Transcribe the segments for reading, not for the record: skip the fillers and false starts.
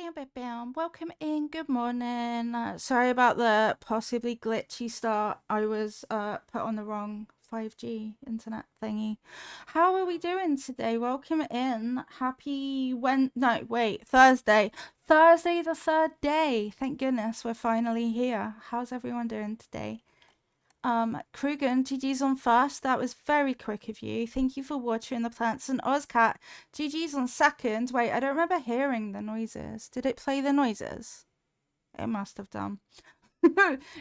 Bam, bam, bam. Welcome in. Good morning. Sorry about the possibly glitchy start. I was put on the wrong 5G internet thingy. How are we doing today? Welcome in. Happy no, wait, Thursday. Thursday the third day. Thank goodness we're finally here. How's everyone doing today? Krugen, GG's on first. That was very quick of you. Thank you for watering the plants. And Ozcat, GG's on second. Wait, I don't remember hearing the noises. Did it play the noises? It must have done.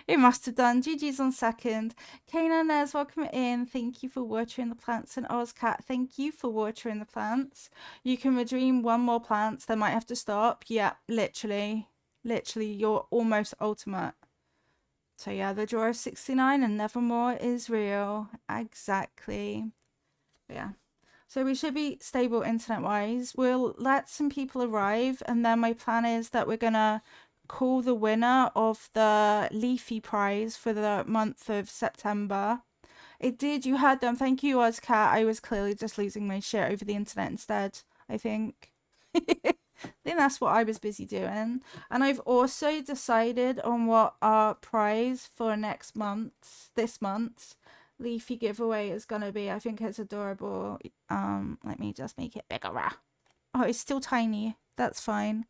It must have done. GG's on second. Kanan, welcome in. Thank you for watering the plants. And Ozcat, thank you for watering the plants. You can redeem one more plant. They might have to stop. Yeah, literally. Literally, you're almost ultimate. So yeah, the drawer of 69 and Nevermore is real. Exactly. Yeah. So we should be stable internet-wise. We'll let some people arrive, and then my plan is that we're gonna call the winner of the Leafy prize for the month of September. It did, you heard them. Thank you, Ozcat. I was clearly just losing my shit over the internet instead, I think. I think that's what I was busy doing. And I've also decided on what our prize for this month, Leafy giveaway is going to be. I think it's adorable. Let me just make it bigger. Oh, it's still tiny. That's fine.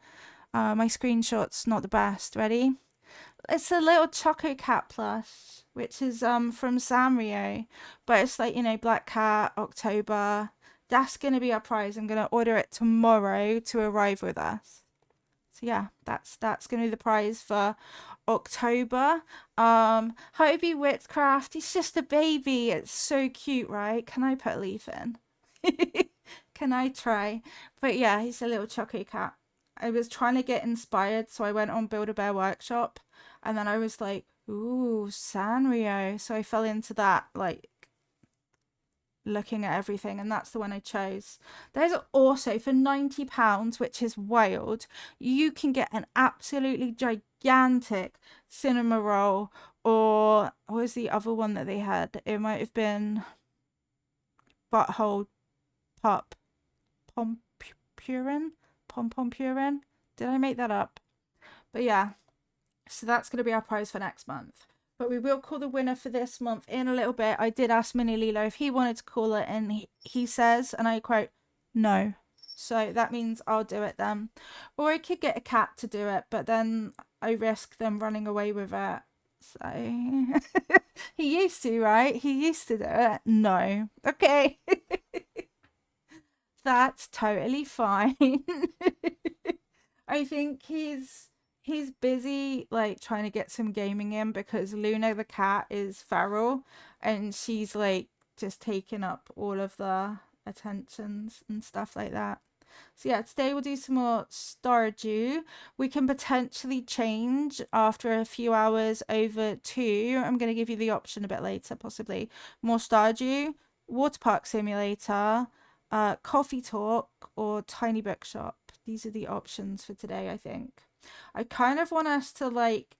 My screenshot's not the best. Ready? It's a little Choco Cat plush, which is from Sanrio. But it's like, Black Cat, October. That's going to be our prize. I'm going to order it tomorrow to arrive with us. So yeah, that's going to be the prize for October. Hobie Witchcraft, he's just a baby. It's so cute, right? Can I put a leaf in? Can I try? But yeah, he's a little Choco Cat. I was trying to get inspired, so I went on Build-A-Bear Workshop, and then I was like, ooh, Sanrio. So I fell into that, like, looking at everything, and that's the one I chose. There's also, for £90, which is wild, you can get an absolutely gigantic cinema roll, or what was the other one that they had? It might have been Butthole Pop Pompurin? Pom-Pom-Purin? Did I make that up? But yeah, so that's going to be our prize for next month. But we will call the winner for this month in a little bit. I did ask Mini Lilo if he wanted to call it, and he says, and I quote, no. So that means I'll do it then. Or I could get a cat to do it, but then I risk them running away with it. So he used to, right? He used to do it. No. Okay. That's totally fine. I think he's busy like trying to get some gaming in because Luna the cat is feral and she's like just taking up all of the attentions and stuff like that. So yeah, today we'll do some more Stardew. We can potentially change after a few hours over to, I'm going to give you the option a bit later, possibly more Stardew, Water Park Simulator, Coffee Talk, or Tiny Bookshop. These are the options for today, I think. I kind of want us to like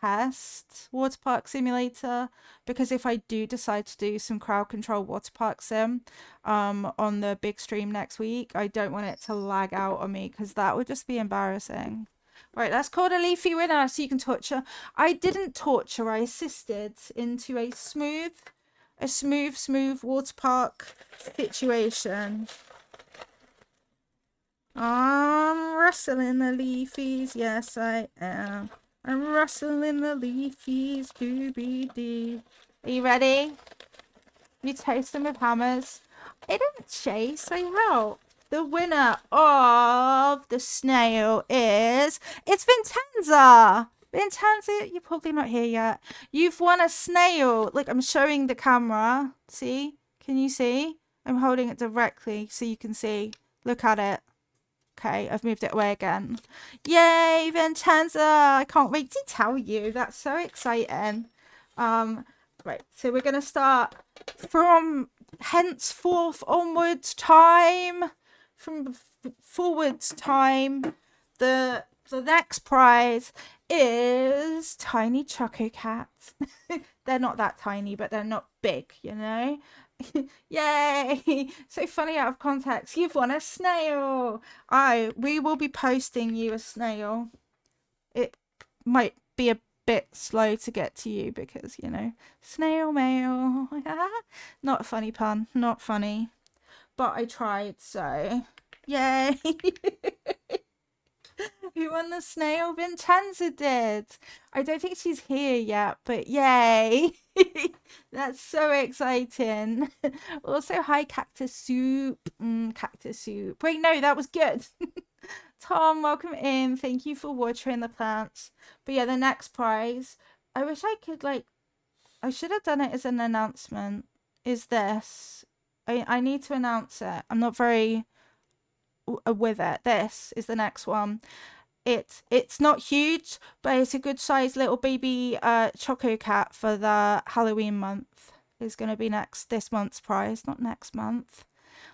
test Water Park Simulator, because if I do decide to do some crowd control Water Park Sim on the big stream next week, I don't want it to lag out on me because that would just be embarrassing. Right, let's call a Leafy winner so you can torture. I didn't torture, I assisted into a smooth water park situation. I'm rustling the leafies, yes I am. I'm rustling the leafies, dooby-dee. Are you ready? You taste them with hammers. I didn't chase, I helped. The winner of the snail is... It's Vincenza! Vincenza, you're probably not here yet. You've won a snail. Look, I'm showing the camera. See? Can you see? I'm holding it directly so you can see. Look at it. Okay, I've moved it away again. Yay, Vincenza! I can't wait to tell you. That's so exciting. Right, so we're going to start from henceforth onwards time. From forwards time. The next prize is tiny Choco Cats. They're not that tiny, but they're not big, you know? Yay! So funny out of context. You've won a snail. We will be posting you a snail. It might be a bit slow to get to you because, snail mail. Not a funny pun. Not funny. But I tried, so yay. Who won the snail? Vincenza did. I don't think she's here yet, but yay. That's so exciting. Also, hi, Cactus Soup. Cactus Soup. Wait, no, that was good. Tom, welcome in. Thank you for watering the plants. But yeah, the next prize. I wish I could, I should have done it as an announcement. Is this. I need to announce it. I'm not very with it. This is the next one. It's not huge, but it's a good sized little baby Choco Cat for the Halloween month. Is going to be this month's prize, not next month.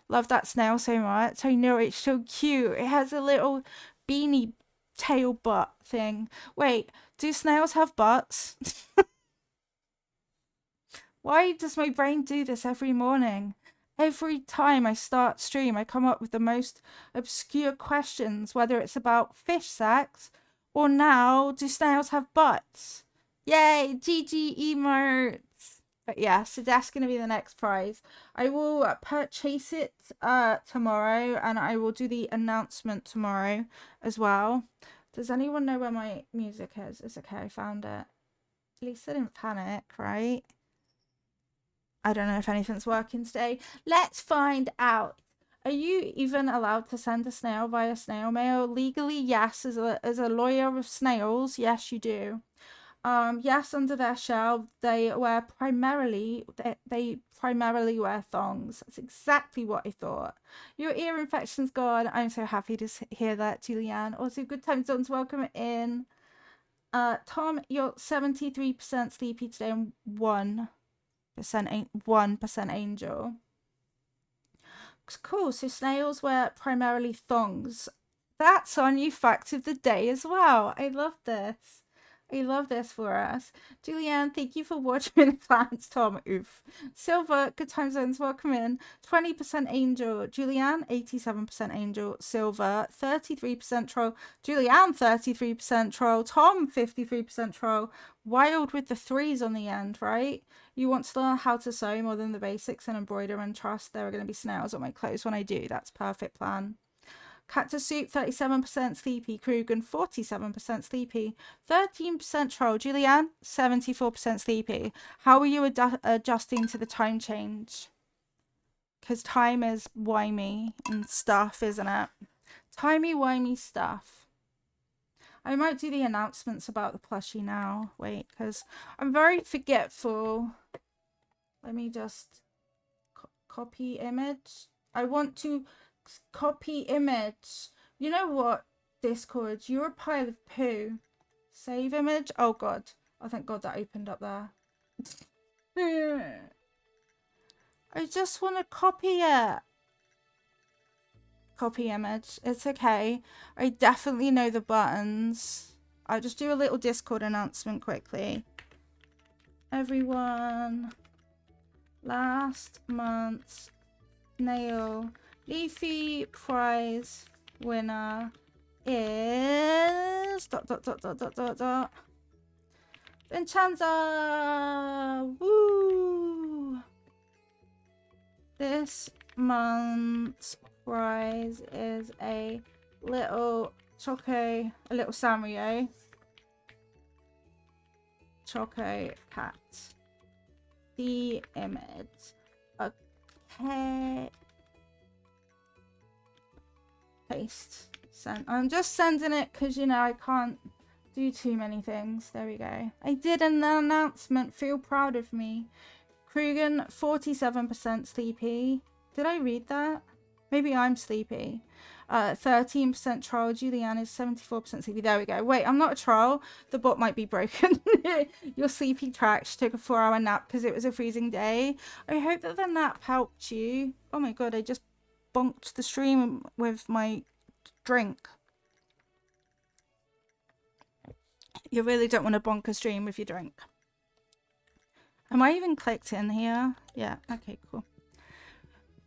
Love that snail so much. I know, it's so cute. It has a little beanie tail butt thing. Wait, do snails have butts? Why does my brain do this every morning? Every time I start stream, I come up with the most obscure questions, whether it's about fish sex or now, do snails have butts? Yay, GG emotes. But yeah, so that's going to be the next prize. I will purchase it tomorrow, and I will do the announcement tomorrow as well. Does anyone know where my music is? It's okay, I found it. At least I didn't panic, right? I don't know if anything's working today. Let's find out. Are you even allowed to send a snail via snail mail? Legally, yes. As a lawyer of snails, yes, you do. Yes, under their shell, they wear primarily wear thongs. That's exactly what I thought. Your ear infection's gone. I'm so happy to hear that, Julianne. Also, good time zones. Welcome in. Tom, you're 73% sleepy today and 1% angel. Cool. So snails wear primarily thongs. That's our new fact of the day as well. I love this. I love this for us. Julianne, thank you for watching the plants. Tom, oof. Silver, good time zones, welcome in. 20% angel. Julianne, 87% angel. Silver, 33% troll. Julianne, 33% troll. Tom, 53% troll. Wild with the threes on the end, right? You want to learn how to sew more than the basics and embroider and trust there are going to be snails on my clothes when I do. That's perfect plan. Cactus Soup, 37% sleepy. Krugen, 47% sleepy. 13% troll. Julianne, 74% sleepy. How are you adjusting to the time change? Because time is wimey and stuff, isn't it? Timey-wimey stuff. I might do the announcements about the plushie now. Wait, because I'm very forgetful. Let me just copy image. I want to copy image. You know what, Discord? You're a pile of poo. Save image. Oh god. Oh, thank god that opened up there. I just want to copy it. Copy image. It's okay. I definitely know the buttons. I'll just do a little Discord announcement quickly. Everyone, last month's nail leafy prize winner is ... Vincenza. Woo! This month's prize is a little Sanrio Choco Cat. The image. Okay. Paste. Send. I'm just sending it because, I can't do too many things. There we go. I did an announcement. Feel proud of me. Krugen, 47% sleepy. Did I read that? Maybe I'm sleepy. 13% troll. Julianne is 74% sleepy. There we go. Wait, I'm not a troll. The bot might be broken. Your sleepy track. She took a 4-hour nap because it was a freezing day. I hope that the nap helped you. Oh my god, I just bonked the stream with my drink. You really don't want to bonk a stream with your drink. Am I even clicked in here? Yeah, okay, cool.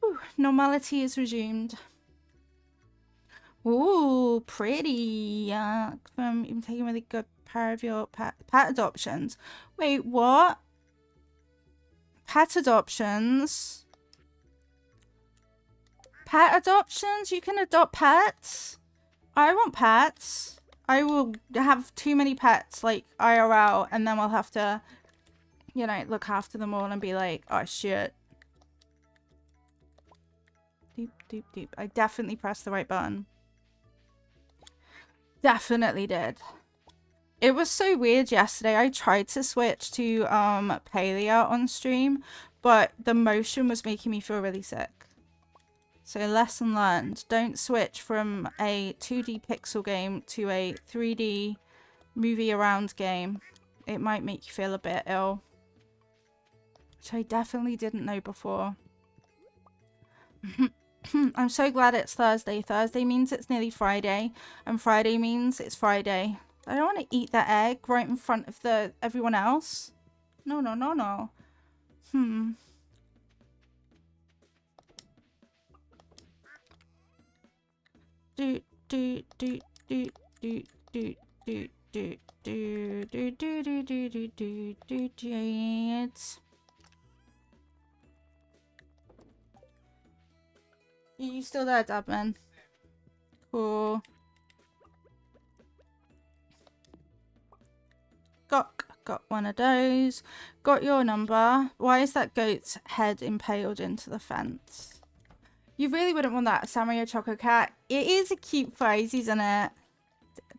Whew, normality is resumed. Ooh, pretty. From even taking really good care of your pet adoptions. Wait, what? Pet adoptions? Pet adoptions? You can adopt pets? I want pets. I will have too many pets, like IRL, and then we'll have to, you know, look after them all and be like, oh shit. Doop, doop, doop. I definitely pressed the right button. Definitely did. It was so weird yesterday. I tried to switch to Palia on stream, but the motion was making me feel really sick. So lesson learned. Don't switch from a 2D pixel game to a 3D movie around game. It might make you feel a bit ill. Which I definitely didn't know before. I'm so glad it's Thursday. Thursday means it's nearly Friday. And Friday means it's Friday. I don't want to eat that egg right in front of everyone else. No, no, no, no. Do, do, do, do, do, do, do, do, do, do, do, do, do, do, do, do, do. You still there, Dabman? Cool. Got one of those. Got your number. Why is that goat's head impaled into the fence? You really wouldn't want that, Samurai Choco Cat. It is a cute phrase, isn't it?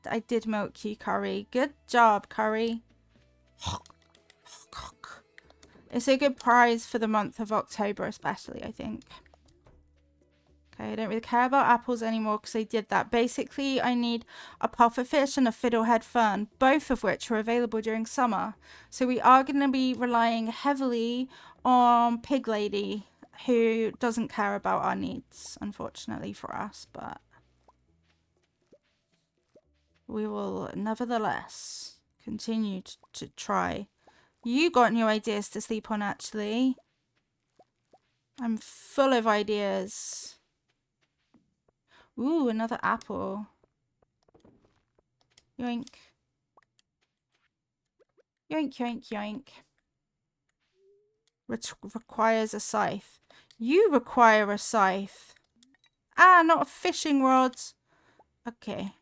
I did milk you, Curry. Good job, Curry. It's a good prize for the month of October, especially, I think. Okay, I don't really care about apples anymore because I did that. Basically, I need a pufferfish and a fiddlehead fern, both of which are available during summer. So we are going to be relying heavily on Pig Lady, who doesn't care about our needs, unfortunately for us, but we will nevertheless continue to try. You got new ideas to sleep on, actually. I'm full of ideas. Ooh, another apple. Yoink. Yoink, yoink, yoink. Requires a scythe. You require a scythe. Ah, not a fishing rod. Okay.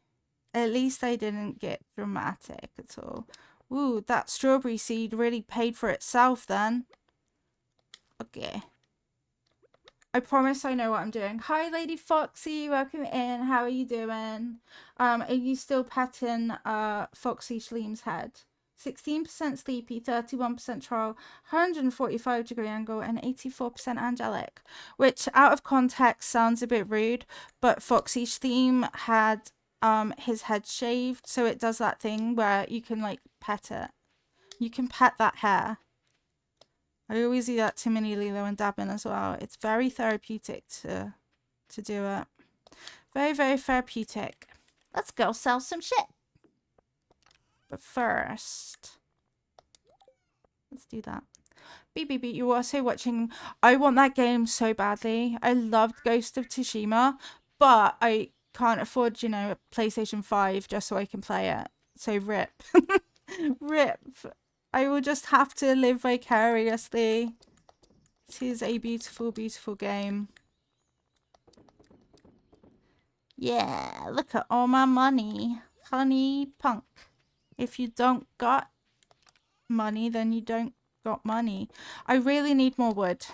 At least I didn't get dramatic at all. Ooh, that strawberry seed really paid for itself then. Okay. I promise I know what I'm doing. Hi, Lady Foxy. Welcome in. How are you doing? Are you still petting Foxy Schleem's head? 16% sleepy, 31% troll, 145-degree angle, and 84% angelic. Which, out of context, sounds a bit rude, but Foxy Schleem had his head shaved, so it does that thing where you can, like, pet it. You can pet that hair. I always do that to Mini Lilo and Dabin as well. It's very therapeutic to do it. Very, very therapeutic. Let's go sell some shit. But first, let's do that. Beep, beep, beep. You're also watching. I want that game so badly. I loved Ghost of Tsushima, but I can't afford, you know, a PlayStation 5 just so I can play it. So rip. Rip. I will just have to live vicariously. It is a beautiful, beautiful game. Yeah, look at all my money. Honey punk. If you don't got money, then you don't got money. I really need more wood.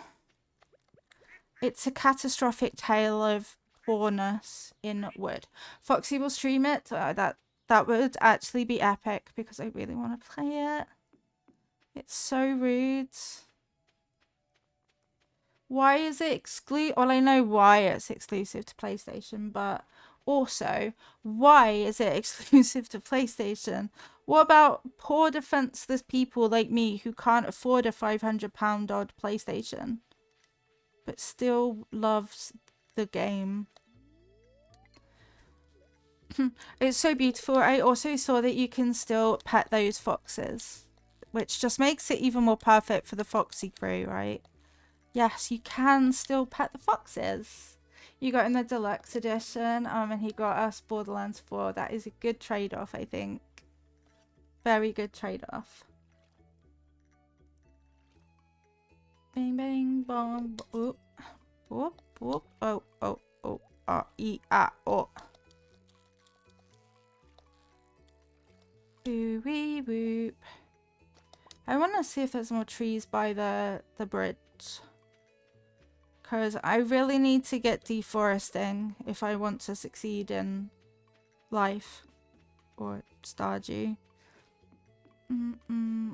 It's a catastrophic tale of poorness in wood. Foxy will stream it. That would actually be epic because I really want to play it. It's so rude. Why is it exclusive? Well, I know why it's exclusive to PlayStation, but also, why is it exclusive to PlayStation? What about poor defenseless people like me who can't afford a £500 odd PlayStation, but still loves the game? It's so beautiful. I also saw that you can still pet those foxes. which just makes it even more perfect for the Foxy crew, right? Yes, you can still pet the foxes. You got in the deluxe edition, and he got us Borderlands 4. That is a good trade-off, I think. Very good trade-off. Bang, bang, bong. Whoop, whoop, whoop. Oh, oh, oh. Oh. Woo-wee whoop. I want to see if there's more trees by the bridge. Because I really need to get deforesting if I want to succeed in life. Or Stardew.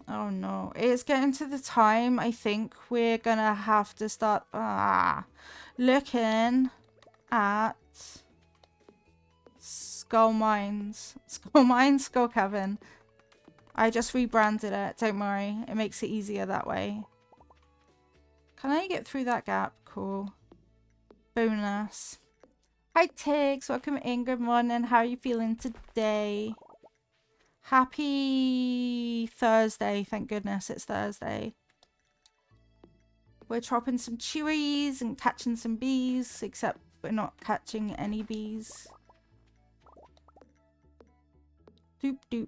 Oh no. It's getting to the time I think we're gonna have to start looking at Skull Mines. Skull Mines, Skull Cavern. I just rebranded it. Don't worry. It makes it easier that way. Can I get through that gap? Cool. Bonus. Hi Tiggs, welcome in. Good morning. How are you feeling today? Happy Thursday. Thank goodness it's Thursday. We're chopping some chewies and catching some bees, except we're not catching any bees. Doop doop.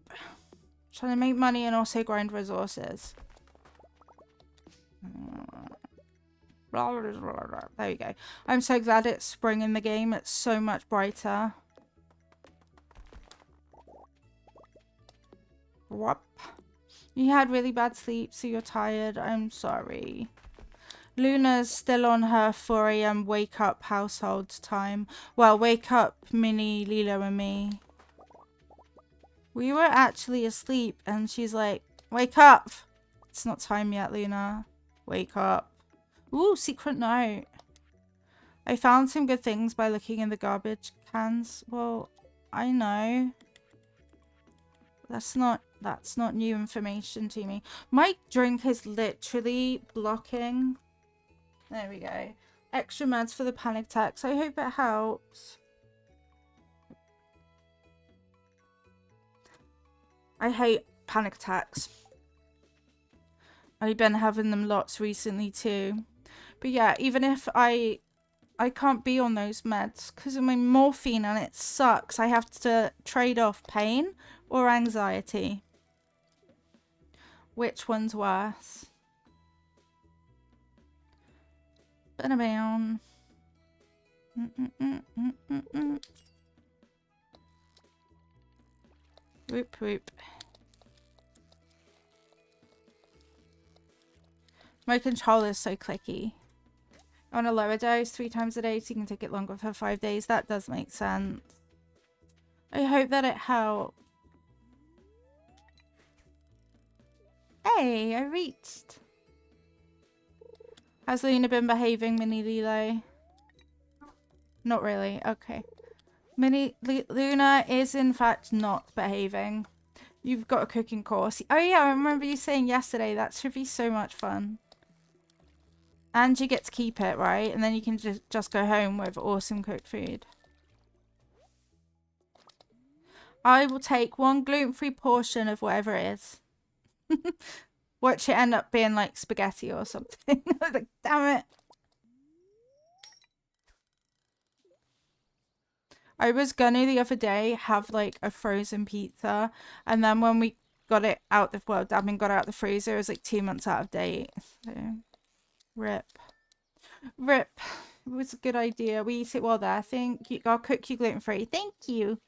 Trying to make money and also grind resources. There we go. I'm so glad it's spring in the game. It's so much brighter. Whoop. You had really bad sleep, so you're tired. I'm sorry. Luna's still on her 4 AM wake up household time. Well, wake up Minnie, Lilo and me. We were actually asleep and she's like, wake up. It's not time yet, Luna. Wake up. Ooh, secret note. I found some good things by looking in the garbage cans. Well, I know. That's not new information to me. My drink is literally blocking. There we go. Extra meds for the panic attacks. I hope it helps. I hate panic attacks. I've been having them lots recently too. But yeah, even if I can't be on those meds because of my morphine and it sucks. I have to trade off pain or anxiety. Which one's worse? Ba-da-bam. Whoop whoop. My controller is so clicky. On a lower dose 3 times a day so you can take it longer for 5 days. That does make sense. I hope that it helped. Hey, I reached. Has Luna been behaving, Mini Lilo? Not really. Okay. Luna is in fact not behaving. You've got a cooking course. Oh yeah, I remember you saying yesterday. That should be so much fun. And you get to keep it, right? And then you can just go home with awesome cooked food. I will take 1 gluten-free portion of whatever it is. Watch it end up being like spaghetti or something. I was like, damn it. I was gonna the other day have like a frozen pizza. And then when we got it out the, well, Damien got it out the freezer, it was like 2 months out of date. So, rip. Rip. It was a good idea. We eat it while there. Thank you. I'll cook you gluten-free. Thank you.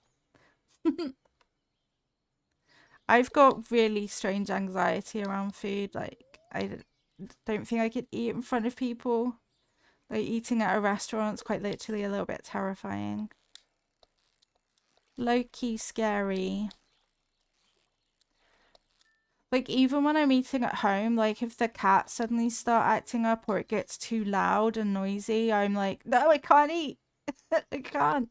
I've got really strange anxiety around food. Like, I don't think I could eat in front of people. Like, eating at a restaurant's quite literally a little bit terrifying. Low-key scary. Like, even when I'm eating at home, like, if the cats suddenly start acting up or it gets too loud and noisy, I'm like, no, I can't eat. I can't.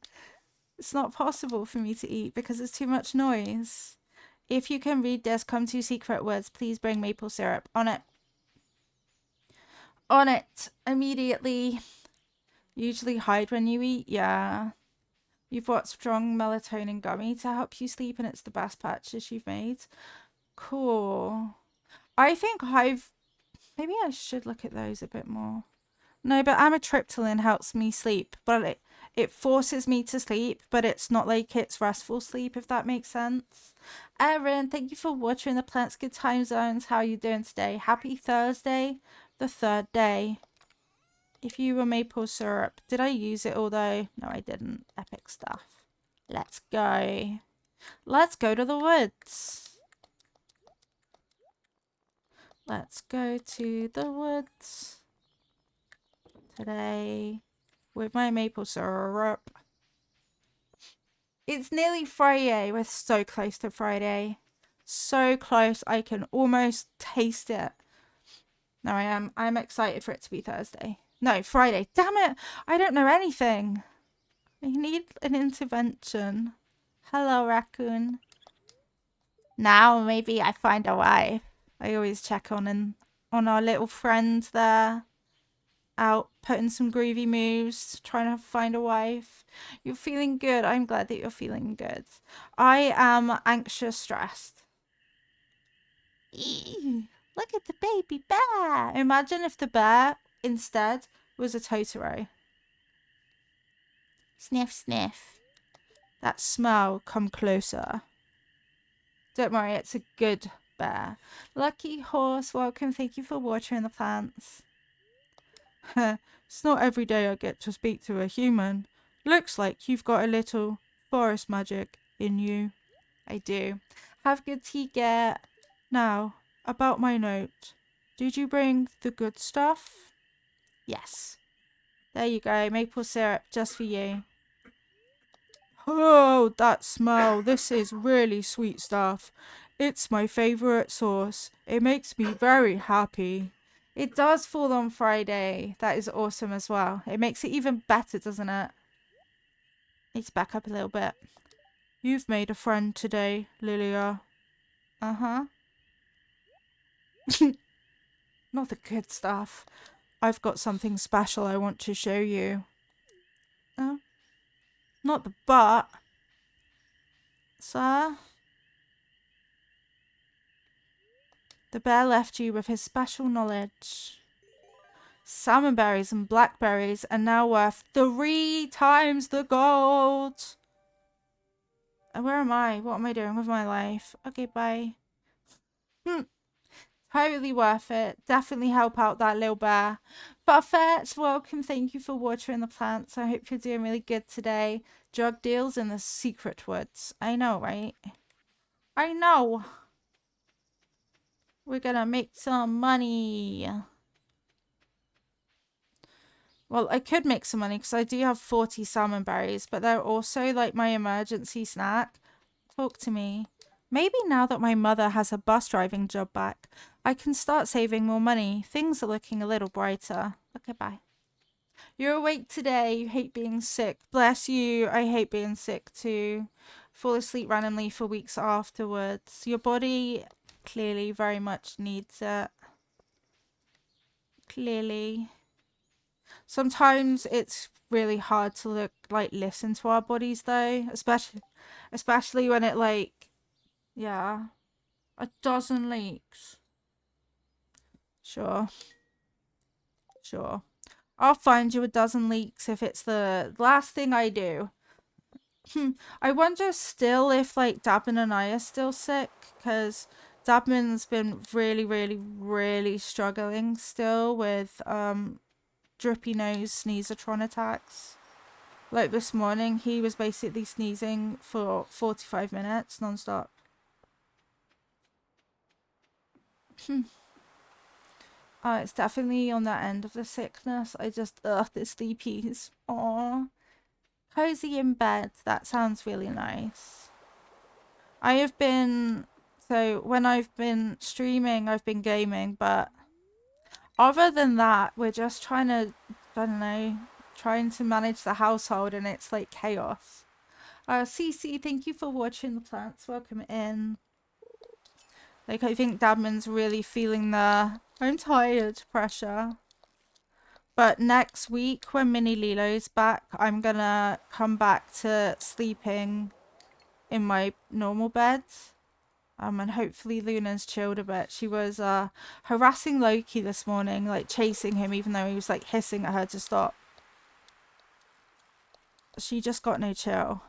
It's not possible for me to eat because there's too much noise. If you can read this, come to secret words. Please bring maple syrup. On it. On it. Immediately. Usually hide when you eat. Yeah. You've got strong melatonin gummy to help you sleep and it's the best purchase you've made. Cool. I think maybe I should look at those a bit more. No, but amitriptyline helps me sleep, but it forces me to sleep, but it's not like it's restful sleep, if that makes sense. Erin, thank you for watering the plants. Good time zones. How are you doing today? Happy Thursday, the third day. If you were maple syrup, did I use it all though? No, I didn't. Epic stuff. Let's go. Let's go to the woods. Let's go to the woods today with my maple syrup. It's nearly Friday. We're so close to Friday. So close. I can almost taste it. No, I am. I'm excited for it to be Thursday. No, Friday. Damn it. I don't know anything. I need an intervention. Hello, raccoon. Now maybe I find a wife. I always check on our little friend there. Out putting some groovy moves, trying to find a wife. You're feeling good. I'm glad that you're feeling good. I am anxious, stressed. Eee, look at the baby bear. Imagine if the bear instead was a Totoro. Sniff, sniff. That smell, come closer. Don't worry, it's a good bear. Lucky horse, welcome. Thank you for watering the plants. It's not every day I get to speak to a human. Looks like you've got a little forest magic in you. I do. Have good tea, get. Now, about my note. Did you bring the good stuff? Yes. There you go, maple syrup just for you. Oh, that smell. This is really sweet stuff. It's my favorite sauce. It makes me very happy. It does fall on Friday. That is awesome as well. It makes it even better, doesn't it? Need to back up a little bit. You've made a friend today, Lilia. Uh-huh. Not the good stuff. I've got something special I want to show you. Oh. Not the butt. Sir? The bear left you with his special knowledge. Salmon berries and blackberries are now worth 3 times the gold. And where am I? What am I doing with my life? Okay, bye. Totally worth it. Definitely help out that little bear. Buffett, welcome. Thank you for watering the plants. I hope you're doing really good today. Drug deals in the secret woods. I know, right? I know. We're gonna make some money. Well, I could make some money because I do have 40 salmon berries, but they're also like my emergency snack. Talk to me. Maybe now that my mother has a bus driving job back, I can start saving more money. Things are looking a little brighter. Okay, bye. You're awake today. You hate being sick. Bless you. I hate being sick too. Fall asleep randomly for weeks afterwards. Your body clearly very much needs it. Clearly. Sometimes it's really hard to listen to our bodies though, especially when it yeah, a dozen leaks. Sure. I'll find you a dozen leaks if it's the last thing I do. I wonder still if Dabman and I are still sick, because Dabman's been really, really, really struggling still with drippy nose sneezatron attacks. Like this morning, he was basically sneezing for 45 minutes non-stop. It's definitely on that end of the sickness. I just, the sleepies. Aww. Cozy in bed. That sounds really nice. So when I've been streaming, I've been gaming, but other than that, we're just trying to, I don't know, trying to manage the household, and it's like chaos. Cece, thank you for watching the plants. Welcome in. I think Dabman's really feeling the I'm tired pressure. But next week, when Mini Lilo's back, I'm gonna come back to sleeping in my normal bed. And hopefully Luna's chilled a bit. She was harassing Loki this morning, like chasing him, even though he was like hissing at her to stop. She just got no chill.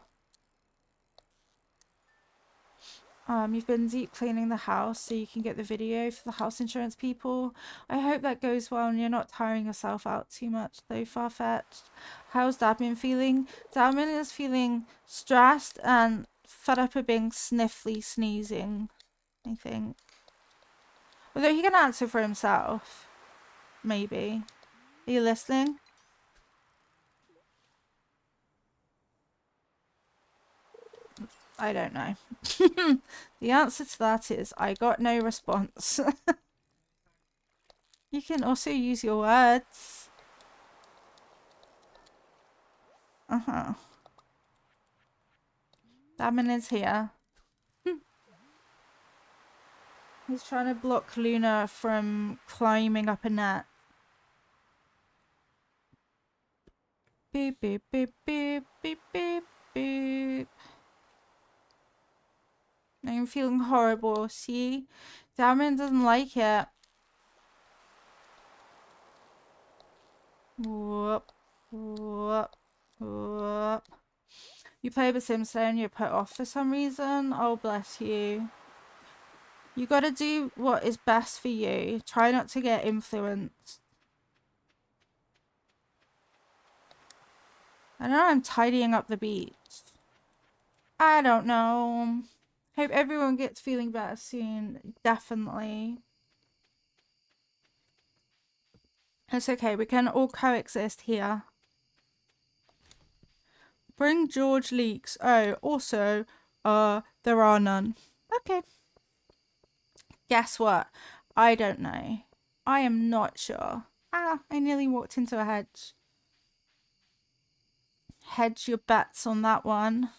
You've been deep cleaning the house so you can get the video for the house insurance people. I hope that goes well and you're not tiring yourself out too much, though. Far-fetched. How's Dabman feeling? Dabman is feeling stressed and fed up of being sniffly sneezing, I think. Although he can answer for himself. Maybe. Are you listening? I don't know. The answer to that is I got no response. You can also use your words. Damon is here. He's trying to block Luna from climbing up a net. Beep, beep, beep, beep, beep, beep, beep. I'm feeling horrible. See? Damon doesn't like it. Whoop, whoop, whoop. You play The Sims today and you're put off for some reason? Oh, bless you. You gotta do what is best for you. Try not to get influenced. I know I'm tidying up the beach. I don't know. Hope everyone gets feeling better soon. Definitely. It's okay. We can all coexist here. Bring George leaks. Oh, also, there are none. Okay. Guess what? I don't know. I am not sure. Ah, I nearly walked into a hedge. Hedge your bets on that one.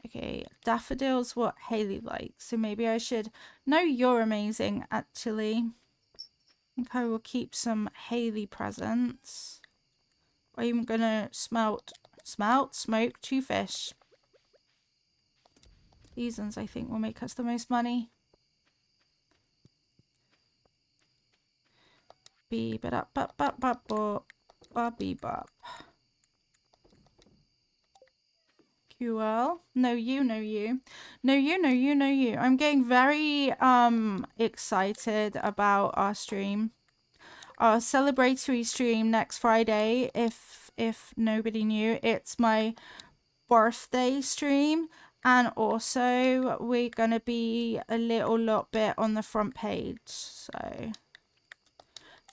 Okay, daffodils what Haley likes. So maybe I should... No, you're amazing, actually. I think I will keep some Haley presents. I'm gonna smoke 2 fish. These ones I think will make us the most money. Beep it up, bop, bop, bop, bop, bop, beep, bop. QL. No, you. No, you. No, you. I'm getting very excited about our stream. Our celebratory stream next Friday. If nobody knew, it's my birthday stream, and also we're gonna be a lot bit on the front page, so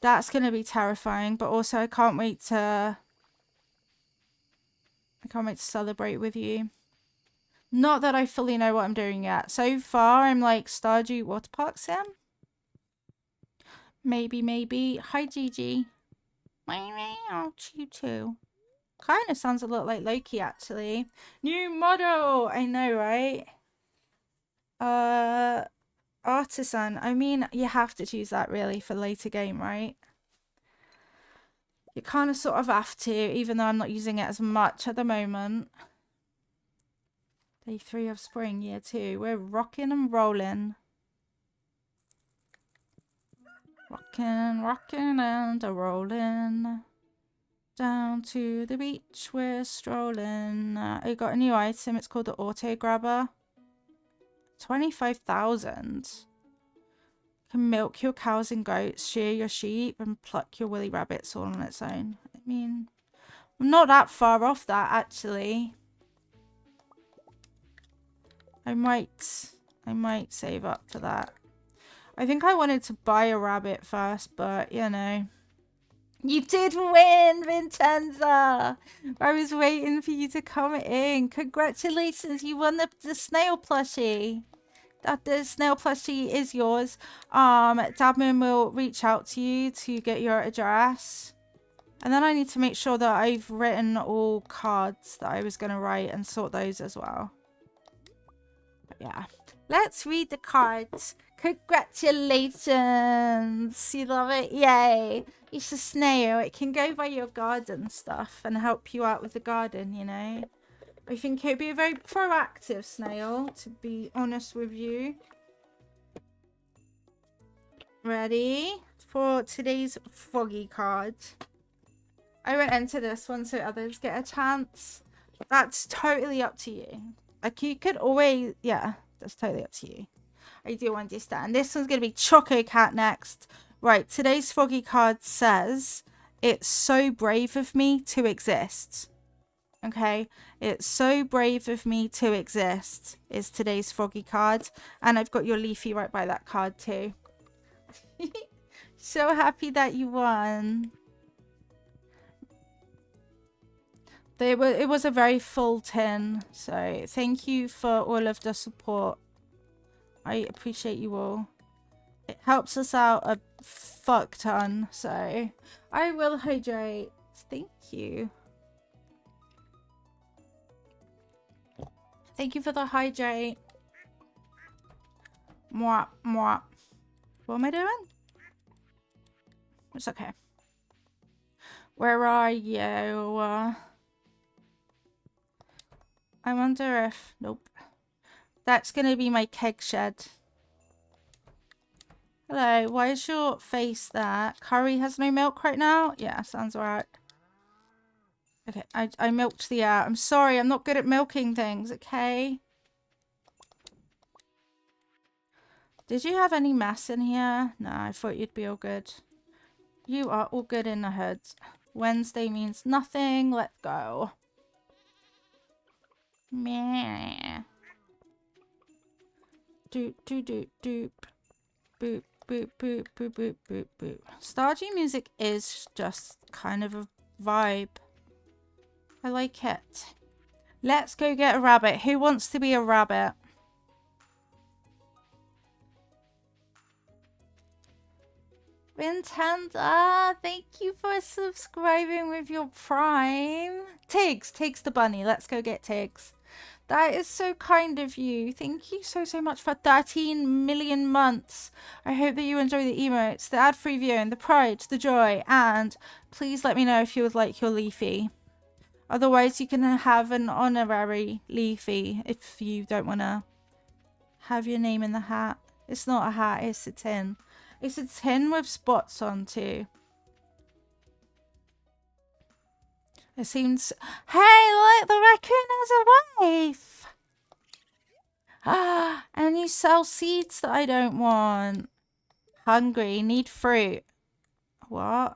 that's gonna be terrifying. But also I can't wait to celebrate with you. Not that I fully know what I'm doing yet. So far I'm like Stardew Water Park Sim. Maybe. Hi Gigi. Oh, you too. Kind of sounds a lot like Loki, actually. New model! I know, right? Artisan. I mean, you have to choose that, really, for later game, right? You kind of sort of have to, even though I'm not using it as much at the moment. Day 3 of spring, year 2. We're rocking and rolling. Rocking and a-rolling. Down to the beach, we're strolling. I got a new item. It's called the Auto Grabber. 25,000. Can milk your cows and goats, shear your sheep, and pluck your woolly rabbits all on its own. I mean, I'm not that far off that, actually. I might save up for that. I think I wanted to buy a rabbit first, but, you know. You did win, Vincenza! I was waiting for you to come in. Congratulations, you won the snail plushie. That the snail plushie is yours. Dabman will reach out to you to get your address. And then I need to make sure that I've written all cards that I was going to write and sort those as well. But yeah. Let's read the cards. Congratulations! You love it? Yay! It's a snail. It can go by your garden stuff and help you out with the garden, you know? I think it'd be a very proactive snail, to be honest with you. Ready for today's froggy card? I won't enter this one so others get a chance. That's totally up to you. Like, you could always... Yeah, that's totally up to you. I do understand. This one's going to be Choco Cat next. Right, today's froggy card says, it's so brave of me to exist. Okay, it's so brave of me to exist is today's froggy card. And I've got your Leafy right by that card too. So happy that you won. It was a very full tin, so thank you for all of the support. I appreciate you all. It helps us out a fuck ton, so I will hydrate. Thank you. Thank you for the hydrate. Mwah, mwah. What am I doing? It's okay. Where are you? I wonder if... Nope. That's going to be my keg shed. Hello, why is your face there? Curry has no milk right now? Yeah, sounds alright. Okay, I milked the air. I'm sorry, I'm not good at milking things, okay? Did you have any mess in here? No, I thought you'd be all good. You are all good in the hood. Wednesday means nothing. Let's go. Meh. Doop, doop, doop, doop. Boop, boop, boop, boop, boop, boop, boop. Stardew music is just kind of a vibe. I like it. Let's go get a rabbit. Who wants to be a rabbit? Vintanda, thank you for subscribing with your Prime. Tiggs the bunny. Let's go get Tiggs. That is so kind of you. Thank you so much for 13 million months. I hope that you enjoy the emotes, the ad-free viewing, the pride, the joy, and please let me know if you would like your Leafy. Otherwise, you can have an honorary Leafy if you don't want to have your name in the hat. It's not a hat, it's a tin. It's a tin with spots on too. It seems... Hey, look, the raccoon has a wife! Ah, and you sell seeds that I don't want. Hungry, need fruit. What?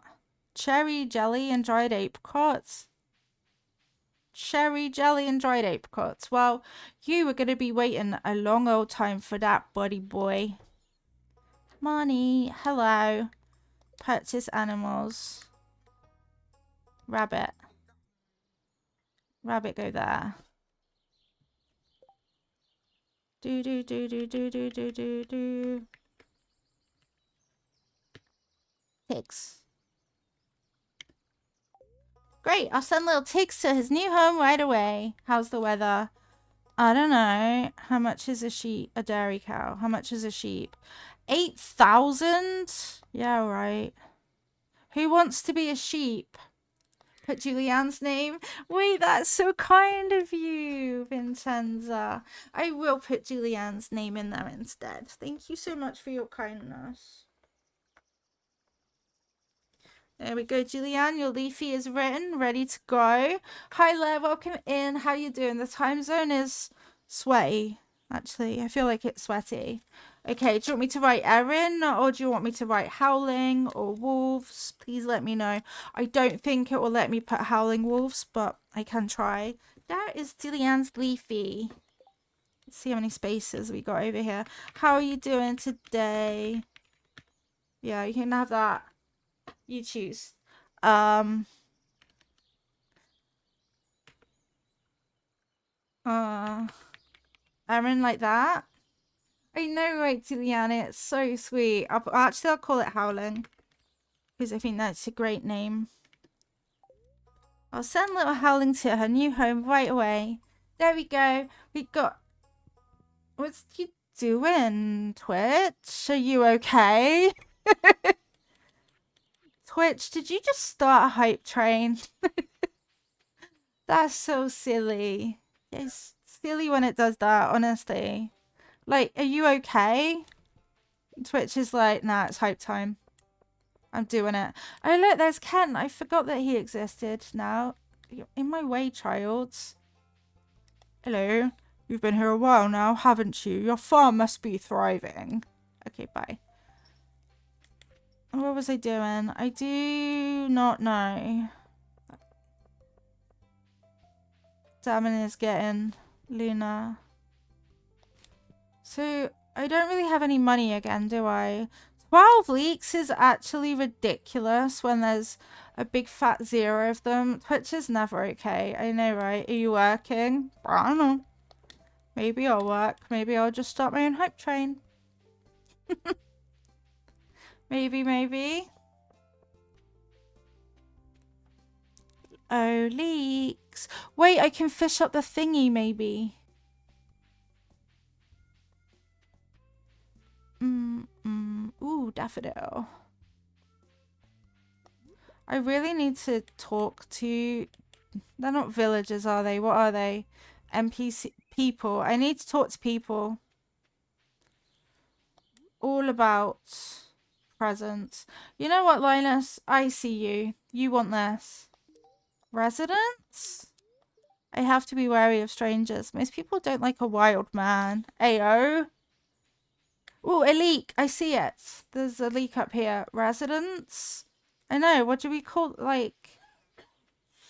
Cherry jelly and dried apricots? Cherry jelly and dried apricots. Well, you are going to be waiting a long old time for that, buddy boy. Money, hello. Purchase animals. Rabbit. Rabbit, go there. Do do do do do do do do do. Tiggs. Great, I'll send little Tiggs to his new home right away. How's the weather? I don't know. How much is a dairy cow? How much is a sheep? 8,000? Yeah, right. Who wants to be a sheep? Put Julianne's name. Wait, that's so kind of you, Vincenza. I will put Julianne's name in there instead. Thank you so much for your kindness. There we go, Julianne. Your Leafy is written, ready to go. Hi there, welcome in. How you doing? The time zone is sweaty, actually. I feel like it's sweaty. Okay, do you want me to write Erin, or do you want me to write Howling or Wolves? Please let me know. I don't think it will let me put Howling Wolves, but I can try. There is Julianne's Leafy. Let's see how many spaces we got over here. How are you doing today? Yeah, you can have that. You choose. Erin like that. I know, right, Juliana? It's so sweet. I'll call it Howling, because I think that's a great name. I'll send little Howling to her new home right away. There we go. We got... What's you doing, Twitch? Are you okay? Twitch, did you just start a hype train? That's so silly. It's silly when it does that, honestly. Like, are you okay? Twitch is like, nah, it's hype time. I'm doing it. Oh, look, there's Ken. I forgot that he existed now. You're in my way, child. Hello. You've been here a while now, haven't you? Your farm must be thriving. Okay, bye. What was I doing? I do not know. Damon is getting Luna. So, I don't really have any money again, do I? 12 leaks is actually ridiculous when there's a big fat 0 of them. Twitch is never okay. I know, right? Are you working? I don't know. Maybe I'll work. Maybe I'll just start my own hype train. Maybe. Oh, leaks. Wait, I can fish up the thingy, maybe. Ooh, daffodil. I really need to talk to... They're not villagers, are they? What are they? NPC people. I need to talk to people. All about presents. You know what, Linus? I see you. You want this. Residents? I have to be wary of strangers. Most people don't like a wild man. Ayo. Oh, a leak. I see it. There's a leak up here. Residents? I know. What do we call, like,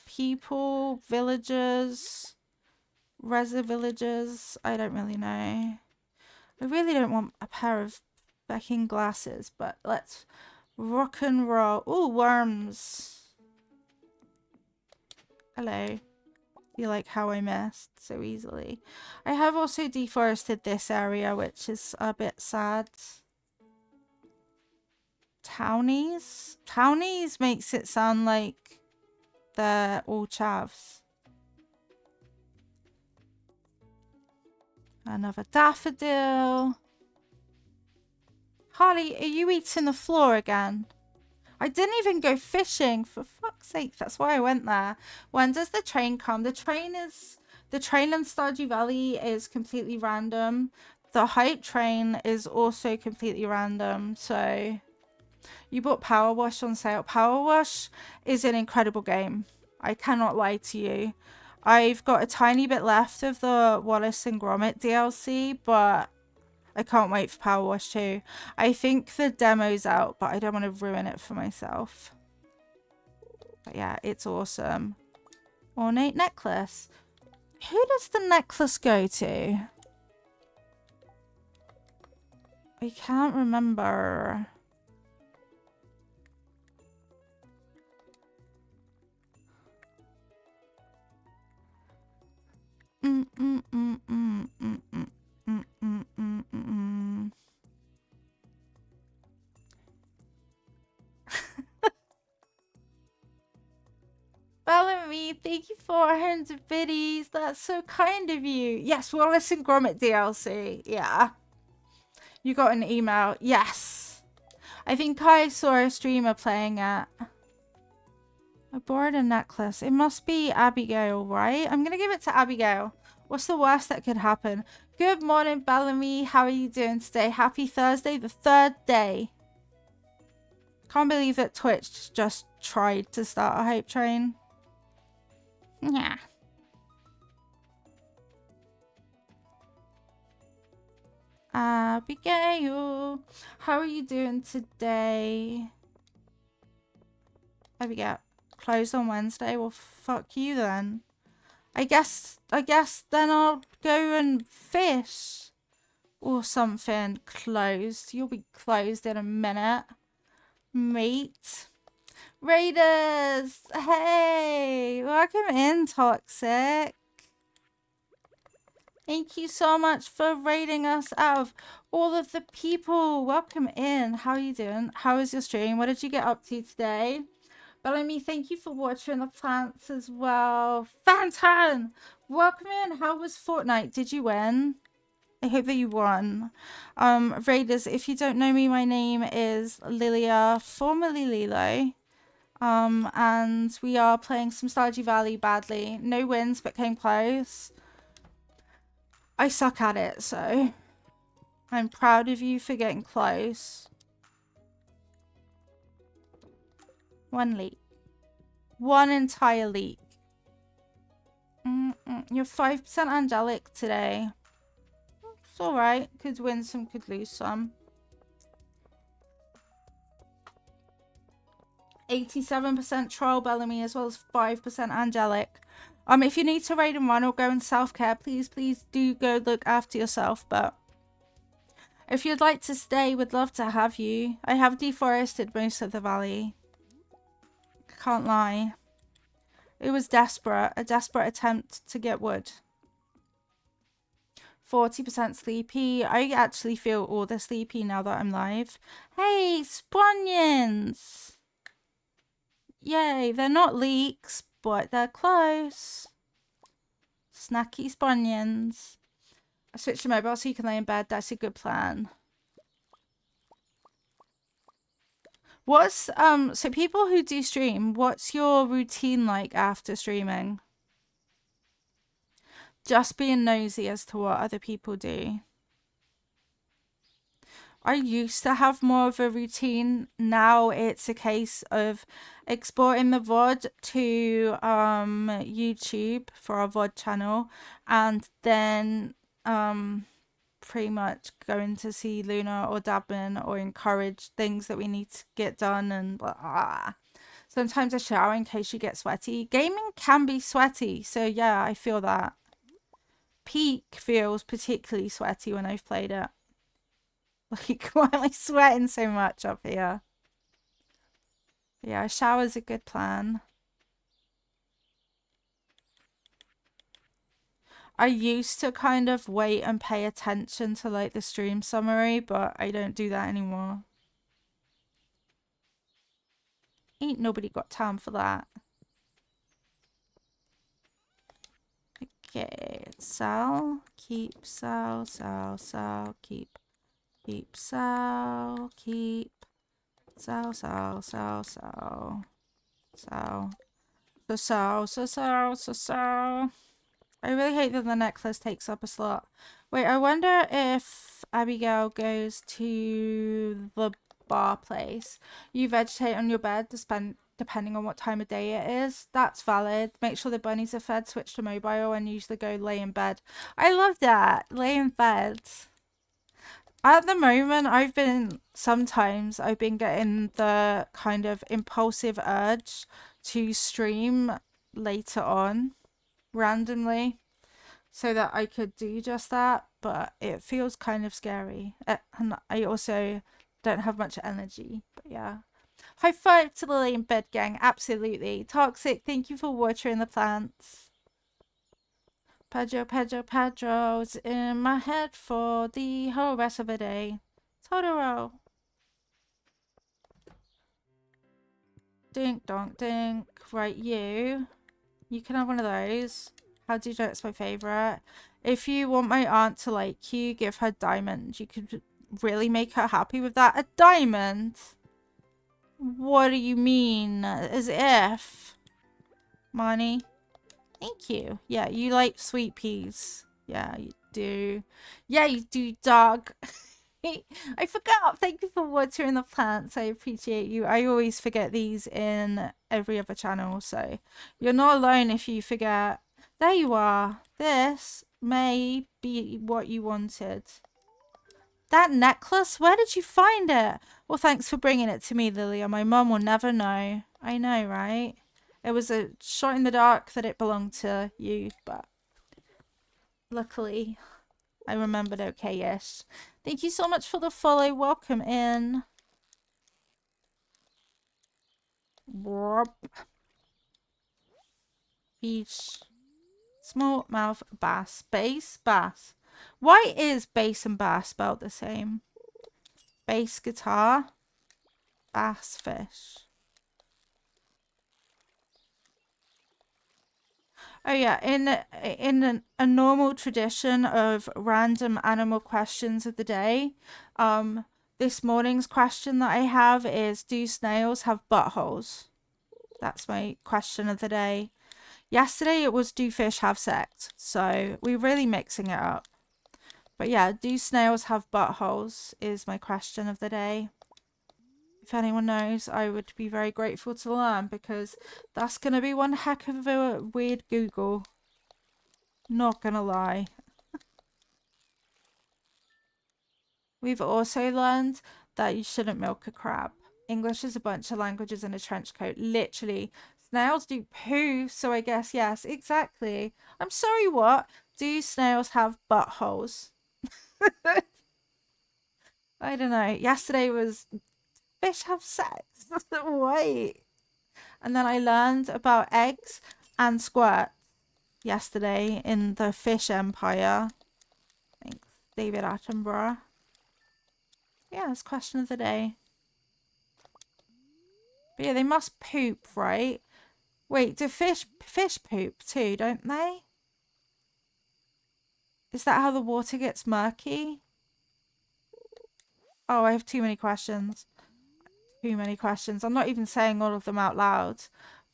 people, villagers, villagers? I don't really know. I really don't want a pair of fucking glasses, but let's rock and roll. Oh, worms. Hello. You like how I missed so easily. I have also deforested this area, which is a bit sad. Townies? Townies makes it sound like they're all chavs. Another daffodil. Harley, are you eating the floor again? I didn't even go fishing, for fuck's sake. That's why I went there. When does the train come? The train in Stardew Valley is completely random. The hype train is also completely random. So you bought Power Wash on sale. Power Wash is an incredible game. I cannot lie to you. I've got a tiny bit left of the Wallace and Gromit DLC, but I can't wait for Power Wash 2. I think the demo's out, but I don't want to ruin it for myself. But yeah, it's awesome. Ornate necklace. Who does the necklace go to? I can't remember. Bellamy, thank you for 100 biddies. That's so kind of you. Yes, Wallace and Gromit DLC. Yeah. You got an email. Yes. I think I saw a streamer playing it. I borrowed a necklace. It must be Abigail, right? I'm going to give it to Abigail. What's the worst that could happen? Good morning, Bellamy. How are you doing today? Happy Thursday, the 3rd day. Can't believe that Twitch just tried to start a hype train. Yeah. Abigail, how are you doing today? Abigail, closed on Wednesday? Well, fuck you then. I guess then I'll go and fish. Or something. Closed. You'll be closed in a minute. Mate. Raiders! Hey! Welcome in, Toxic. Thank you so much for raiding us out of all of the people. Welcome in. How are you doing? How was your stream? What did you get up to today? Bellamy, thank you for watching the plants as well. Fantan! Welcome in. How was Fortnite? Did you win? I hope that you won. Raiders, if you don't know me, my name is Lilia, formerly Lilo. And we are playing some Stardew Valley badly. No wins, but came close. I suck at it, so I'm proud of you for getting close. One leak. One entire leak. You're 5% angelic today. It's alright. Could win some, could lose some. 87% troll Bellamy as well as 5% angelic. If you need to raid and run or go in self-care, please do go look after yourself. But if you'd like to stay, we'd love to have you. I have deforested most of the valley. Can't lie. It was desperate. A desperate attempt to get wood. 40% sleepy. I actually feel all the sleepy now that I'm live. Hey, Sponions! Yay, they're not leaks, but they're close. Snacky Sponions. I switched to mobile so you can lay in bed. That's a good plan. What's, so people who do stream, what's your routine like after streaming? Just being nosy as to what other people do. I used to have more of a routine. Now it's a case of exporting the VOD to YouTube for our VOD channel, and then pretty much going to see Luna or Dabin or encourage things that we need to get done, and blah. Sometimes I shower in case you get sweaty. Gaming can be sweaty, so yeah, I feel that. Peak feels particularly sweaty when I've played it. Like, why am I sweating so much up here? Yeah, a shower's a good plan. I used to kind of wait and pay attention to like the stream summary, but I don't do that anymore. Ain't nobody got time for that. Okay, sell, keep, sell, keep, sell, keep, sell. I really hate that the necklace takes up a slot. Wait, I wonder if Abigail goes to the bar place. You vegetate on your bed depending on what time of day it is. That's valid. Make sure the bunnies are fed, switch to mobile, and usually go lay in bed. I love that. Lay in bed. At the moment, sometimes I've been getting the kind of impulsive urge to stream later on randomly so that I could do just that, but it feels kind of scary. And I also don't have much energy, but yeah. High five to the lay in bed gang, absolutely. Toxic, thank you for watering the plants. Pedro's in my head for the whole rest of the day. Totoro. Dink donk dink. Right, you can have one of those. How do you know it's my favorite? If you want my aunt to like you, give her diamond. You could really make her happy with that. A diamond? What do you mean? As if? Money? Thank you. Yeah, you like sweet peas. Yeah, you do. Yeah, you do, dog. I forgot. Thank you for watering the plants. I appreciate you. I always forget these in every other channel, so you're not alone if you forget. There you are. This may be what you wanted. That necklace? Where did you find it? Well, thanks for bringing it to me, Lilia. My mum will never know. I know, right? It was a shot in the dark that it belonged to you, but luckily I remembered okay-ish. Thank you so much for the follow. Welcome in. Beach. Small mouth bass. Bass? Bass. Why is bass and bass spelled the same? Bass guitar. Bass fish. Oh yeah, in a normal tradition of random animal questions of the day, this morning's question that I have is, do snails have buttholes? That's my question of the day. Yesterday it was, do fish have sex? So we're really mixing it up. But yeah, do snails have buttholes is my question of the day. If anyone knows, I would be very grateful to learn, because that's going to be one heck of a weird Google. Not gonna lie. We've also learned that you shouldn't milk a crab. English is a bunch of languages in a trench coat. Literally. Snails do poo, so I guess yes, exactly. I'm sorry, what? Do snails have buttholes? I don't know. Yesterday was fish have sex. Wait. And then I learned about eggs and squirt yesterday in the fish empire. Thanks, David Attenborough. Yeah, it's question of the day. But yeah, they must poop, right? Wait, do fish poop too, don't they? Is that how the water gets murky? Oh, I have too many questions. Too many questions. I'm not even saying all of them out loud.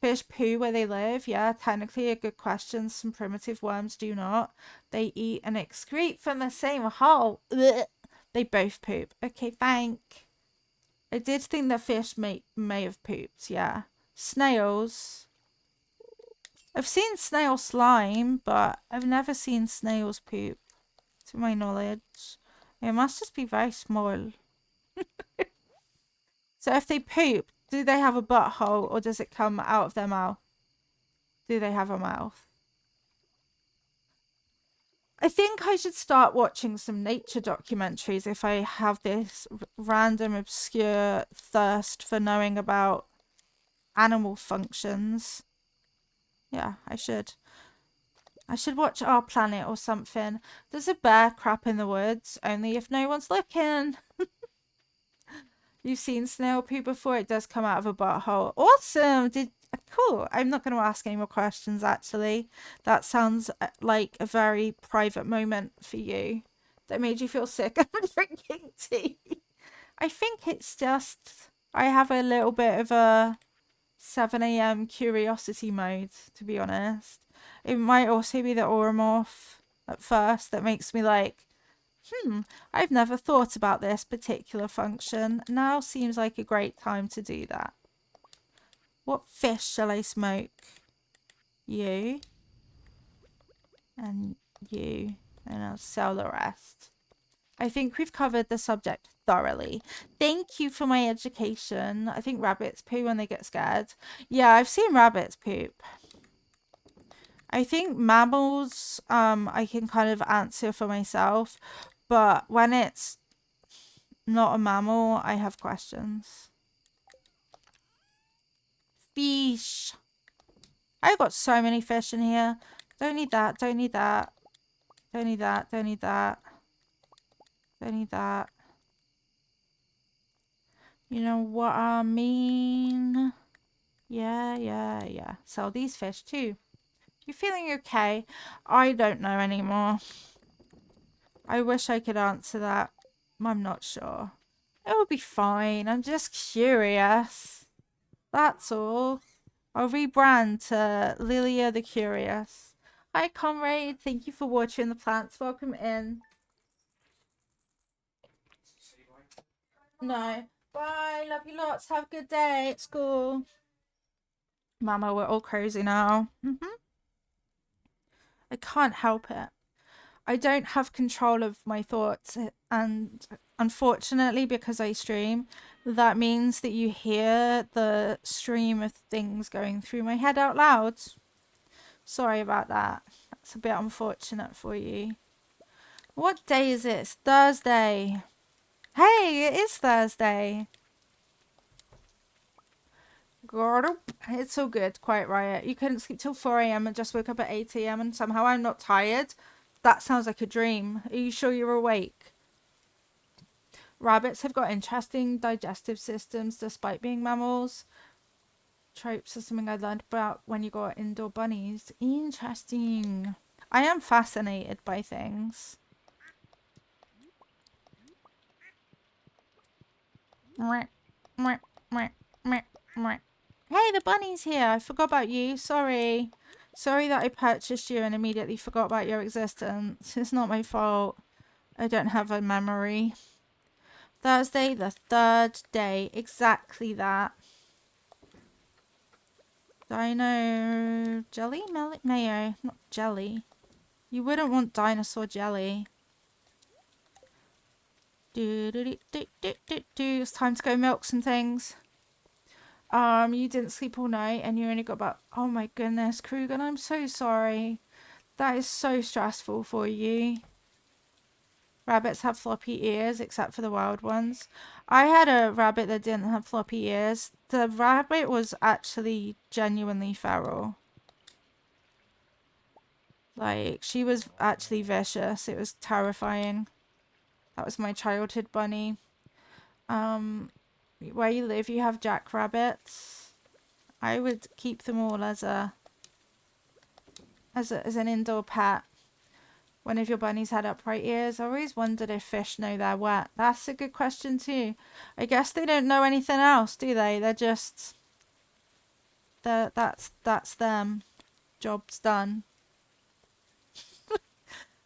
Fish poo where they live? Yeah, technically a good question. Some primitive worms do not. They eat and excrete from the same hole. Ugh. They both poop. Okay, thank. I did think that fish may have pooped, yeah. Snails. I've seen snail slime, but I've never seen snails poop, to my knowledge. It must just be very small. So if they poop, do they have a butthole, or does it come out of their mouth? Do they have a mouth? I think I should start watching some nature documentaries if I have this random, obscure thirst for knowing about animal functions. Yeah, I should. I should watch Our Planet or something. There's a bear crap in the woods, only if no one's looking. You've seen snail poo before. It does come out of a butthole. Awesome. Cool. I'm not going to ask any more questions, actually. That sounds like a very private moment for you that made you feel sick. I'm drinking tea. I think it's just I have a little bit of a 7 a.m. curiosity mode, to be honest. It might also be the Oromorph at first that makes me like, I've never thought about this particular function. Now seems like a great time to do that. What fish shall I smoke? You. And you. And I'll sell the rest. I think we've covered the subject thoroughly. Thank you for my education. I think rabbits poo when they get scared. Yeah, I've seen rabbits poop. I think mammals, I can kind of answer for myself, but when it's not a mammal, I have questions. Fish. I got so many fish in here. Don't need that, don't need that. Don't need that, don't need that. Don't need that. You know what I mean? Yeah. Sell these fish too. You feeling okay? I don't know anymore. I wish I could answer that. I'm not sure. It will be fine. I'm just curious. That's all. I'll rebrand to Lilia the Curious. Hi, comrade. Thank you for watering the plants. Welcome in. No. Bye. Love you lots. Have a good day at school. Mama, we're all crazy now. I can't help it. I don't have control of my thoughts, and unfortunately, because I stream, that means that you hear the stream of things going through my head out loud. Sorry about that. That's a bit unfortunate for you. What day is it? It's Thursday. Hey, it is Thursday. It's all good, Quiet Riot. You couldn't sleep till 4 a.m. and just woke up at 8 a.m. and somehow I'm not tired? That sounds like a dream. Are you sure you're awake? Rabbits have got interesting digestive systems despite being mammals. Tropes are something I learned about when you got indoor bunnies. Interesting. I am fascinated by things. Hey, the bunny's here. I forgot about you. Sorry. Sorry that I purchased you and immediately forgot about your existence. It's not my fault. I don't have a memory. Thursday, the third day. Exactly that. Dino jelly? Mayo. Not jelly. You wouldn't want dinosaur jelly. It's time to go milk some things. You didn't sleep all night and you only got about... Oh my goodness, Kruger, I'm so sorry. That is so stressful for you. Rabbits have floppy ears, except for the wild ones. I had a rabbit that didn't have floppy ears. The rabbit was actually genuinely feral. Like, she was actually vicious. It was terrifying. That was my childhood bunny. Where you live, you have jackrabbits. I would keep them all as an indoor pet. One of your bunnies had upright ears. I always wondered if fish know they're wet. That's a good question too. I guess they don't know anything else, do they? They're just... That's them. Job's done.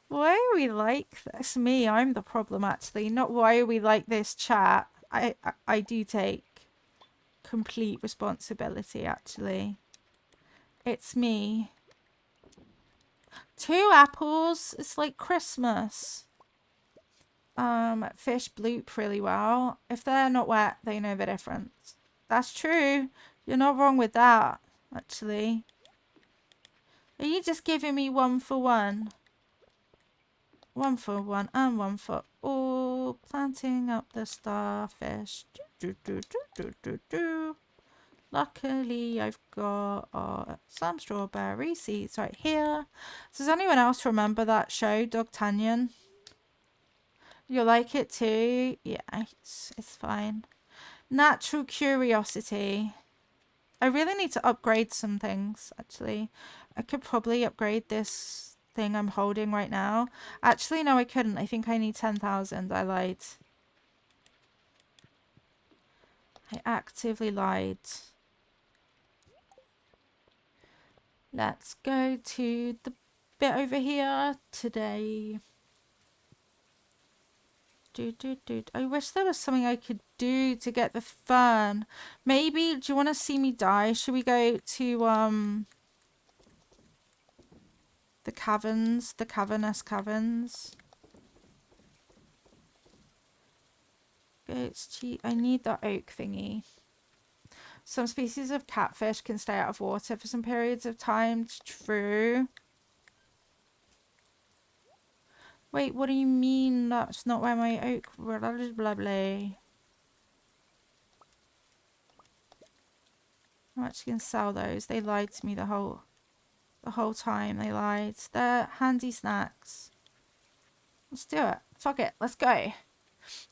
Why are we like this? Me, I'm the problem actually. Not why are we like this chat. I do take complete responsibility actually. It's me. 2 apples. It's like Christmas. Fish bloop really well. If they're not wet, they know the difference. That's true. You're not wrong with that, actually. Are you just giving me 1 for 1? 1 for 1 and 1 for all. Planting up the starfish. Luckily, I've got some strawberry seeds right here. Does anyone else remember that show, Dogtanian? You like it too? Yeah, it's fine. Natural curiosity. I really need to upgrade some things, actually. I could probably upgrade this thing I'm holding right now. Actually, no, I couldn't. I think I need 10,000. I lied. I actively lied. Let's go to the bit over here today. I wish there was something I could do to get the fern. Maybe, do you want to see me die? Should we go to the caverns, the cavernous caverns? It's cheap. I need the oak thingy. Some species of catfish can stay out of water for some periods of time. It's true. Wait, what do you mean that's not where my oak... Blah, blah, blah. I'm actually going to sell those. They lied to me the whole time. They lied. They're handy snacks. Let's do it. Fuck it. Let's go.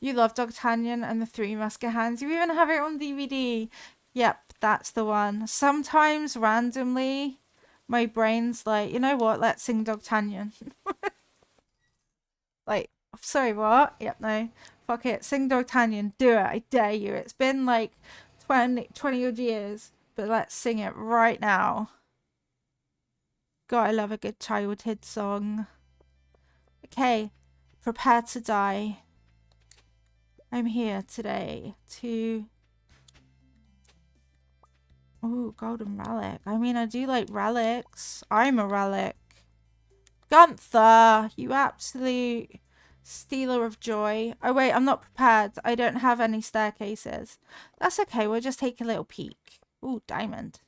You love D'Artagnan and the Three Musketeers. You even have it on DVD. Yep, that's the one. Sometimes, randomly, my brain's like, you know what? Let's sing D'Artagnan. Like, sorry, what? Yep, no. Fuck it. Sing D'Artagnan. Do it. I dare you. It's been like 20 odd years. But let's sing it right now. God, I love a good childhood song. Okay. Prepare to die. I'm here today to... Ooh, golden relic. I mean, I do like relics. I'm a relic. Gunther, you absolute stealer of joy. Oh, wait, I'm not prepared. I don't have any staircases. That's okay. We'll just take a little peek. Ooh, diamond.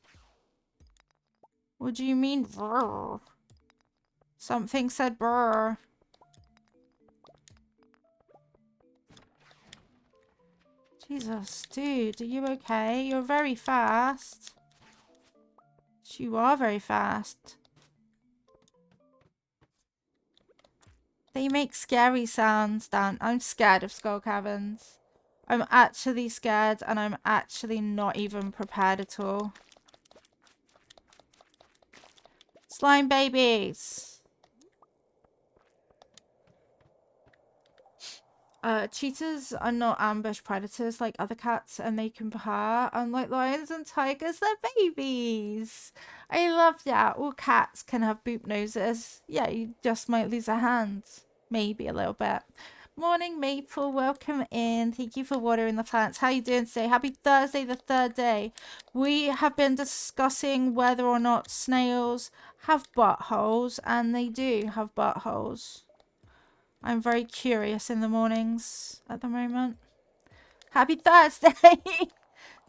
What do you mean, brr? Something said brr. Jesus, dude, are you okay? You're very fast. You are very fast. They make scary sounds, Dan. I'm scared of skull caverns. I'm actually scared and I'm actually not even prepared at all. Slime babies. Cheetahs are not ambush predators like other cats and they can purr. Unlike lions and tigers, they're babies. I love that. All cats can have boop noses. Yeah, you just might lose a hand. Maybe a little bit. Morning, Maple. Welcome in. Thank you for watering the plants. How you doing today? Happy Thursday, the third day. We have been discussing whether or not snails have buttholes, and they do have buttholes. I'm very curious in the mornings at the moment. Happy Thursday!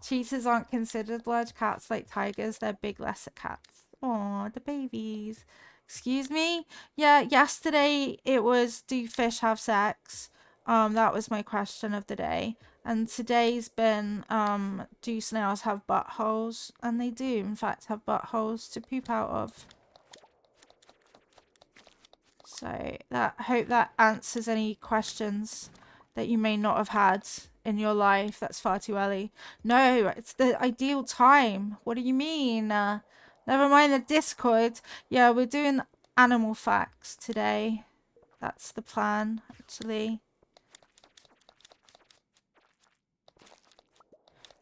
Cheetahs aren't considered large cats like tigers. They're big lesser cats. Aw, the babies. Excuse me? Yeah, yesterday it was, do fish have sex? That was my question of the day. And today's been, do snails have buttholes? And they do, in fact, have buttholes to poop out of. So that, I hope that answers any questions that you may not have had in your life. That's far too early. No, it's the ideal time. What do you mean? Never mind the Discord. Yeah, we're doing animal facts today. That's the plan, actually.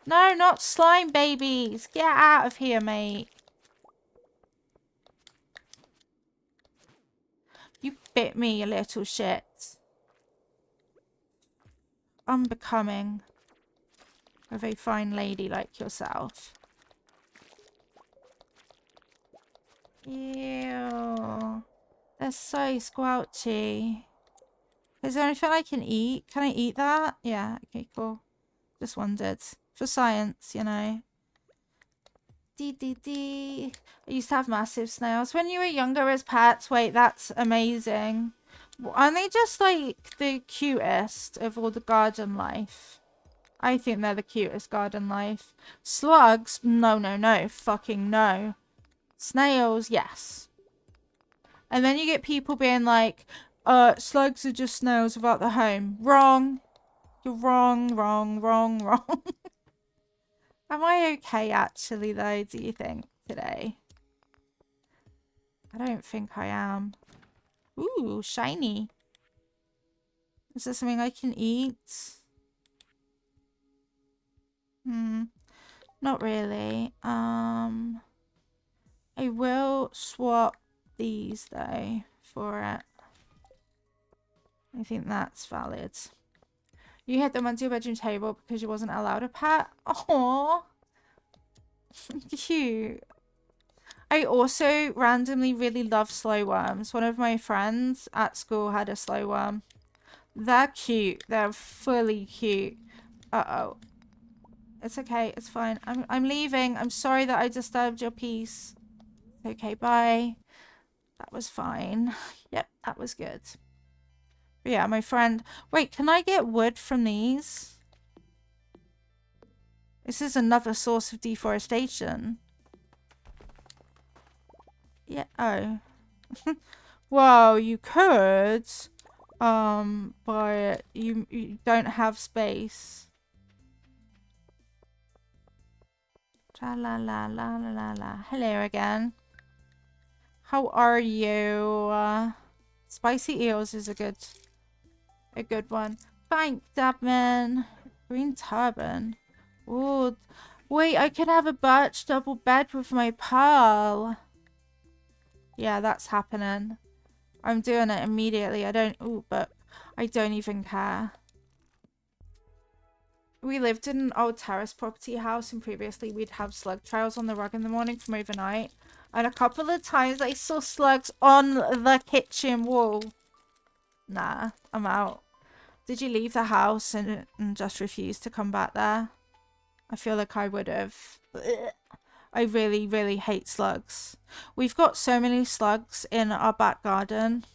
No, not slime babies. Get out of here, mate. You bit me, you little shit. Unbecoming of a fine lady like yourself. Ew. They're so squelchy. Is there anything I can eat? Can I eat that? Yeah, okay, cool. Just wondered. For science, you know. I used to have massive snails. When you were younger as pets, wait, that's amazing. Aren't they just like the cutest of all the garden life? I think they're the cutest garden life. Slugs? No, no, no. Fucking no. Snails? Yes. And then you get people being like, slugs are just snails without the home. Wrong. You're wrong, wrong, wrong, wrong. Am I okay actually though, do you think, today? I don't think I am. Ooh, shiny. Is this something I can eat? Not really. I will swap these though for it. I think that's valid. You hit them onto your bedroom table because you wasn't allowed a pet? Aww. Cute. I also randomly really love slow worms. One of my friends at school had a slow worm. They're cute. They're fully cute. Uh-oh. It's okay. It's fine. I'm leaving. I'm sorry that I disturbed your peace. Okay, bye. That was fine. Yep, that was good. But yeah, my friend... Wait, can I get wood from these? This is another source of deforestation. Yeah, oh. Well, you could, but you don't have space. La la la la la la la. Hello again. How are you? Spicy eels is a good one. Thanks, Dabman. Green turban. Ooh, wait, I could have a birch double bed with my pearl. Yeah, that's happening. I'm doing it immediately. But I don't even care. We lived in an old terrace property house, and previously we'd have slug trails on the rug in the morning from overnight. And a couple of times I saw slugs on the kitchen wall. Nah, I'm out. Did you leave the house and just refuse to come back there? I feel like I would have. I really, really hate slugs. We've got so many slugs in our back garden,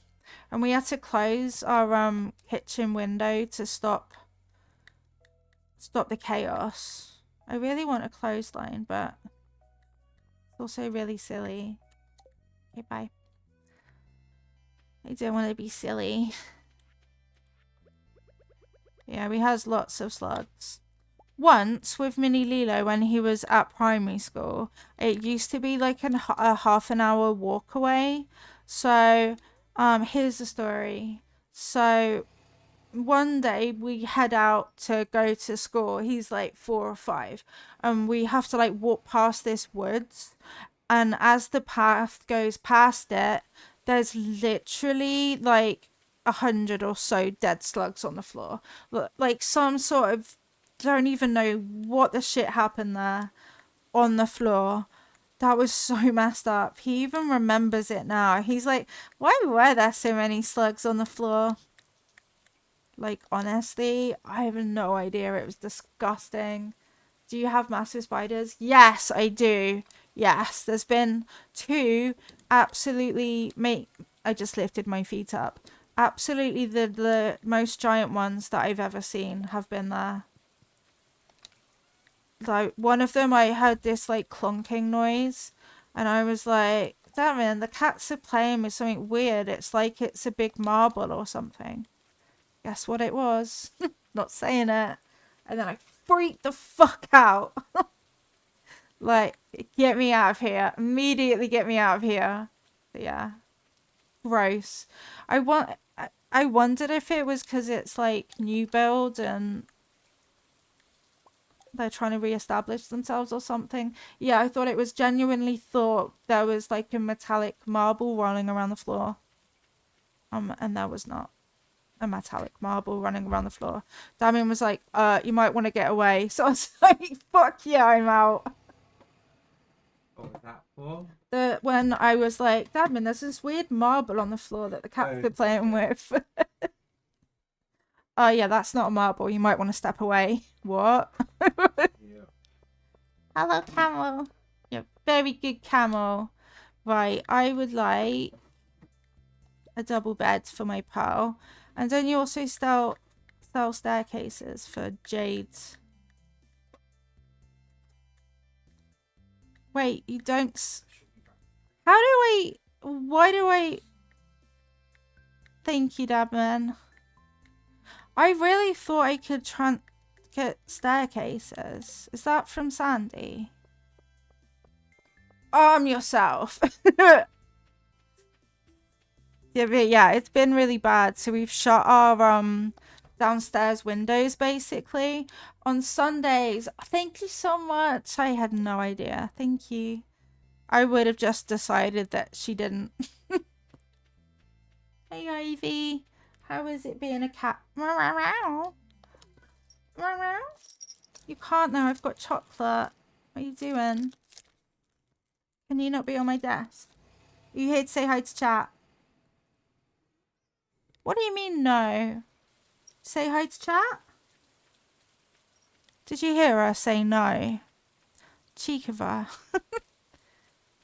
and we had to close our kitchen window to stop the chaos. I really want a clothesline, but it's also really silly. Okay, bye. I don't want to be silly. Yeah, we has lots of slugs. Once with Mini Lilo when he was at primary school, it used to be like a half an hour walk away. So here's the story. So one day we head out to go to school. He's like 4 or 5, and we have to like walk past this woods, and as the path goes past it, there's literally like 100 or so dead slugs on the floor. Like some sort of, don't even know what the shit happened there on the floor. That was so messed up. He even remembers it now. He's like, why were there so many slugs on the floor? Like, honestly, I have no idea. It was disgusting. Do you have massive spiders? Yes, I do. Yes, there's been two absolutely, mate, I just lifted my feet up. Absolutely the most giant ones that I've ever seen have been there. Like, one of them, I heard this, like, clunking noise, and I was like, damn it, the cats are playing with something weird. It's like it's a big marble or something. Guess what it was? Not saying it. And then I freaked the fuck out. Like, get me out of here. Immediately get me out of here. But yeah. Gross. I wondered if it was because it's like new build and they're trying to reestablish themselves or something. Yeah, I thought it was genuinely thought there was like a metallic marble rolling around the floor. And there was not a metallic marble running around the floor. Damien was like, you might want to get away. So I was like, fuck yeah, I'm out. What was that for? When I was like, Damien, there's this weird marble on the floor that the cats are playing with. Oh yeah, that's not a marble. You might want to step away. What? Yeah. Hello, camel. You're very good, camel. Right, I would like a double bed for my pal. And then you also sell staircases for jades. Wait, you don't... How do I... Why do I... Thank you, Dabman. I really thought I could get staircases. Is that from Sandy? Arm yourself. Yeah, but yeah, it's been really bad. So we've shut our downstairs windows basically on Sundays. Thank you so much. I had no idea. Thank you. I would have just decided that she didn't. Hey Ivy, how is it being a cat? You can't now. I've got chocolate. What are you doing? Can you not be on my desk? Are you here to say hi to chat? What do you mean no? Say hi to chat? Did you hear her say no? Cheek of her.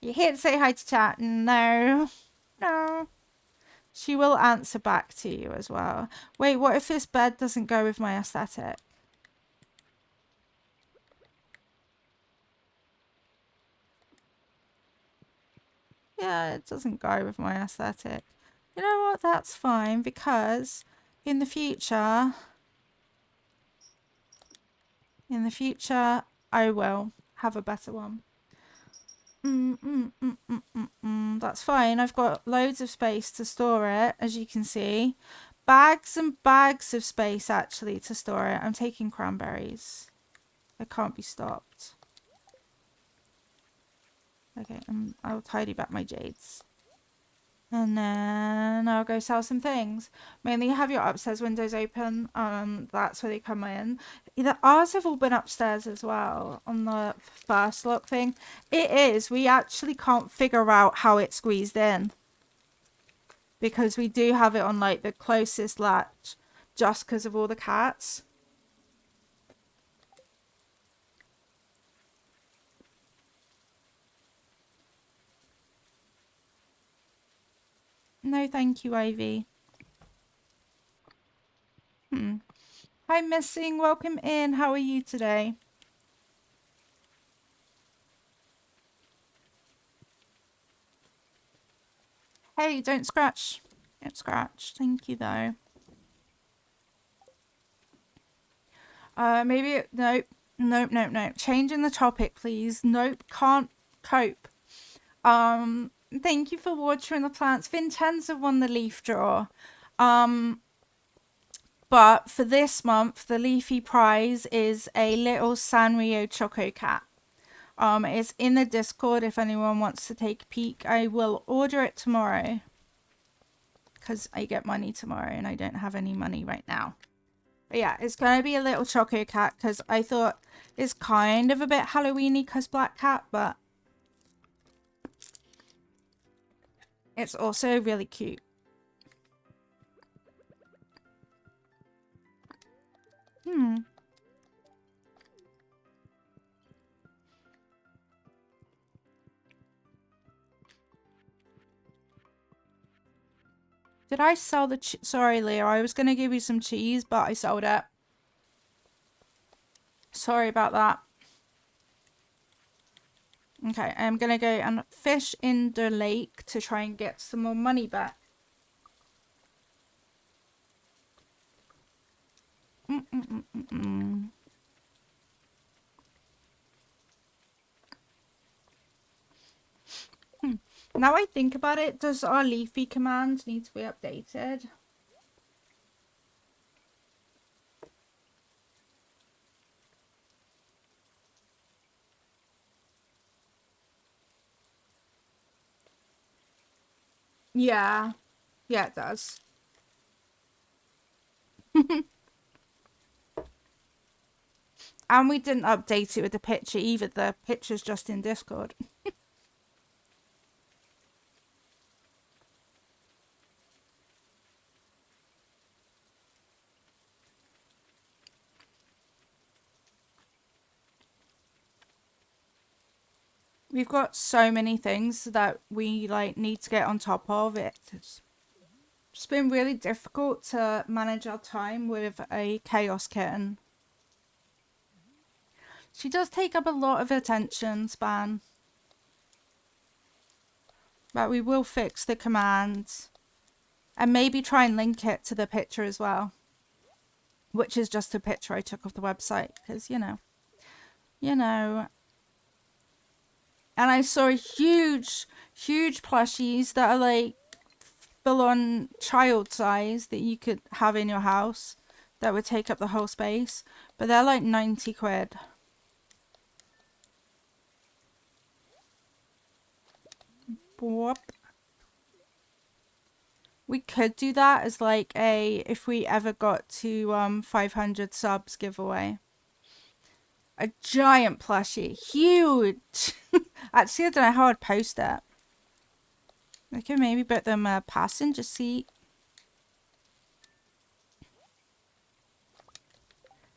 You're here to say hi to chat? No. No. She will answer back to you as well. Wait, what if this bed doesn't go with my aesthetic? Yeah, it doesn't go with my aesthetic. You know what? That's fine because in the future, I will have a better one. That's fine. I've got loads of space to store it, as you can see. Bags and bags of space, actually, to store it. I'm taking cranberries. I can't be stopped. Okay, I'll tidy back my jades. And then I'll go sell some things. Mainly have your upstairs windows open. That's where they come in. Either ours have all been upstairs as well on the first lock thing. It is. We actually can't figure out how it squeezed in. Because we do have it on like the closest latch just because of all the cats. No, thank you, Ivy. Hi, Missing. Welcome in. How are you today? Hey, don't scratch. Don't scratch. Thank you, though. Maybe... Nope. Nope, nope, nope. Changing the topic, please. Nope. Can't cope. Thank you for watering the plants. Vincenza won the leaf draw. But for this month, the leafy prize is a little Sanrio Choco Cat. It's in the Discord if anyone wants to take a peek. I will order it tomorrow. because I get money tomorrow and I don't have any money right now. But yeah, it's going to be a little choco cat because I thought it's kind of a bit Halloween-y because black cat, but it's also really cute. Did I sell the sorry, Leo, I was going to give you some cheese, but I sold it. Sorry about that. Okay, I'm going to go and fish in the lake to try and get some more money back. Now I think about it, does our leafy command need to be updated? Yeah. Yeah, it does. And we didn't update it with the picture either. The picture's just in Discord. We've got so many things that we like need to get on top of. It's been really difficult to manage our time with a chaos kitten. She does take up a lot of attention span. But we will fix the commands. And maybe try and link it to the picture as well. Which is just a picture I took off the website. Because, you know. And I saw huge plushies that are like full on child size that you could have in your house. That would take up the whole space. But they're like 90 quid. Whoop. We could do that as like a, if we ever got to 500 subs giveaway. A giant plushie. Huge. Actually, I don't know how I'd post it. I could maybe put them a passenger seat.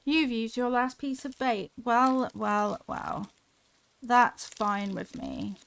You've used your last piece of bait. Well. That's fine with me.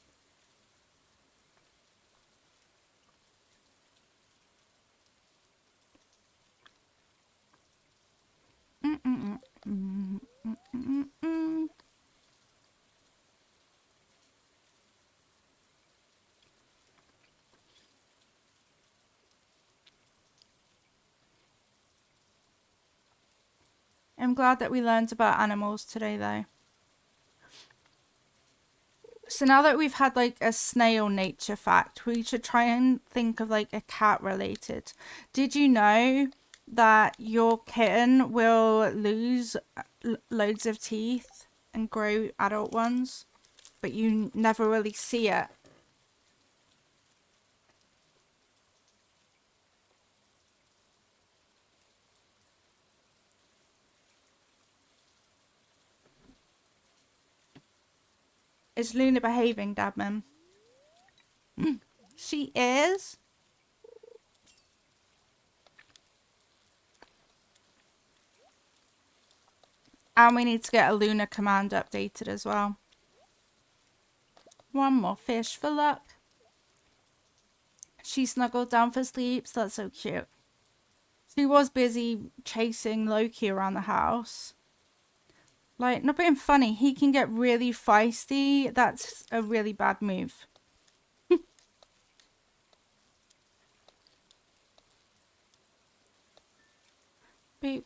I'm glad that we learned about animals today, though. So now that we've had like a snail nature fact, we should try and think of like a cat related. Did you know that your kitten will lose loads of teeth and grow adult ones, but you never really see it? Is Luna behaving, Dabman? She is. And we need to get a Luna command updated as well. One more fish for luck. She snuggled down for sleep, so that's so cute. She was busy chasing Loki around the house. Like, not being funny, he can get really feisty. That's a really bad move. Boop.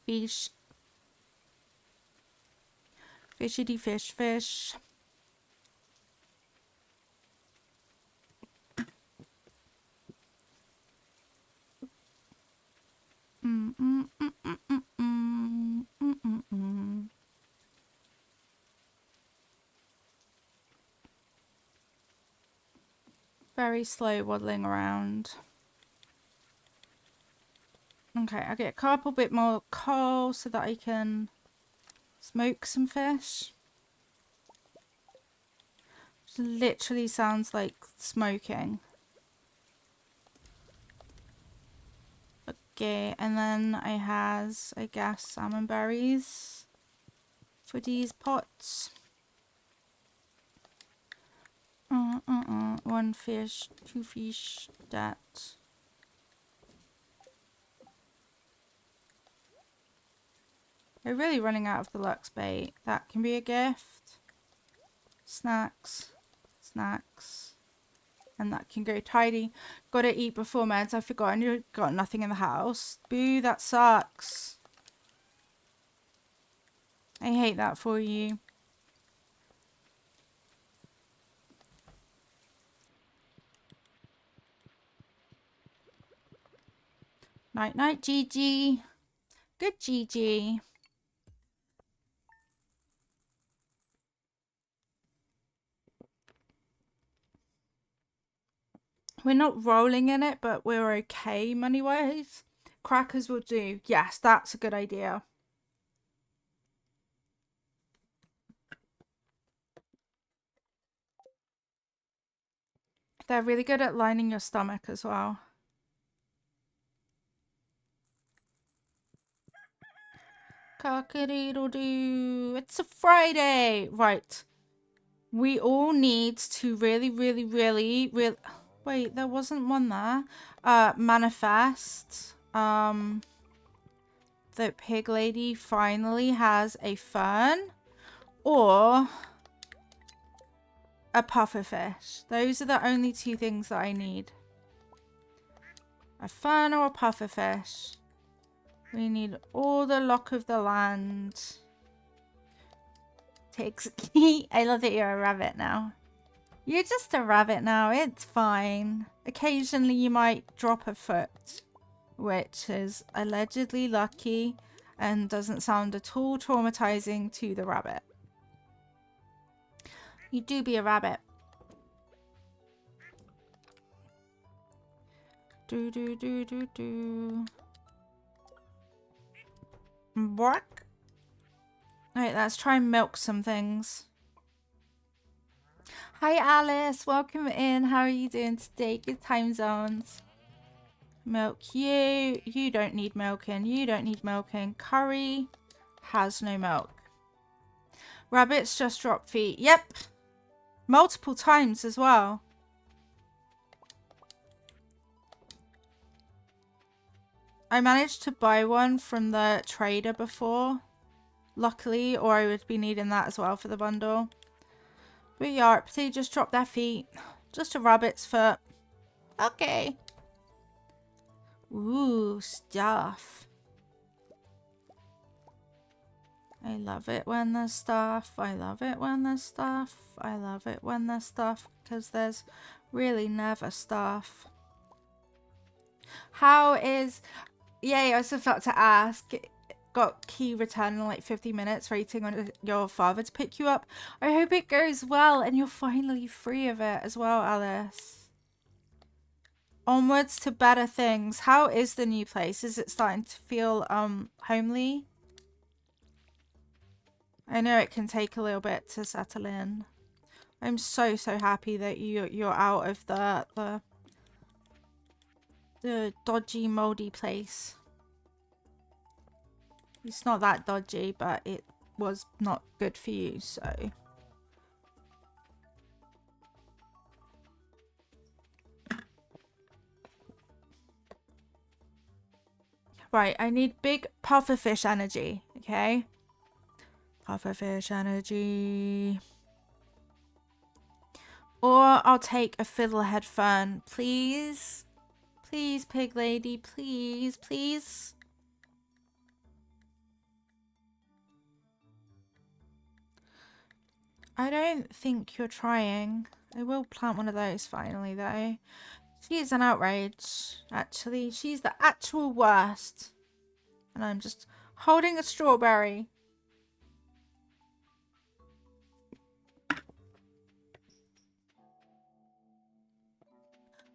Fish. Fishity fish fish. Very slow waddling around. Okay, I'll get a couple bit more coal so that I can smoke some fish. Which literally sounds like smoking. Okay, and then I has, I guess, salmon berries for these pots. One fish, two fish, that. We're really running out of the Lux bait. That can be a gift. Snacks. Snacks. And that can go tidy. Gotta eat before meds. I've forgotten you got nothing in the house. Boo, that sucks. I hate that for you. Night night, Gigi. Good Gigi. We're not rolling in it, but we're okay money-wise. Crackers will do. Yes, that's a good idea. They're really good at lining your stomach as well. Cock-a-doodle-doo. It's a Friday. Right. We all need to really... Wait, there wasn't one there. Manifest. That Pig Lady finally has a fern. Or a pufferfish. Those are the only two things that I need. A fern or a pufferfish. We need all the luck of the land. Takes I love that you're a rabbit now. You're just a rabbit now. It's fine. Occasionally you might drop a foot, which is allegedly lucky and doesn't sound at all traumatizing to the rabbit. You do be a rabbit. Do do do do do. Bark. Alright, let's try and milk some things. Hi Alice, welcome in. How are you doing today? Good time zones. Milk you. You don't need milking. You don't need milking. Curry has no milk. Rabbits just drop feet. Yep. Multiple times as well. I managed to buy one from the trader before. Luckily, or I would be needing that as well for the bundle. But yeah, they just drop their feet. Just a rabbit's foot. Okay. Ooh, stuff. I love it when there's stuff. I love it when there's stuff. I love it when there's stuff. Because there's really never stuff. How is... Yay, I was about to ask. Got key return in like 50 minutes, waiting on your father to pick you up. I hope it goes well and you're finally free of it as well, Alice. Onwards to better things. How is the new place? Is it starting to feel homely? I know it can take a little bit to settle in. I'm so happy that you're out of the dodgy, moldy place. It's not that dodgy, but it was not good for you, so. Right, I need big pufferfish energy, okay? Pufferfish energy. Or I'll take a fiddlehead fern, please. Please, pig lady, please, please. I don't think you're trying. I will plant one of those finally, though. She is an outrage, actually. She's the actual worst. And I'm just holding a strawberry.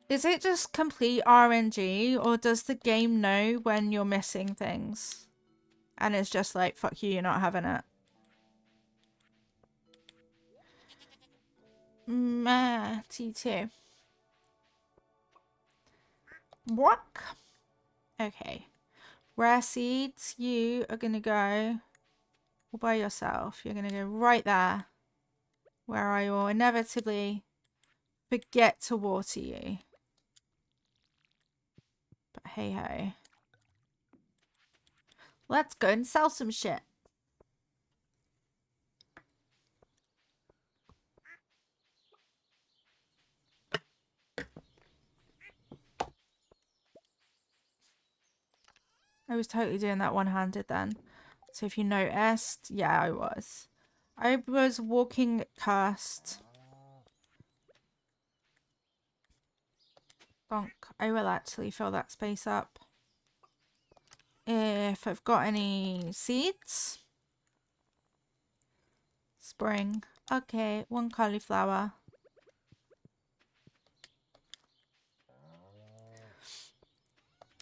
Is it just complete RNG, or does the game know when you're missing things? And it's just like, fuck you, you're not having it. Meh, T2. What? Okay. Rare seeds, you are gonna go all by yourself. You're gonna go right there, where I will inevitably forget to water you. But hey ho. Let's go and sell some shit. I was totally doing that one-handed then. So if you noticed, yeah, I was. I was walking cursed. Bonk. I will actually fill that space up. If I've got any seeds. Spring. Okay, one cauliflower.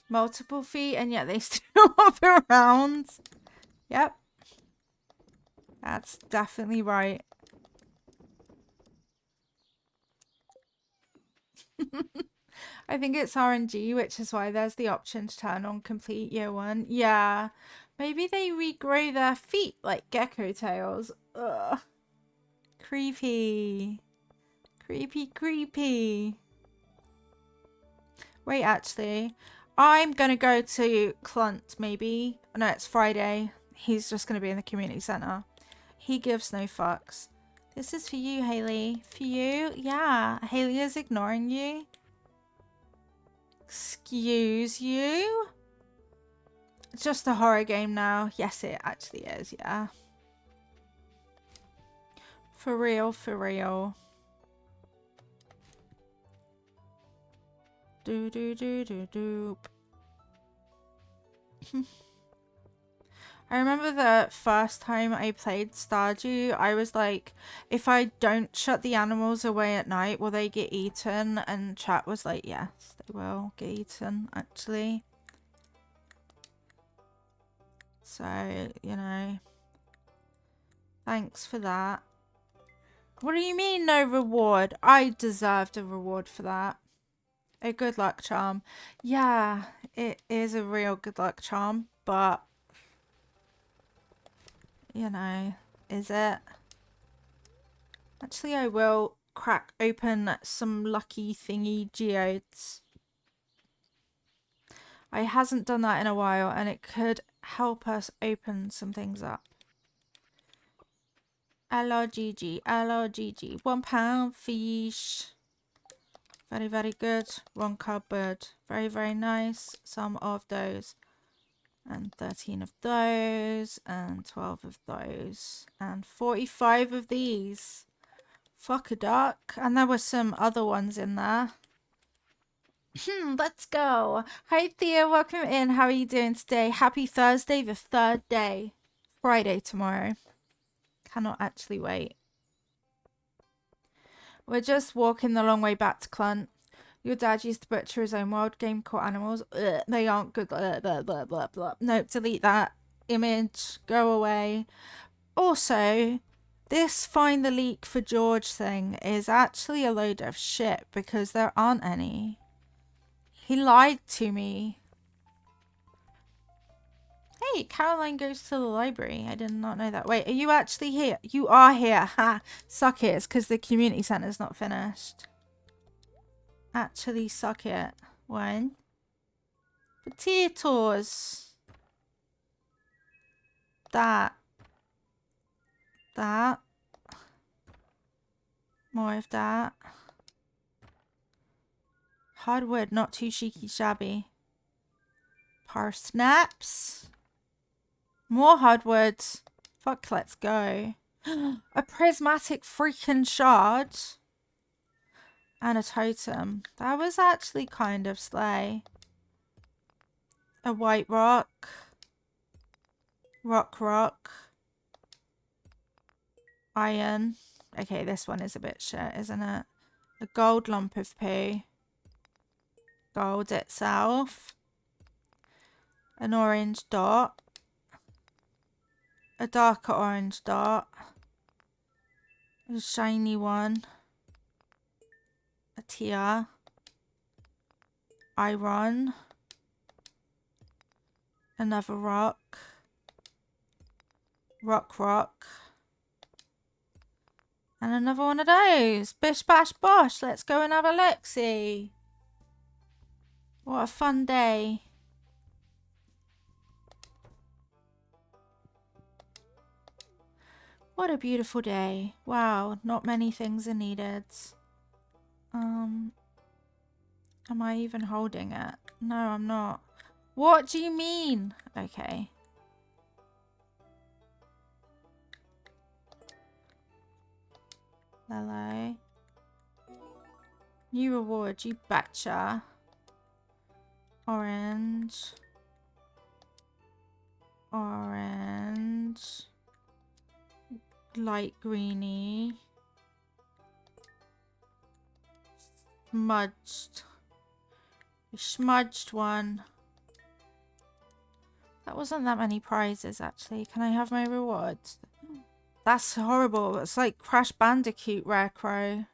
Multiple feet, and yet they still move around. Yep. That's definitely right. I think it's RNG, which is why there's the option to turn on complete year one. Yeah. Maybe they regrow their feet like gecko tails. Ugh. Creepy. Creepy, creepy. Wait, actually. I'm going to go to Clunt, maybe. No, it's Friday. He's just going to be in the community centre. He gives no fucks. This is for you, Haley. For you? Yeah. Haley is ignoring you. Excuse you? It's just a horror game now. Yes, it actually is, yeah. For real, for real. Do do do do do. I remember the first time I played Stardew, I was like, if I don't shut the animals away at night, will they get eaten? And chat was like, yes, they will get eaten, actually. So, you know, thanks for that. What do you mean no reward? I deserved a reward for that. A good luck charm. Yeah, it is a real good luck charm, but you know, is it? Actually, I will crack open some lucky thingy geodes. I hasn't done that in a while, and it could help us open some things up. LRGG, LRGG. £1 fish. Very, very good. One cardboard. Very, very nice. Some of those. And 13 of those. And 12 of those. And 45 of these. Fuck a duck. And there were some other ones in there. Let's go. Hi Thea, welcome in. How are you doing today? Happy Thursday, the third day. Friday tomorrow. Cannot actually wait. We're just walking the long way back to Clunt. Your dad used to butcher his own wild game caught animals. Ugh, they aren't good. Blah, blah, blah, blah, blah. Nope, delete that image. Go away. Also, this find the leak for George thing is actually a load of shit because there aren't any. He lied to me. Hey, Caroline goes to the library. I did not know that. Wait, are you actually here? You are here. Ha! Suck it. It's because the community centre's not finished. Actually, suck it. One. Potatoes. That. That. More of that. Hardwood, not too cheeky shabby. Parsnips. More hardwoods. Fuck, let's go. A prismatic freaking shard. And a totem. That was actually kind of slay. A white rock. Rock. Iron. Okay, this one is a bit shit, isn't it? A gold lump of poo. gold itself, an orange dot, a darker orange dot, a shiny one, a tear, iron, another rock, rock, and another one of those. Bish bash bosh, let's go and have a look-see. What a fun day. What a beautiful day. Wow, not many things are needed. Am I even holding it? No, I'm not. What do you mean? Okay. Hello. New reward, you betcha. Orange. Orange. Light greeny. Smudged. A smudged one. That wasn't that many prizes, actually. Can I have my rewards? That's horrible. It's like Crash Bandicoot, Rare Crow.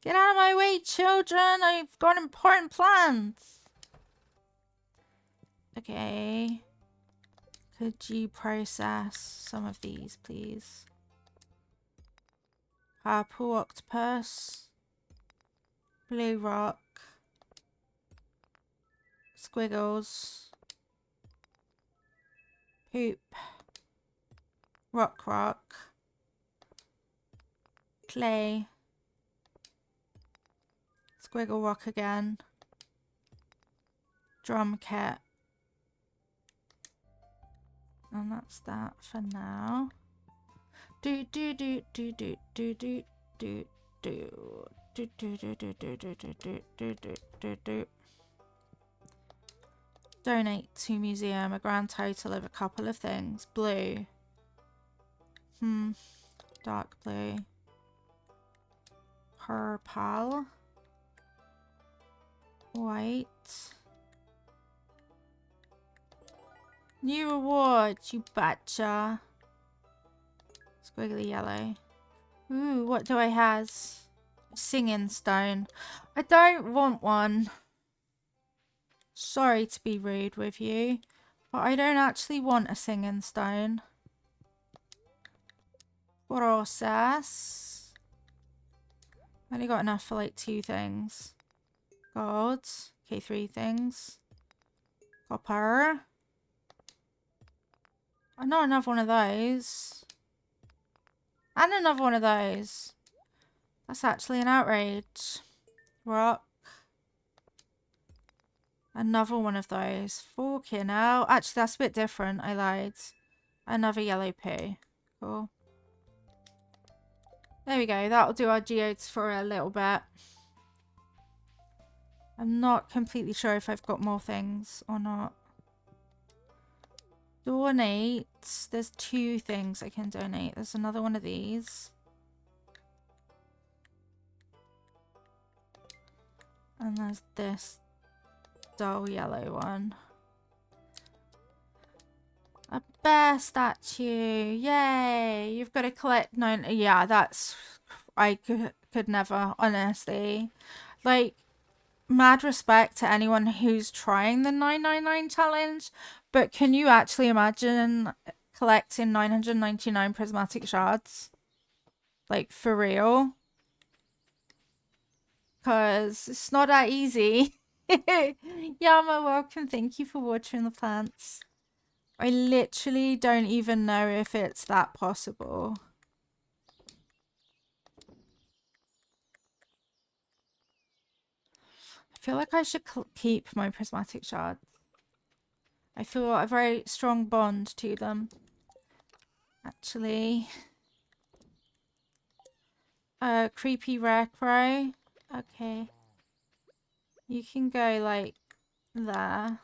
Get out of my way, children! I've got important plans! Okay. Could you process some of these, please? Purple octopus. Blue rock. Squiggles. Poop. Rock. Clay. Squiggle rock again. Drum kit. And that's that for now. Do. Donate to museum, a grand total of a couple of things. Blue. Dark blue. Purple. White. New reward, you betcha. Squiggly yellow. Ooh, what do I has? Singing stone. I don't want one. Sorry to be rude with you, but I don't actually want a singing stone. Process. Only got enough for like 2 things. Gold. Okay, 3 things. Copper. Not another one of those. And another one of those. That's actually an outrage. Rock. Another one of those. Fucking hell. Actually, that's a bit different. I lied. Another yellow poo. Cool. There we go. That'll do our geodes for a little bit. I'm not completely sure if I've got more things or not. Donate. There's 2 things I can donate. There's another one of these. And there's this dull yellow one. A bear statue. Yay. You've got to collect 9. Yeah, that's... I could never, honestly. Like, mad respect to anyone who's trying the 999 challenge. But can you actually imagine collecting 999 prismatic shards? Like, for real? Because it's not that easy. Yama, welcome. Thank you for watering the plants. I literally don't even know if it's that possible. I feel like I should keep my prismatic shards. I feel a very strong bond to them. Actually. Creepy rare crow. Okay. You can go like there.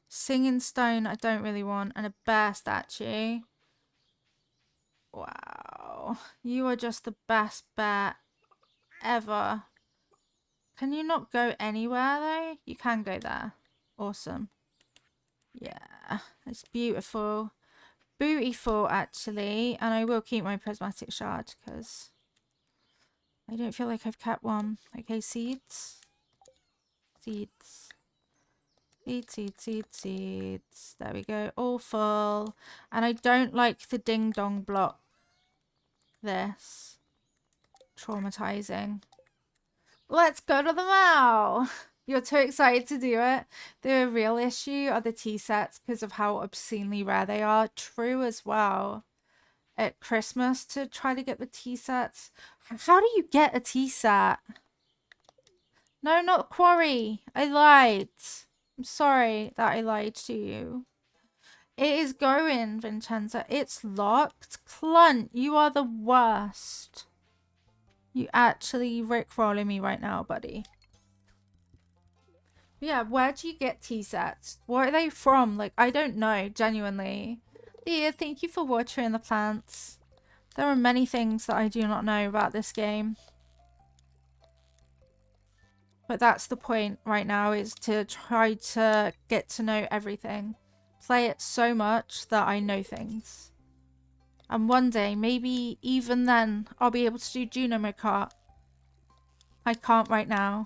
Singing stone I don't really want. And a bear statue. Wow. You are just the best bear ever. Can you not go anywhere though? You can go there. Awesome. Yeah, it's beautiful. Beautiful, actually. And I will keep my prismatic shard because I don't feel like I've kept one. Okay, seeds. Seeds. Seeds, seeds, seeds, seeds. There we go. All full. And I don't like the ding dong block. This. Traumatizing. Let's go to the mall. You're too excited to do it. The real issue are the tea sets because of how obscenely rare they are. True as well. At Christmas to try to get the tea sets. How do you get a tea set? No, not quarry. I lied. I'm sorry that I lied to you. It is going, Vincenza. It's locked. Clunt, you are the worst. You actually rickrolling me right now, buddy. Yeah, where do you get tea sets? Where are they from? Like, I don't know, genuinely. Yeah, thank you for watering the plants. There are many things that I do not know about this game. But that's the point right now, is to try to get to know everything. Play it so much that I know things. And one day, maybe even then, I'll be able to do Dynamo Kart. I can't right now.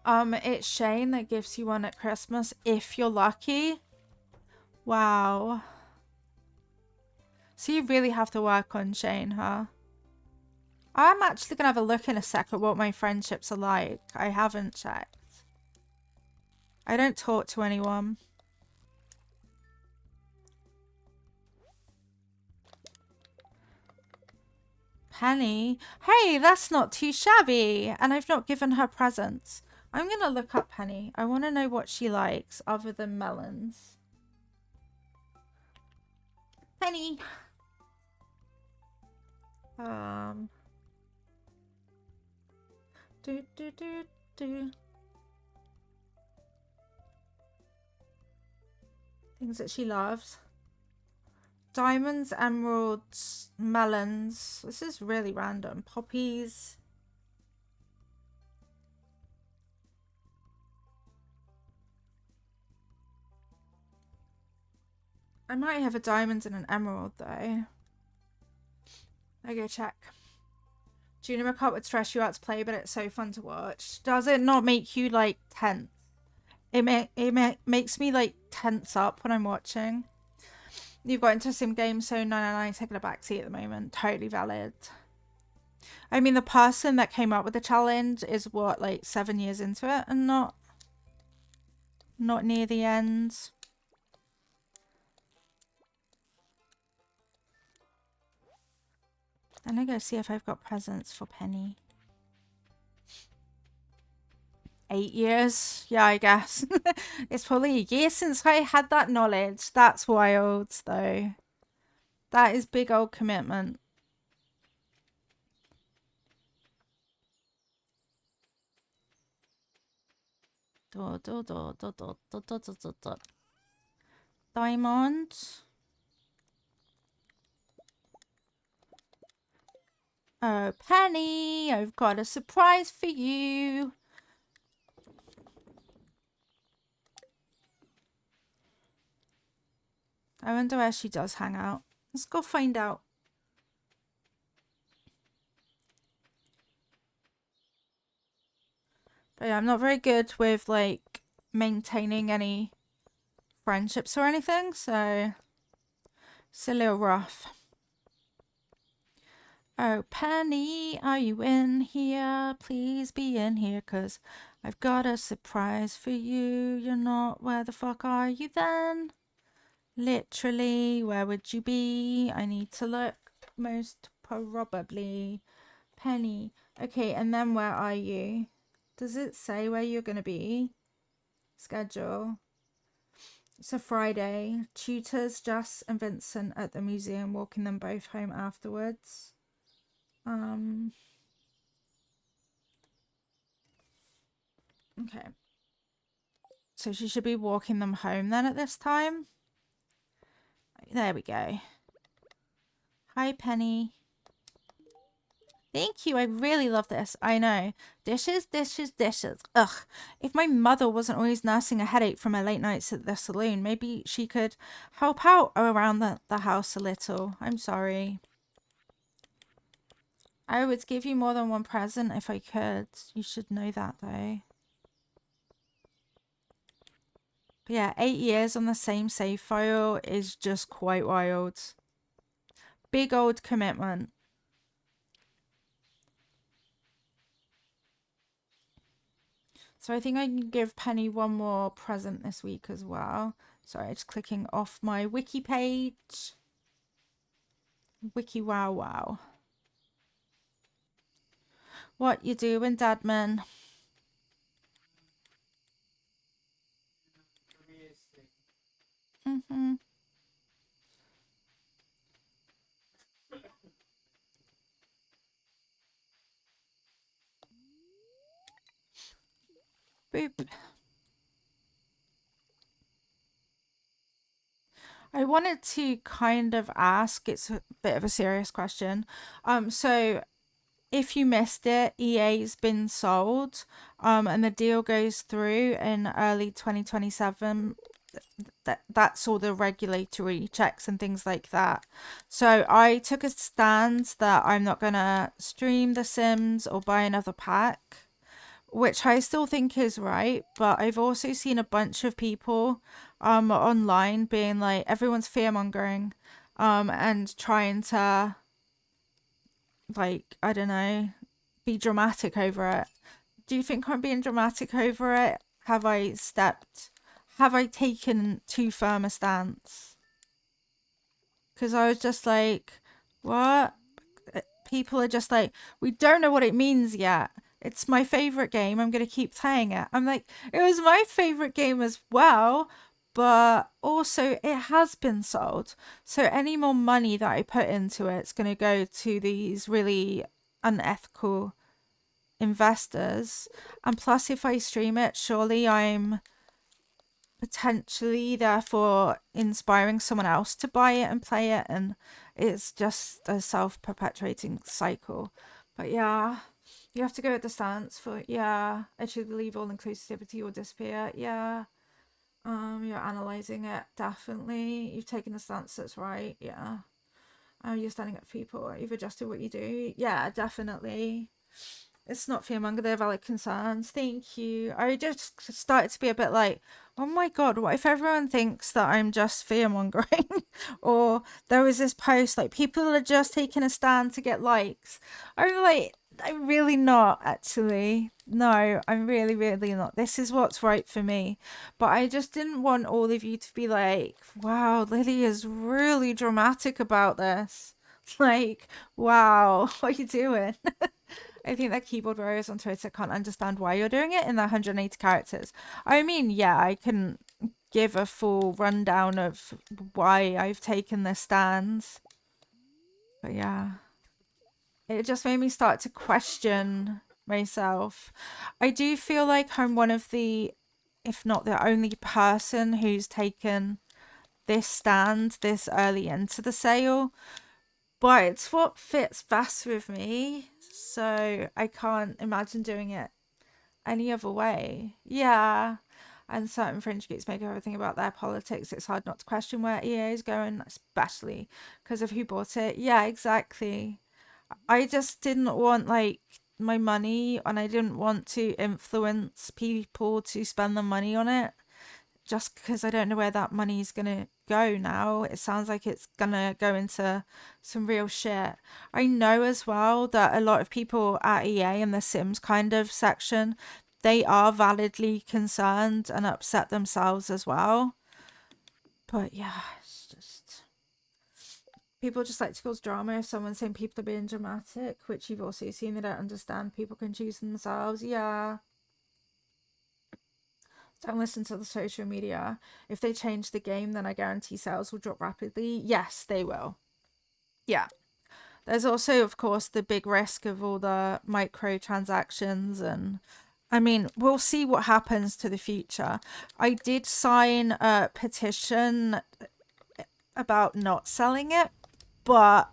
It's Shane that gives you one at Christmas if you're lucky. Wow. So you really have to work on Shane, huh? I'm actually gonna have a look in a sec at what my friendships are like. I haven't checked. I don't talk to anyone. Penny? Hey, that's not too shabby. And I've not given her presents. I'm gonna look up Penny. I want to know what she likes other than melons. Penny. Do do do do. Things that she loves. Diamonds, emeralds, melons. This is really random. Poppies. I might have a diamond and an emerald though. I go check. Junior Kart would stress you out to play, but it's so fun to watch. Does it not make you like tense? It makes me like tense up when I'm watching. You've got into sim games, so 999 taking a backseat at the moment. Totally valid. I mean, the person that came up with the challenge is what, like 7 years into it, and not near the end. I'm gonna go see if I've got presents for Penny. 8 years? Yeah, I guess. It's probably a year since I had that knowledge. That's wild, though. That is big old commitment. Diamond. Oh, Penny, I've got a surprise for you. I wonder where she does hang out. Let's go find out. But yeah, I'm not very good with like maintaining any friendships or anything, so it's a little rough. Oh, Penny, are you in here? Please be in here, 'cause I've got a surprise for you. You're not. Where the fuck are you then? Literally, where would you be? I need to look. Most probably. Penny. Okay, and then where are you? Does it say where you're gonna be? Schedule. It's a Friday. Tutors Jess and Vincent at the museum, walking them both home afterwards. Okay. So she should be walking them home then at this time. There we go. Hi, Penny. Thank you. I really love this. I know. Dishes, dishes, dishes. Ugh. If my mother wasn't always nursing a headache from her late nights at the saloon, maybe she could help out around the house a little. I'm sorry. I would give you more than one present if I could. You should know that, though. But yeah, 8 years on the same save file is just quite wild. Big old commitment. So I think I can give Penny one more present this week as well. Sorry, just clicking off my wiki page. Wiki wow wow. What you doing, Dadman? Mm-hmm. Boop. I wanted to kind of ask, it's a bit of a serious question. So if you missed it, EA's been sold, and the deal goes through in early 2027. That's all the regulatory checks and things like that. So I took a stand that I'm not gonna stream The Sims or buy another pack, which I still think is right. But I've also seen a bunch of people online being like, everyone's fear mongering, and trying to, like, I don't know, be dramatic over it. Do you think I'm being dramatic over it? Have I taken too firm a stance? Because I was just like, what? People are just like, we don't know what it means yet. It's my favorite game. I'm going to keep playing it. I'm like, it was my favorite game as well, but also it has been sold. So any more money that I put into it's going to go to these really unethical investors. And plus, if I stream it, surely I'm potentially therefore inspiring someone else to buy it and play it, and it's just a self-perpetuating cycle. But yeah, you have to go at the stance for, yeah, I should believe all inclusivity will disappear. Yeah, you're analyzing it, definitely. You've taken a stance that's right. Yeah, you're standing up for people. You've adjusted what you do. Yeah, definitely. It's not fearmonger, they're valid concerns. Thank you. I just started to be a bit like, oh my god, what if everyone thinks that I'm just fearmongering? Or there was this post like, people are just taking a stand to get likes. I'm like, I'm really not, actually. No, I'm really, really not. This is what's right for me. But I just didn't want all of you to be like, wow, Lily is really dramatic about this. Like, wow, what are you doing? I think that keyboard warriors on Twitter can't understand why you're doing it in the 180 characters. I mean, yeah, I can give a full rundown of why I've taken this stand. But yeah, it just made me start to question myself. I do feel like I'm one of the, if not the only person who's taken this stand this early into the sale, but it's what fits best with me. So I can't imagine doing it any other way. Yeah. And certain fringe groups make everything about their politics. It's hard not to question where EA is going, especially because of who bought it. Yeah, exactly. I just didn't want like my money, and I didn't want to influence people to spend the money on it just because I don't know where that money is going to go now. It sounds like it's going to go into some real shit. I know as well that a lot of people at EA in the Sims kind of section, they are validly concerned and upset themselves as well. But yeah, it's just, people just like to cause drama if someone's saying people are being dramatic, which you've also seen. They don't understand people can choose themselves. Yeah. Don't listen to the social media. If they change the game, then I guarantee sales will drop rapidly. Yes, they will. Yeah. There's also, of course, the big risk of all the microtransactions, and I mean, we'll see what happens to the future. I did sign a petition about not selling it, but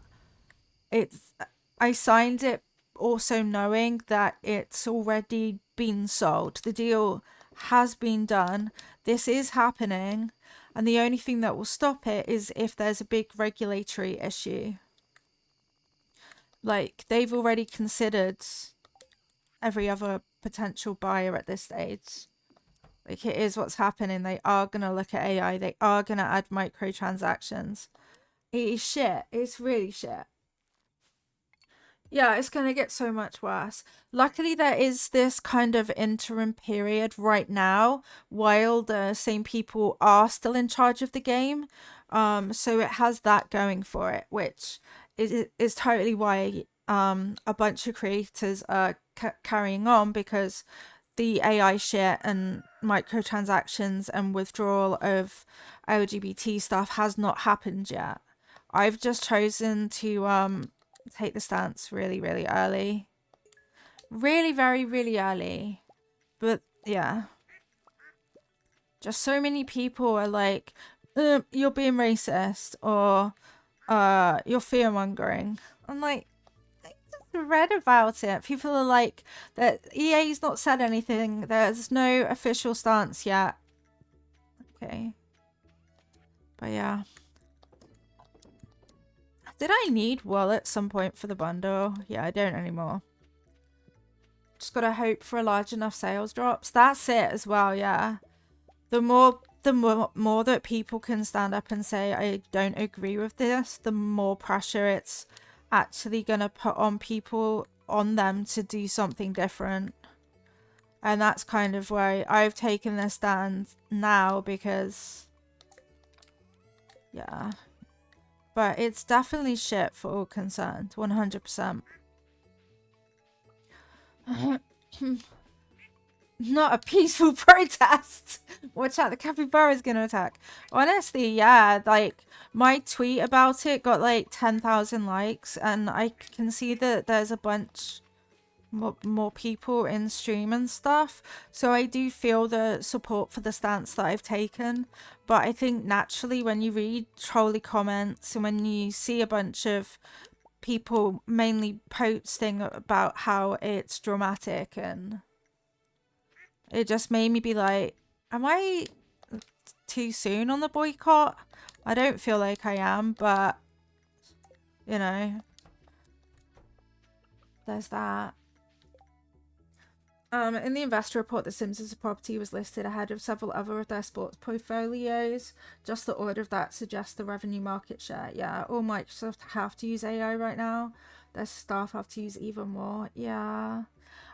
it's, I signed it also knowing that it's already been sold. The deal has been done. This is happening. And the only thing that will stop it is if there's a big regulatory issue. Like, they've already considered every other potential buyer at this stage. Like, it is what's happening. They are going to look at AI. They are going to add microtransactions. It is shit. It's really shit. Yeah, it's going to get so much worse. Luckily, there is this kind of interim period right now while the same people are still in charge of the game. So it has that going for it, which is totally why a bunch of creators are carrying on, because the AI shit and microtransactions and withdrawal of LGBT stuff has not happened yet. I've just chosen to take the stance really, really early. Really, very, really early. But yeah. Just so many people are like, you're being racist, or you're fear mongering. I'm like, I just read about it. People are like, that EA's not said anything. There's no official stance yet. Okay. But yeah. Did I need wool at some point for the bundle? Yeah, I don't anymore. Just gotta hope for a large enough sales drops. That's it as well, yeah. The more that people can stand up and say, I don't agree with this, the more pressure it's actually gonna put on people, on them to do something different. And that's kind of why I've taken this stand now, because yeah. But it's definitely shit for all concerned, 100%. Not a peaceful protest. Watch out, the capybara's gonna attack. Honestly, yeah, like, my tweet about it got like 10,000 likes, and I can see that there's a bunch more people in stream and stuff. So I do feel the support for the stance that I've taken. But I think naturally when you read trolly comments and when you see a bunch of people mainly posting about how it's dramatic, and it just made me be like, am I too soon on the boycott? I don't feel like I am, but you know, there's that. In the investor report, The Sims as a property was listed ahead of several other of their sports portfolios. Just the order of that suggests the revenue market share. Yeah, all Microsoft have to use AI right now. Their staff have to use even more. Yeah.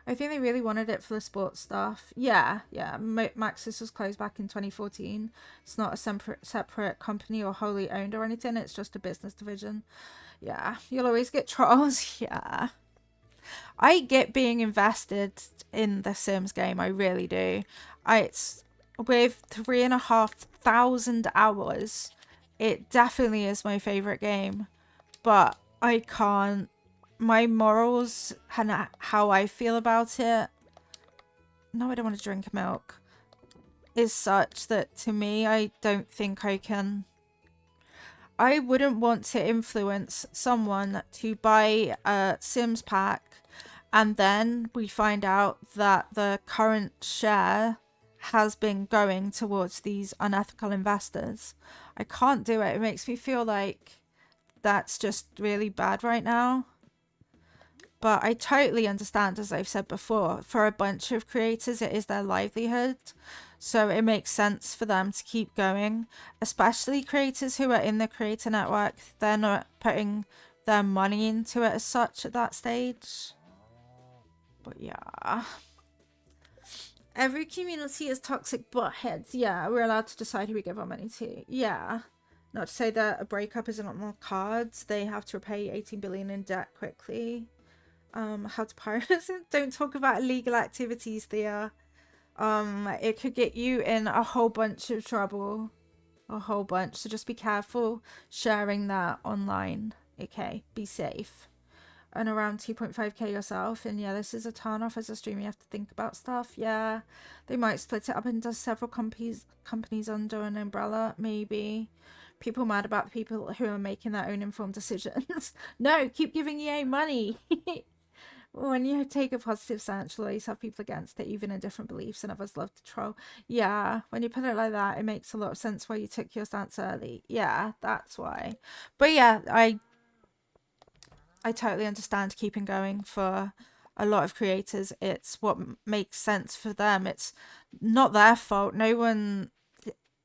I think they really wanted it for the sports stuff. Yeah. Maxis was closed back in 2014. It's not a separate company or wholly owned or anything. It's just a business division. Yeah. You'll always get trolls. Yeah. I get being invested in the Sims game. I really do. It's with 3,500 hours. It definitely is my favorite game, but I can't. My morals and how I feel about it. No, I don't want to drink milk. Is such that to me, I don't think I can. I wouldn't want to influence someone to buy a Sims pack, and then we find out that the current share has been going towards these unethical investors. I can't do it. It makes me feel like that's just really bad right now. But I totally understand, as I've said before, for a bunch of creators, it is their livelihood. So it makes sense for them to keep going, especially creators who are in the creator network. They're not putting their money into it as such at that stage. But yeah. Every community is toxic butt heads. Yeah, we're allowed to decide who we give our money to. Yeah. Not to say that a breakup isn't on the cards. They have to repay 18 billion in debt quickly. How to pirate. Don't talk about illegal activities there. It could get you in a whole bunch of trouble. A whole bunch. So just be careful sharing that online. Okay, be safe. And around 2.5k yourself. And yeah, this is a turn off as a streamer. You have to think about stuff. Yeah, they might split it up into several companies under an umbrella. Maybe. People mad about the people who are making their own informed decisions. No, keep giving EA money. When you take a positive stance, you'll always have people against it, even in different beliefs, and others love to troll. Yeah, when you put it like that, it makes a lot of sense why you took your stance early. Yeah, that's why. But yeah, I totally understand keeping going for a lot of creators. It's what makes sense for them. It's not their fault. No one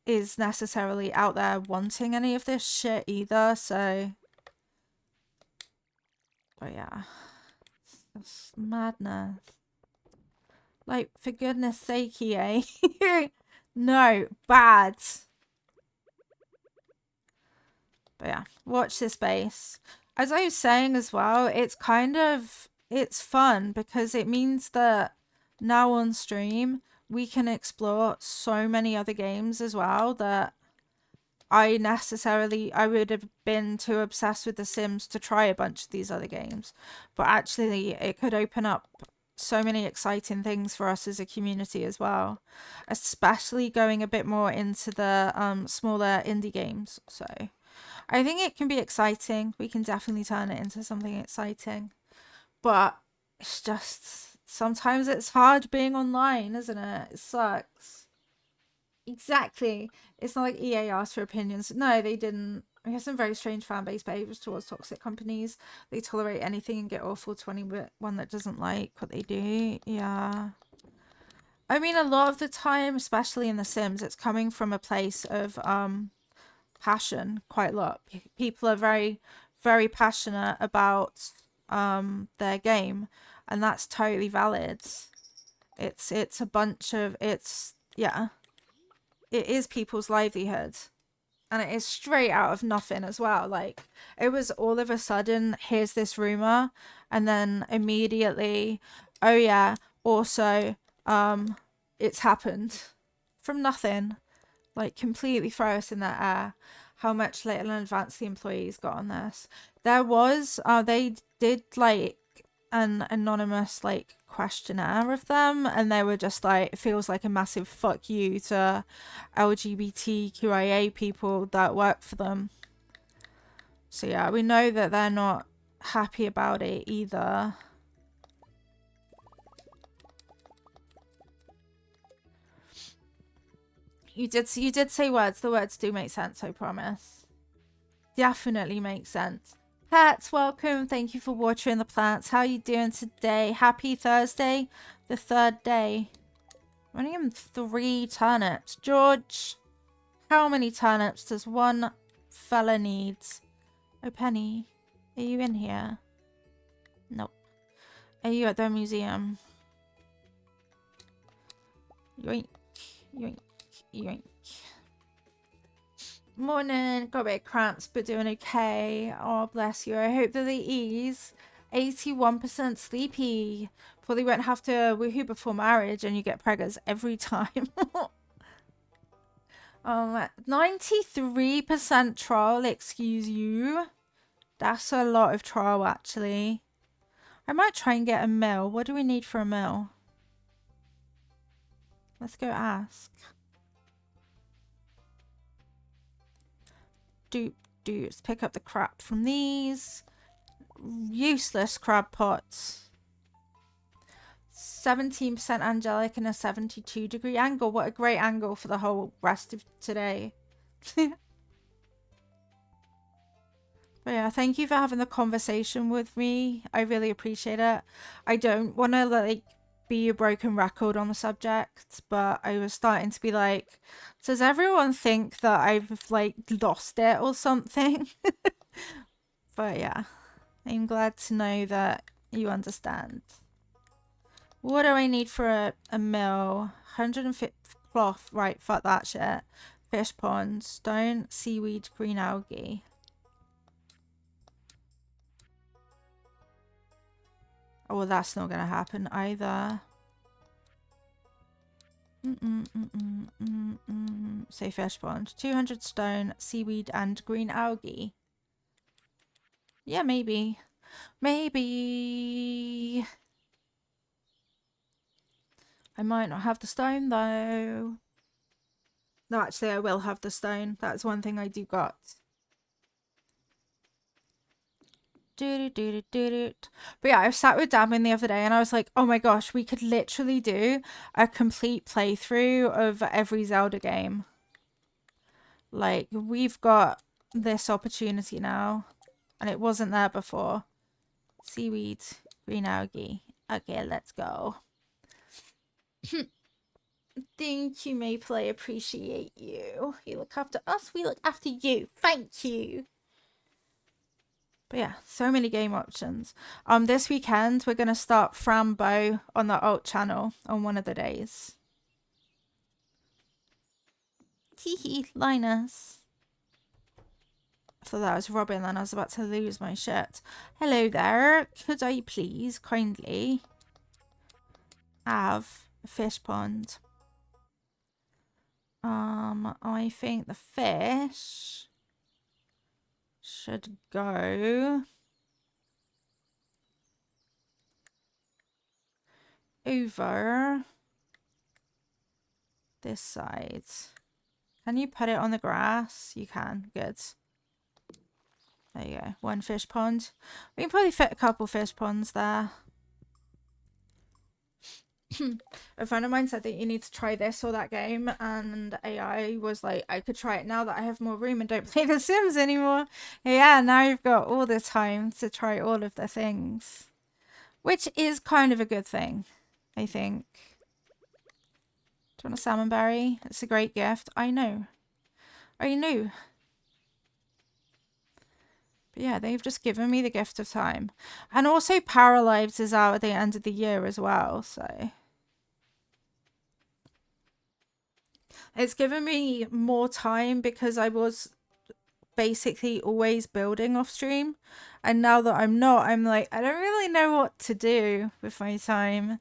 is necessarily out there wanting any of this shit either, so. But yeah, it's madness. Like, for goodness sake, EA. No, bad. But yeah, watch this space. As I was saying as well, it's fun because it means that now on stream, we can explore so many other games as well that I would have been too obsessed with The Sims to try a bunch of these other games. But actually, it could open up so many exciting things for us as a community as well, especially going a bit more into the smaller indie games. So I think it can be exciting. We can definitely turn it into something exciting. But it's just sometimes it's hard being online, isn't it? It sucks. Exactly. It's not like EA asked for opinions. No, they didn't. We have some very strange fan base behaviors towards toxic companies. They tolerate anything and get awful to anyone that doesn't like what they do. Yeah. I mean, a lot of the time, especially in The Sims, it's coming from a place of passion quite a lot. People are very, very passionate about their game, and that's totally valid. It's a bunch of yeah, it is people's livelihood, and it is straight out of nothing as well. Like, it was all of a sudden, here's this rumor, and then immediately, oh yeah, also it's happened from nothing. Like, completely throw us in that air. How much little in advance the employees got on this. There was they did like an anonymous like questionnaire of them, and they were just like, it feels like a massive fuck you to LGBTQIA people that work for them. So yeah, we know that they're not happy about it either. You did say words. The words do make sense, I promise. Definitely makes sense. Pets, welcome. Thank you for watering the plants. How are you doing today? Happy Thursday, the third day. I'm only given 3 turnips. George, how many turnips does one fella need? Oh, Penny, are you in here? Nope. Are you at the museum? Yoink, yoink, yoink. Morning. Got a bit of cramps, but doing okay. Oh, bless you. I hope that they ease. 81% sleepy. Probably won't have to woohoo before marriage and you get preggers every time. 93% trial, excuse you. That's a lot of trial, actually. I might try and get a mill. What do we need for a mill? Let's go ask. Doop, doop. Let's pick up the crap from these. Useless crab pots. 17% angelic and a 72-degree angle. What a great angle for the whole rest of today. But yeah, thank you for having the conversation with me. I really appreciate it. I don't want to like be a broken record on the subject, but I was starting to be like, does everyone think that I've like lost it or something? But yeah, I'm glad to know that you understand. What do I need for a mill? 150 cloth. Right, fuck that shit. Fish pond, stone, seaweed, green algae. Oh, well, that's not gonna happen either. Say fish pond. 200 stone, seaweed, and green algae. Yeah, maybe. Maybe. I might not have the stone, though. No, actually, I will have the stone. That's one thing I do got. But yeah, I sat with Damon the other day and I was like, oh my gosh, we could literally do a complete playthrough of every Zelda game. Like, we've got this opportunity now, and it wasn't there before. Seaweed, green algae. Okay, let's go. Thank you, Maple. I appreciate you. You look after us, we look after you. Thank you. But yeah, so many game options. This weekend we're gonna start Frambo on the alt channel on one of the days. Teehee, Linus. I thought that was Robin, and I was about to lose my shirt. Hello there. Could I please kindly have a fish pond? I think the fish should go over this side. Can you put it on the grass? You can. Good. There you go. One fish pond. We can probably fit a couple fish ponds there. A friend of mine said that you need to try this or that game, and AI was like, I could try it now that I have more room and don't play The Sims anymore. Yeah, now you've got all the time to try all of the things, which is kind of a good thing, I think. Do you want a salmon berry? It's a great gift. I know. I know. But yeah, they've just given me the gift of time. And also Paralives is out at the end of the year as well, so it's given me more time because I was basically always building off stream, and now that I'm not, I'm like, I don't really know what to do with my time.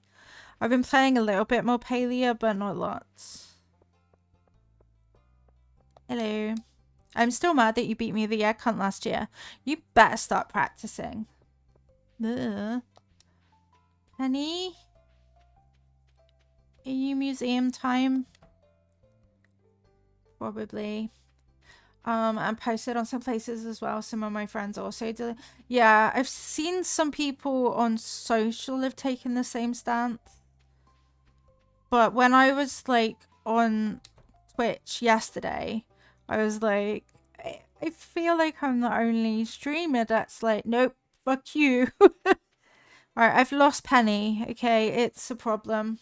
I've been playing a little bit more Palia, but not lots. Hello. I'm still mad that you beat me the egg hunt last year. You better start practicing. Ugh. Penny? Are you museum time? Probably. And posted on some places as well. Some of my friends also do. Yeah, I've seen some people on social have taken the same stance. But when I was like on Twitch yesterday, I was like, I feel like I'm the only streamer that's like, nope, fuck you. Alright, I've lost Penny. Okay, it's a problem.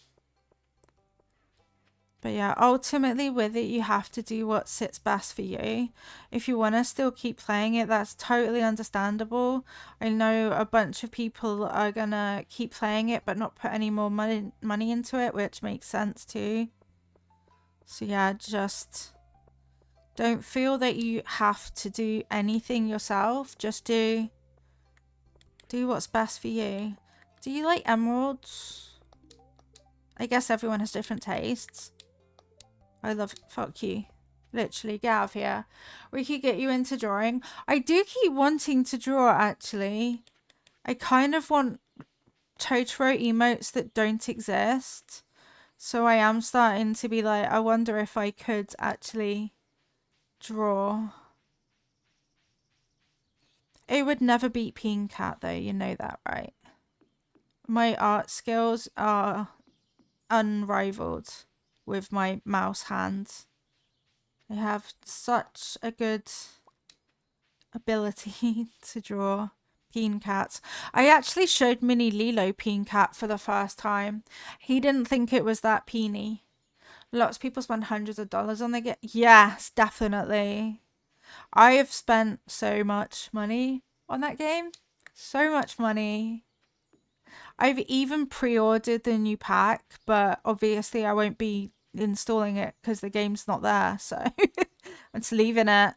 But yeah, ultimately with it, you have to do what sits best for you. If you want to still keep playing it, that's totally understandable. I know a bunch of people are gonna keep playing it but not put any more money into it, which makes sense too. So yeah, just don't feel that you have to do anything yourself. Just do what's best for you. Do you like emeralds? I guess everyone has different tastes. I love, fuck you. Literally, get out of here. We could get you into drawing. I do keep wanting to draw, actually. I kind of want Totoro emotes that don't exist. So I am starting to be like, I wonder if I could actually draw. It would never beat Peen Cat, though. You know that, right? My art skills are unrivaled with my mouse hands. I have such a good ability to draw Peen Cats. I actually showed Mini Lilo Peen Cat for the first time. He didn't think it was that peeny. Lots of people spend hundreds of dollars on the game. Yes, definitely. I have spent so much money on that game. So much money. I've even pre-ordered the new pack, but obviously I won't be installing it because the game's not there, so I'm just leaving it.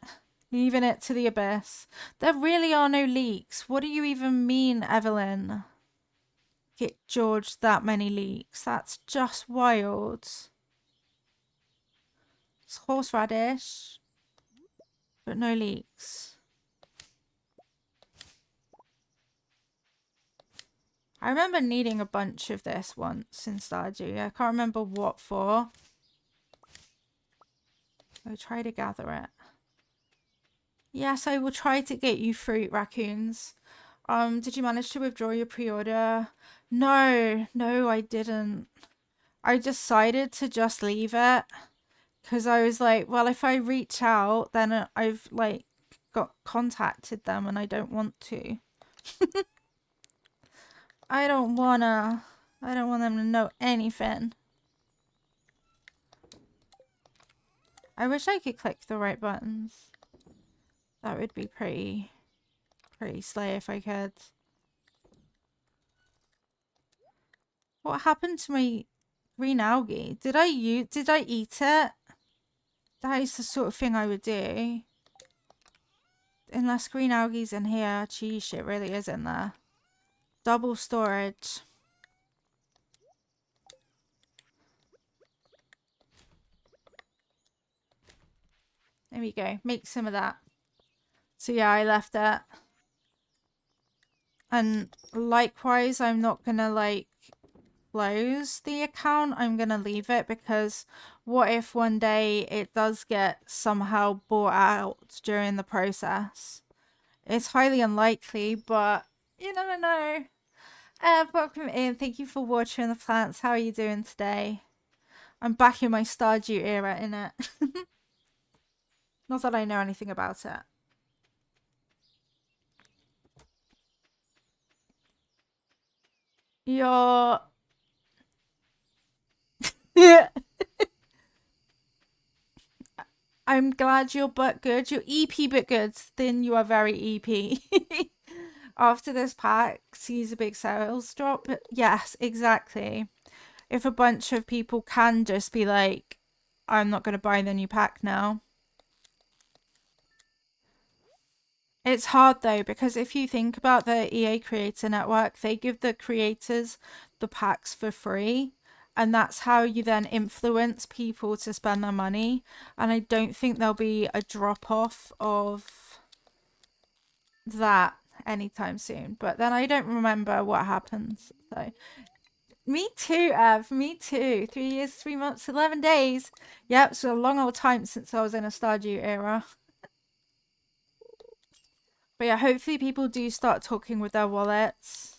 Leaving it to the abyss. There really are no leaks. What do you even mean, Evelyn? Get George that many leaks. That's just wild. It's horseradish, but no leaks. I remember needing a bunch of this once in Stardew. I can't remember what for. I'll try to gather it. Yes, I will try to get you fruit, raccoons. Did you manage to withdraw your pre-order? No, no, I didn't. I decided to just leave it because I was like, well, if I reach out, then I've like got contacted them and I don't want to. I don't wanna. I don't want them to know anything. I wish I could click the right buttons. That would be pretty slay if I could. What happened to my green algae? Did I eat it? That is the sort of thing I would do. Unless green algae's in here, cheese shit really is in there. Double storage. There we go. Make some of that. So yeah, I left it. And likewise, I'm not gonna like close the account. I'm gonna leave it because what if one day it does get somehow bought out during the process? It's highly unlikely, but you never know. Welcome in. Thank you for watering the plants. How are you doing today? I'm back in my Stardew era, innit? Not that I know anything about it. You're... Yeah. I'm glad you're but good. You're EP but good. Then you are very EP. After this pack sees a big sales drop. Yes, exactly. If a bunch of people can just be like, I'm not going to buy the new pack now. It's hard though, because if you think about the EA Creator Network, they give the creators the packs for free. And that's how you then influence people to spend their money. And I don't think there'll be a drop off of that anytime soon. But then I don't remember what happens. So me too, Ev. Me too. 3 years, 3 months, 11 days. Yep, it's a long old time since I was in a Stardew era. But yeah, hopefully people do start talking with their wallets.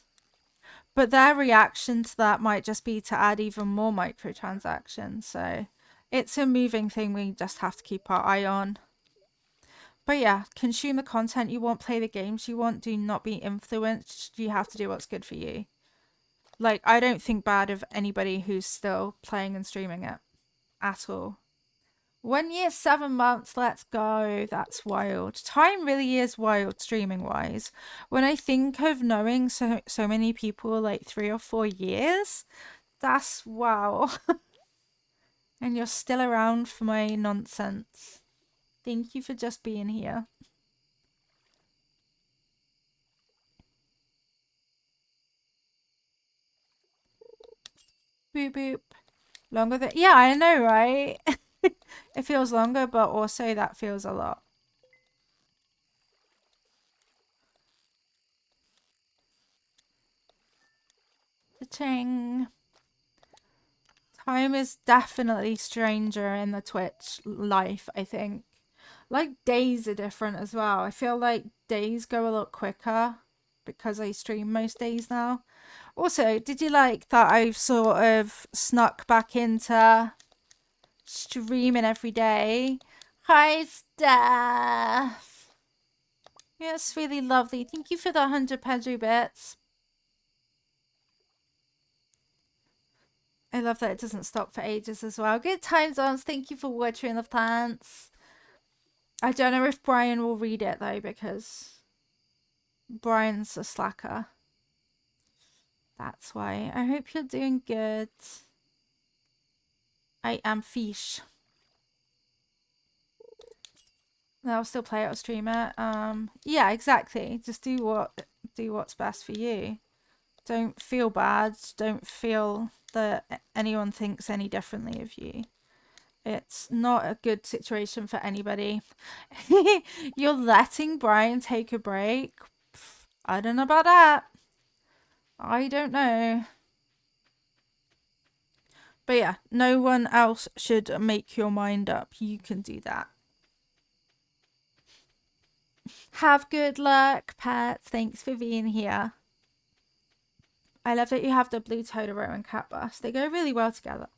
But their reaction to that might just be to add even more microtransactions. So it's a moving thing we just have to keep our eye on. But yeah, consume the content you want, play the games you want, do not be influenced. You have to do what's good for you. Like, I don't think bad of anybody who's still playing and streaming it at all. 1 year, 7 months, let's go. That's wild. Time really is wild streaming wise. When I think of knowing so many people like 3 or 4 years, that's wow. And you're still around for my nonsense. Thank you for just being here. Boop boop. Longer than... Yeah, I know, right? It feels longer, but also that feels a lot. Cha-ching. Time is definitely stranger in the Twitch life, I think. Like days are different as well. I feel like days go a lot quicker because I stream most days now. Also, did you like that I've sort of snuck back into streaming every day? Hi, Steph. Yeah, it's really lovely. Thank you for the 100 Pedro bits. I love that it doesn't stop for ages as well. Good time zones. Thank you for watering the plants. I don't know if Brian will read it though, because Brian's a slacker. That's why. I hope you're doing good. I am fish. I'll still play it or stream it. Yeah, exactly. Just do what's best for you. Don't feel bad. Don't feel that anyone thinks any differently of you. It's not a good situation for anybody. You're letting Brian take a break? I don't know about that. I don't know. But yeah, no one else should make your mind up. You can do that. Have good luck, pets. Thanks for being here. I love that you have the blue Totoro and cat bus. They go really well together.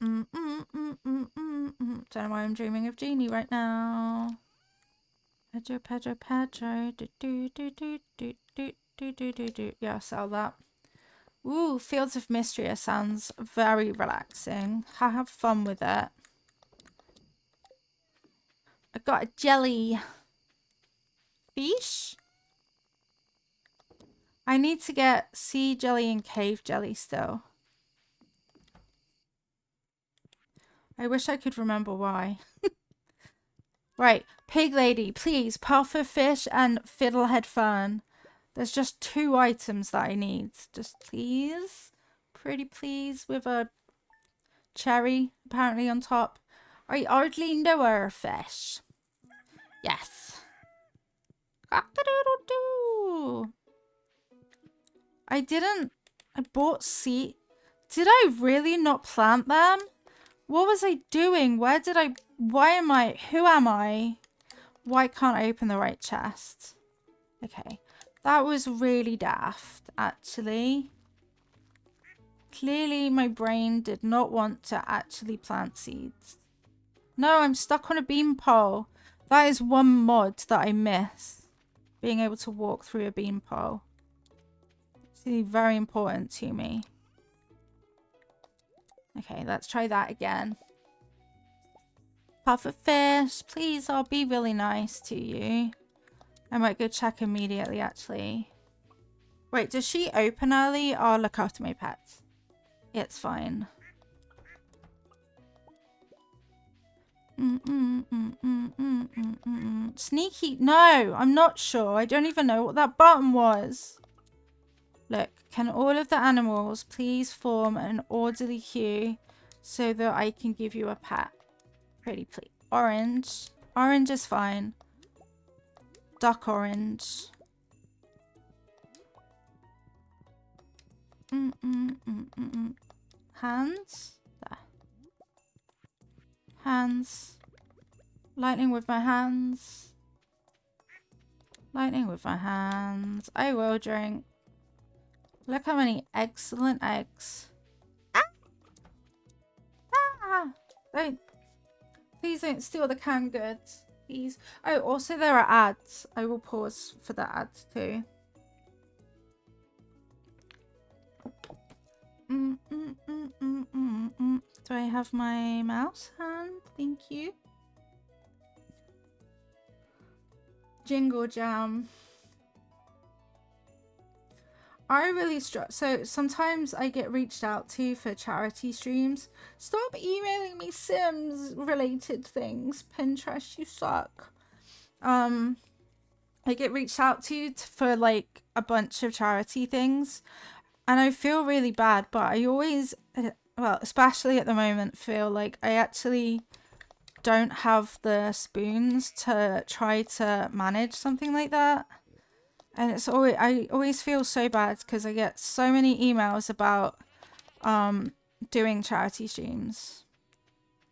Don't know why I'm dreaming of Genie right now. Pedro, Pedro, Pedro. Yeah, sell that. Ooh, Fields of Mystery sounds very relaxing. Have fun with it. I got a jelly fish. I need to get sea jelly and cave jelly still. I wish I could remember why. Right, Pig Lady, please, puffer fish and fiddlehead fern. There's just 2 items that I need. Just please. Pretty please with a cherry apparently on top. I hardly know our fish. Yes. Cock-a-doodle-doo. I bought seed. Did I really not plant them? What was I doing? Why am I? Why can't I open the right chest? Okay. That was really daft, actually. Clearly, my brain did not want to actually plant seeds. No, I'm stuck on a beanpole. That is one mod that I miss. Being able to walk through a beanpole. It's really very important to me. Okay, let's try that again. Puffer fish, please, I'll be really nice to you. I might go check immediately, actually. Wait, does she open early? I'll look after my pets. It's fine. Sneaky. No, I'm not sure. I don't even know what that button was. Look, can all of the animals please form an orderly queue so that I can give you a pet? Pretty please. Orange. Orange is fine. Duck orange. Hands. There. Hands. Lightning with my hands. Lightning with my hands. I will drink. Look how many excellent eggs. Ah! Ah! Please don't steal the canned goods. Please. Oh, also there are ads. I will pause for the ads too. Do I have my mouse hand? Thank you. Jingle Jam. I really so sometimes I get reached out to for charity streams. Stop emailing me Sims related things. Pinterest, you suck. I get reached out to for like a bunch of charity things, and I feel really bad, but I always, well, especially at the moment, feel like I actually don't have the spoons to try to manage something like that. And it's always, I always feel so bad because I get so many emails about doing charity streams.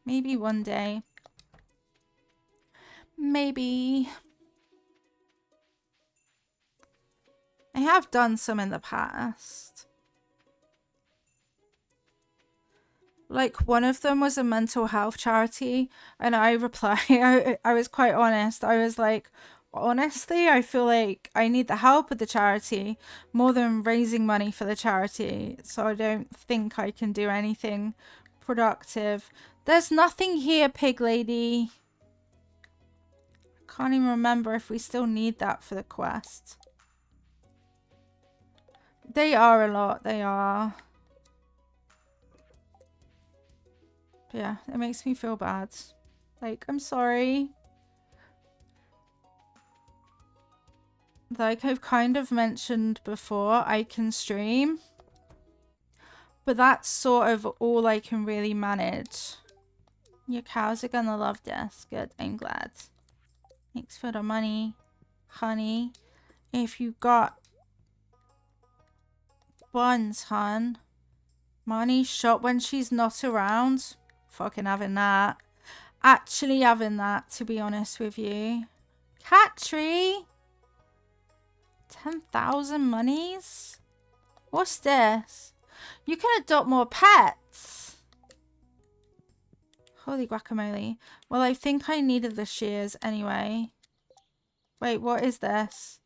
Maybe one day. Maybe. I have done some in the past. Like one of them was a mental health charity, and I replied, I was quite honest. I was like, honestly, I feel like I need the help of the charity more than raising money for the charity. So I don't think I can do anything productive. There's nothing here, Pig Lady. I can't even remember if we still need that for the quest. They are a lot. They are. But yeah, it makes me feel bad. Like, I'm sorry. Like I've kind of mentioned before, I can stream. But that's sort of all I can really manage. Your cows are gonna love this. Good, I'm glad. Thanks for the money, honey. If you got buns, hun. Money shot when she's not around. Fucking having that. actually having that, to be honest with you. Cat tree? 10,000 monies? What's this? You can adopt more pets. Holy guacamole. Well, I think I needed the shears anyway. Wait, what is this?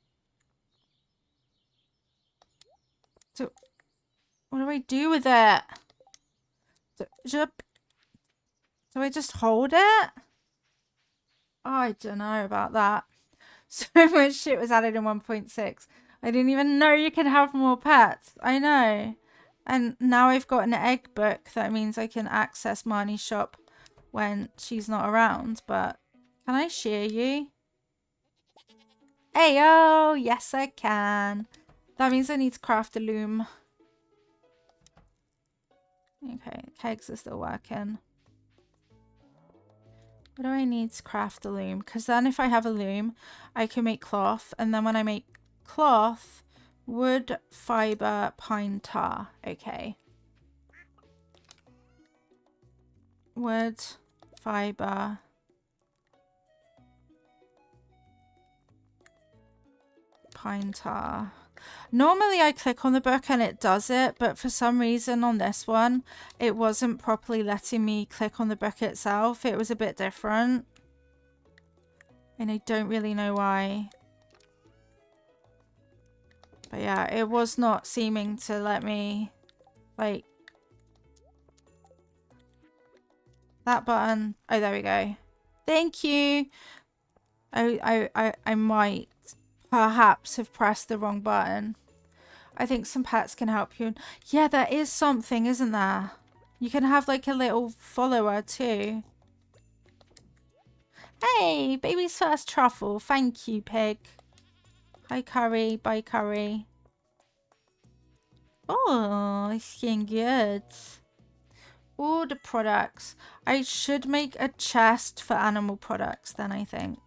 What do I do with it? Do I just hold it? I don't know about that. So much shit was added in 1.6. I didn't even know you could have more pets. I know. And now I've got an egg book. That means I can access Marnie's shop when she's not around. But can I shear you? Ayo! Yes, I can. That means I need to craft a loom. Okay, kegs are still working. What do I need to craft a loom? Because then if I have a loom, I can make cloth. And then when I make cloth, wood, fiber, pine tar. Okay. Wood, fiber. Pine tar. Normally I click on the book and it does it, but for some reason on this one, it wasn't properly letting me click on the book itself. It was a bit different. And I don't really know why. But yeah, it was not seeming to let me, like, that button. Oh, there we go. Thank you. I might perhaps have pressed the wrong button. I think some pets can help you. Yeah, there is something, isn't there? You can have like a little follower too. Hey, baby's first truffle. Thank you, pig. Hi, curry. Bye, curry. Oh, it's getting good. All the products. I should make a chest for animal products then, I think.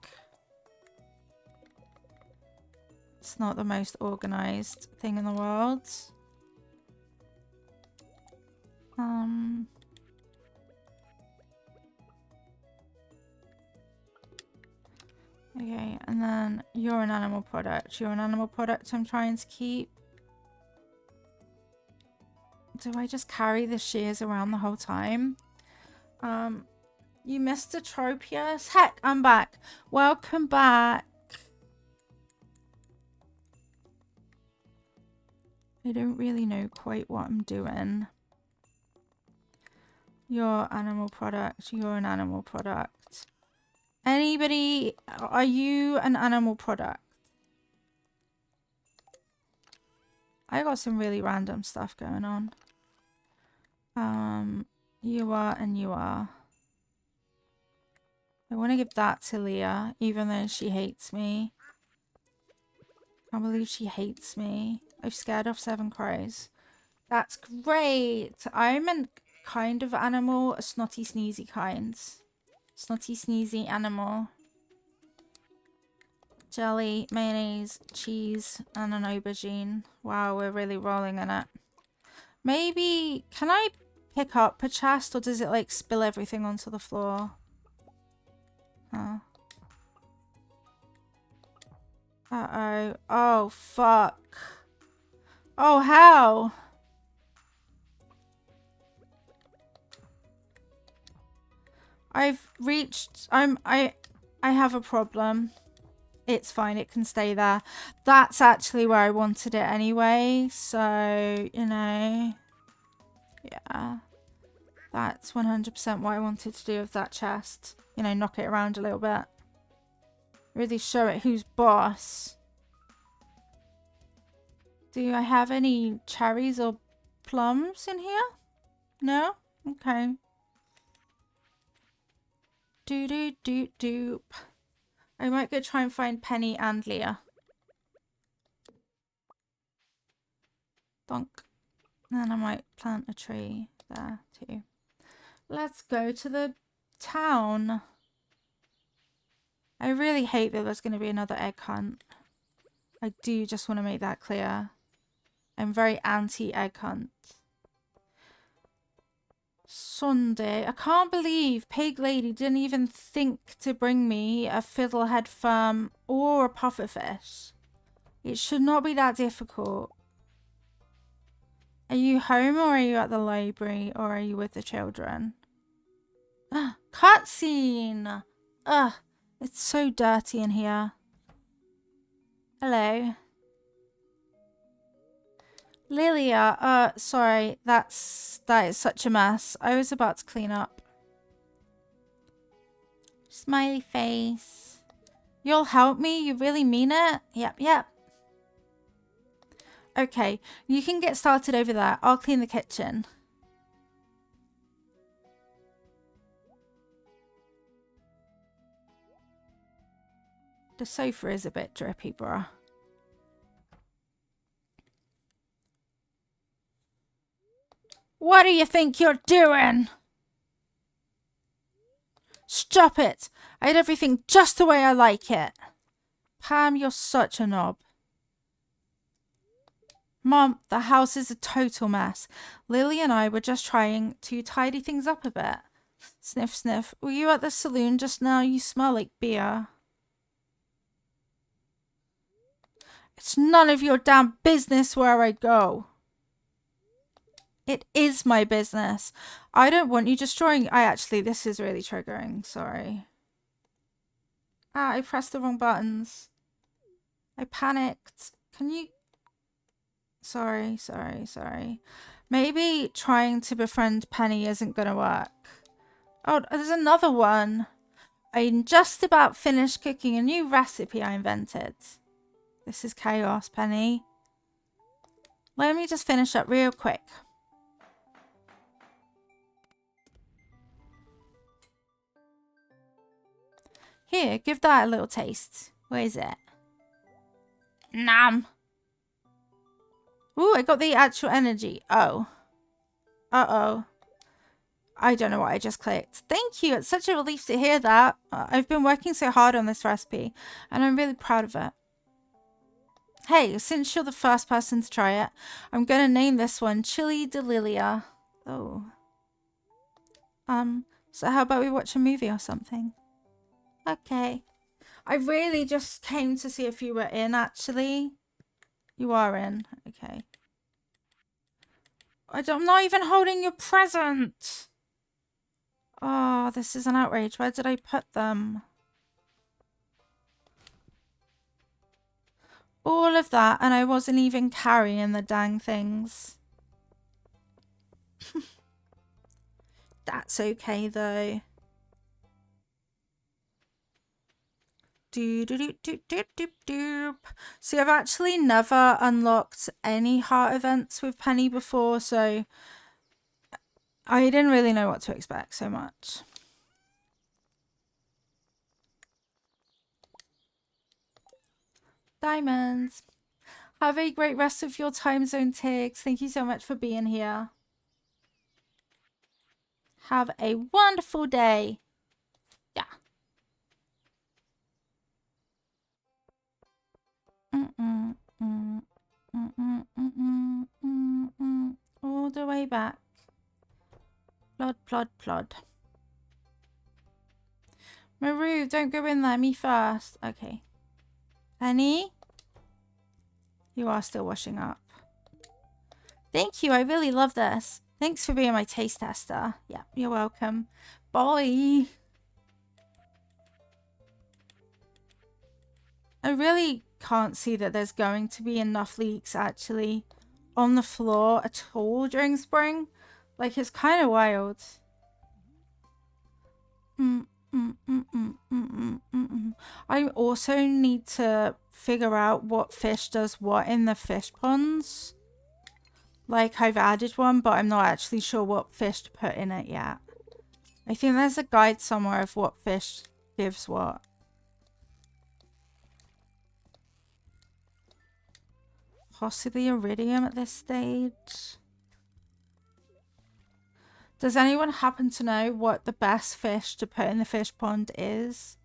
It's not the most organized thing in the world. Okay, and then you're an animal product. You're an animal product I'm trying to keep. Do I just carry the shears around the whole time? You missed a Tropius? Heck, I'm back. Welcome back. I don't really know quite what I'm doing. You're animal product. You're an animal product. Anybody, are you an animal product? I got some really random stuff going on. You are and you are. I want to give that to Leah, even though she hates me. I can't believe she hates me. I've scared off 7 crows. That's great. I'm a kind of animal, a snotty sneezy kind. Snotty sneezy animal. Jelly, mayonnaise, cheese, and an aubergine. Wow, we're really rolling in it. Maybe, can I pick up a chest or does it like spill everything onto the floor? Huh. Uh-oh. Oh, fuck. Oh, how? I've reached, I have a problem. It's fine, it can stay there. That's actually where I wanted it anyway, so, you know, yeah. That's 100% what I wanted to do with that chest. You know, knock it around a little bit. Really show it who's boss. Do I have any cherries or plums in here? No? Okay. Doop. I might go try and find Penny and Leah. Donk. And then I might plant a tree there too. Let's go to the town. I really hate that there's going to be another egg hunt. I do just want to make that clear. I'm very anti-egg hunt. Sunday. I can't believe Pig Lady didn't even think to bring me a fiddlehead firm or a pufferfish. It should not be that difficult. Are you home or are you at the library or are you with the children? Cutscene! Ugh, it's so dirty in here. Hello. Lilia, sorry, that is such a mess. I was about to clean up. Smiley face. You'll help me? You really mean it? Yep, yep. Okay, you can get started over there. I'll clean the kitchen. The sofa is a bit drippy, bruh. What do you think you're doing? Stop it! I had everything just the way I like it. Pam, you're such a knob. Mom, the house is a total mess. Lily and I were just trying to tidy things up a bit. Sniff, sniff. Were you at the saloon just now? You smell like beer. It's none of your damn business where I go. It is my business. I don't want you destroying... this is really triggering. Sorry. I pressed the wrong buttons. I panicked. Can you... Sorry. Maybe trying to befriend Penny isn't gonna work. Oh, there's another one. I'm just about finished cooking a new recipe I invented. This is chaos, Penny. Let me just finish up real quick. Here, give that a little taste. Where is it? Nom. Ooh, I got the actual energy. Oh. Uh-oh. I don't know what I just clicked. Thank you. It's such a relief to hear that. I've been working so hard on this recipe, and I'm really proud of it. Hey, since you're the first person to try it, I'm going to name this one Chili Delilia. Oh. So how about we watch a movie or something? Okay. I really just came to see if you were in, actually. You are in. Okay. I'm not even holding your present. Oh, this is an outrage. Where did I put them? All of that, and I wasn't even carrying the dang things. That's okay, though. Doop. See, I've actually never unlocked any heart events with Penny before, so I didn't really know what to expect so much. Diamonds. Have a great rest of your time zone, Tiggs. Thank you so much for being here. Have a wonderful day. Yeah. All the way back. Plod. Maru, don't go in there. Me first. Okay. Penny? You are still washing up. Thank you. I really love this. Thanks for being my taste tester. Yeah, you're welcome. Bye. I really can't see that there's going to be enough leaks actually on the floor at all during spring. Like, it's kind of wild. I also need to figure out what fish does what in the fish ponds. Like, I've added one, but I'm not actually sure what fish to put in it yet. I think there's a guide somewhere of what fish gives what. Possibly iridium at this stage. Does anyone happen to know what the best fish to put in the fish pond is?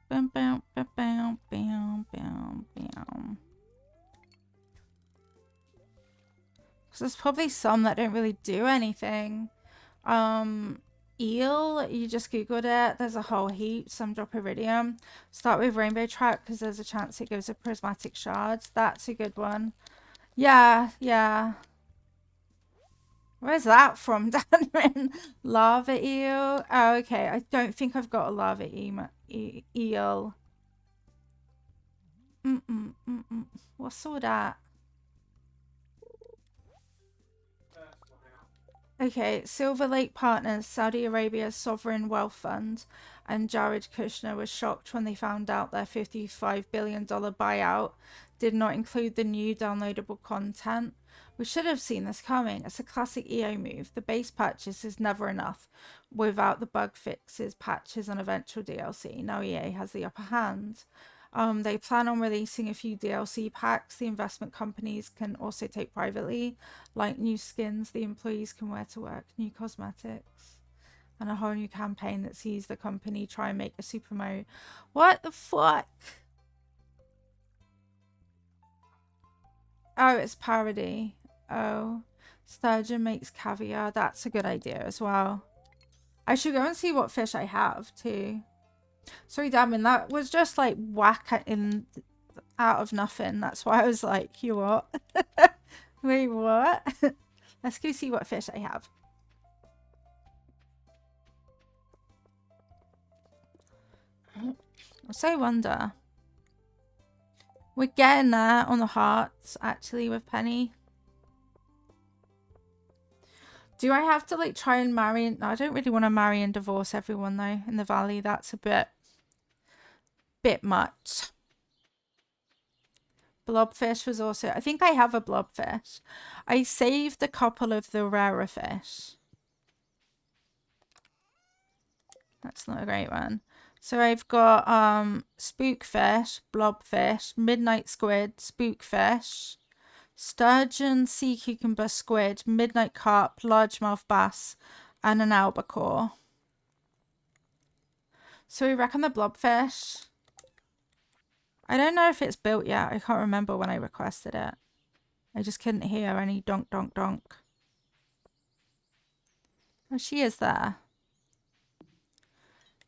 Bam, bam, bam, bam, bam, bam, Because there's probably some that don't really do anything. Eel, you just googled it. There's a whole heap. Some drop iridium. Start with rainbow trout because there's a chance it gives a prismatic shard. That's a good one. Yeah, yeah. Where's that from, Danrin? Lava eel. Oh, okay. I don't think I've got a lava eel. What's all that? Okay, Silver Lake Partners, Saudi Arabia's sovereign wealth fund, and Jared Kushner was shocked when they found out their $55 billion buyout did not include the new downloadable content. We should have seen this coming. It's a classic EO move. The base patches is never enough without the bug fixes, patches, and eventual DLC. Now EA has the upper hand. They plan on releasing a few DLC packs the investment companies can also take privately, like new skins the employees can wear to work, new cosmetics, and a whole new campaign that sees the company try and make a super mode. What the fuck? Oh, it's parody. Oh, sturgeon makes caviar. That's a good idea as well. I should go and see what fish I have too. Sorry, Damien, that was just like whack in out of nothing. That's why I was like, you what? Wait, what? Let's go see what fish I have. I so wonder. We're getting there on the hearts, actually, with Penny. Do I have to, like, try and marry? No, I don't really want to marry and divorce everyone, though, in the valley. That's a bit much. Blobfish was also... I think I have a blobfish. I saved a couple of the rarer fish. That's not a great one. So I've got spookfish, blobfish, midnight squid, spookfish, sturgeon, sea cucumber, squid, midnight carp, largemouth bass, and an albacore. So we reckon the blobfish. I don't know if it's built yet. I can't remember when I requested it. I just couldn't hear any donk donk donk. Oh, she is there.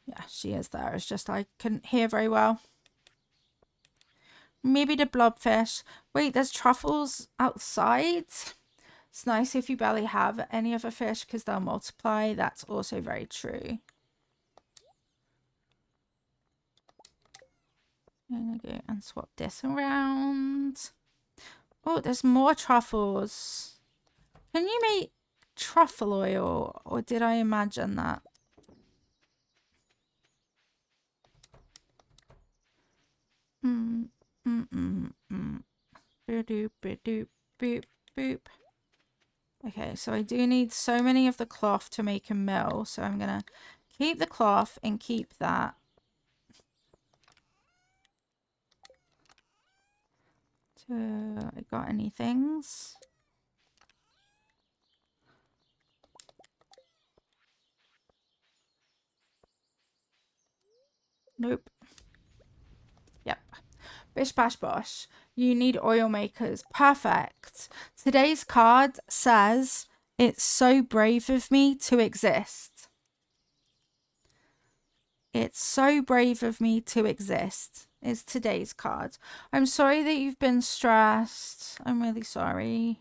Yeah, she is there. It's just I couldn't hear very well. Maybe the blobfish. Wait, there's truffles outside? It's nice if you barely have any other fish because they'll multiply. That's also very true. I'm going to go and swap this around. Oh, there's more truffles. Can you make truffle oil? Or did I imagine that? Boop, boop, boop, boop. Okay, so I do need so many of the cloth to make a mill. So I'm going to keep the cloth and keep that. So I got any things? Nope. Yep. Bish bash bosh. You need oil makers. Perfect. Today's card says, it's so brave of me to exist. It's so brave of me to exist. Is today's card. I'm sorry that you've been stressed. I'm really sorry.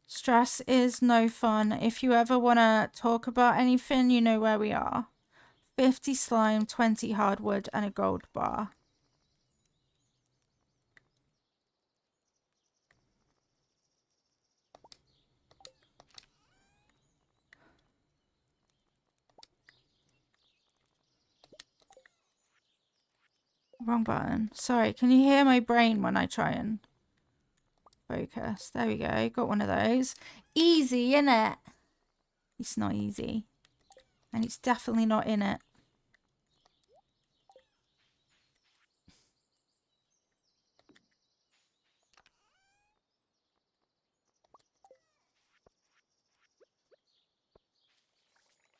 Stress is no fun. If you ever want to talk about anything, you know where we are. 50 slime, 20 hardwood, and a gold bar. Wrong button. Sorry, can you hear my brain when I try and focus? There we go. Got one of those. Easy, innit? It's not easy. And it's definitely not in it.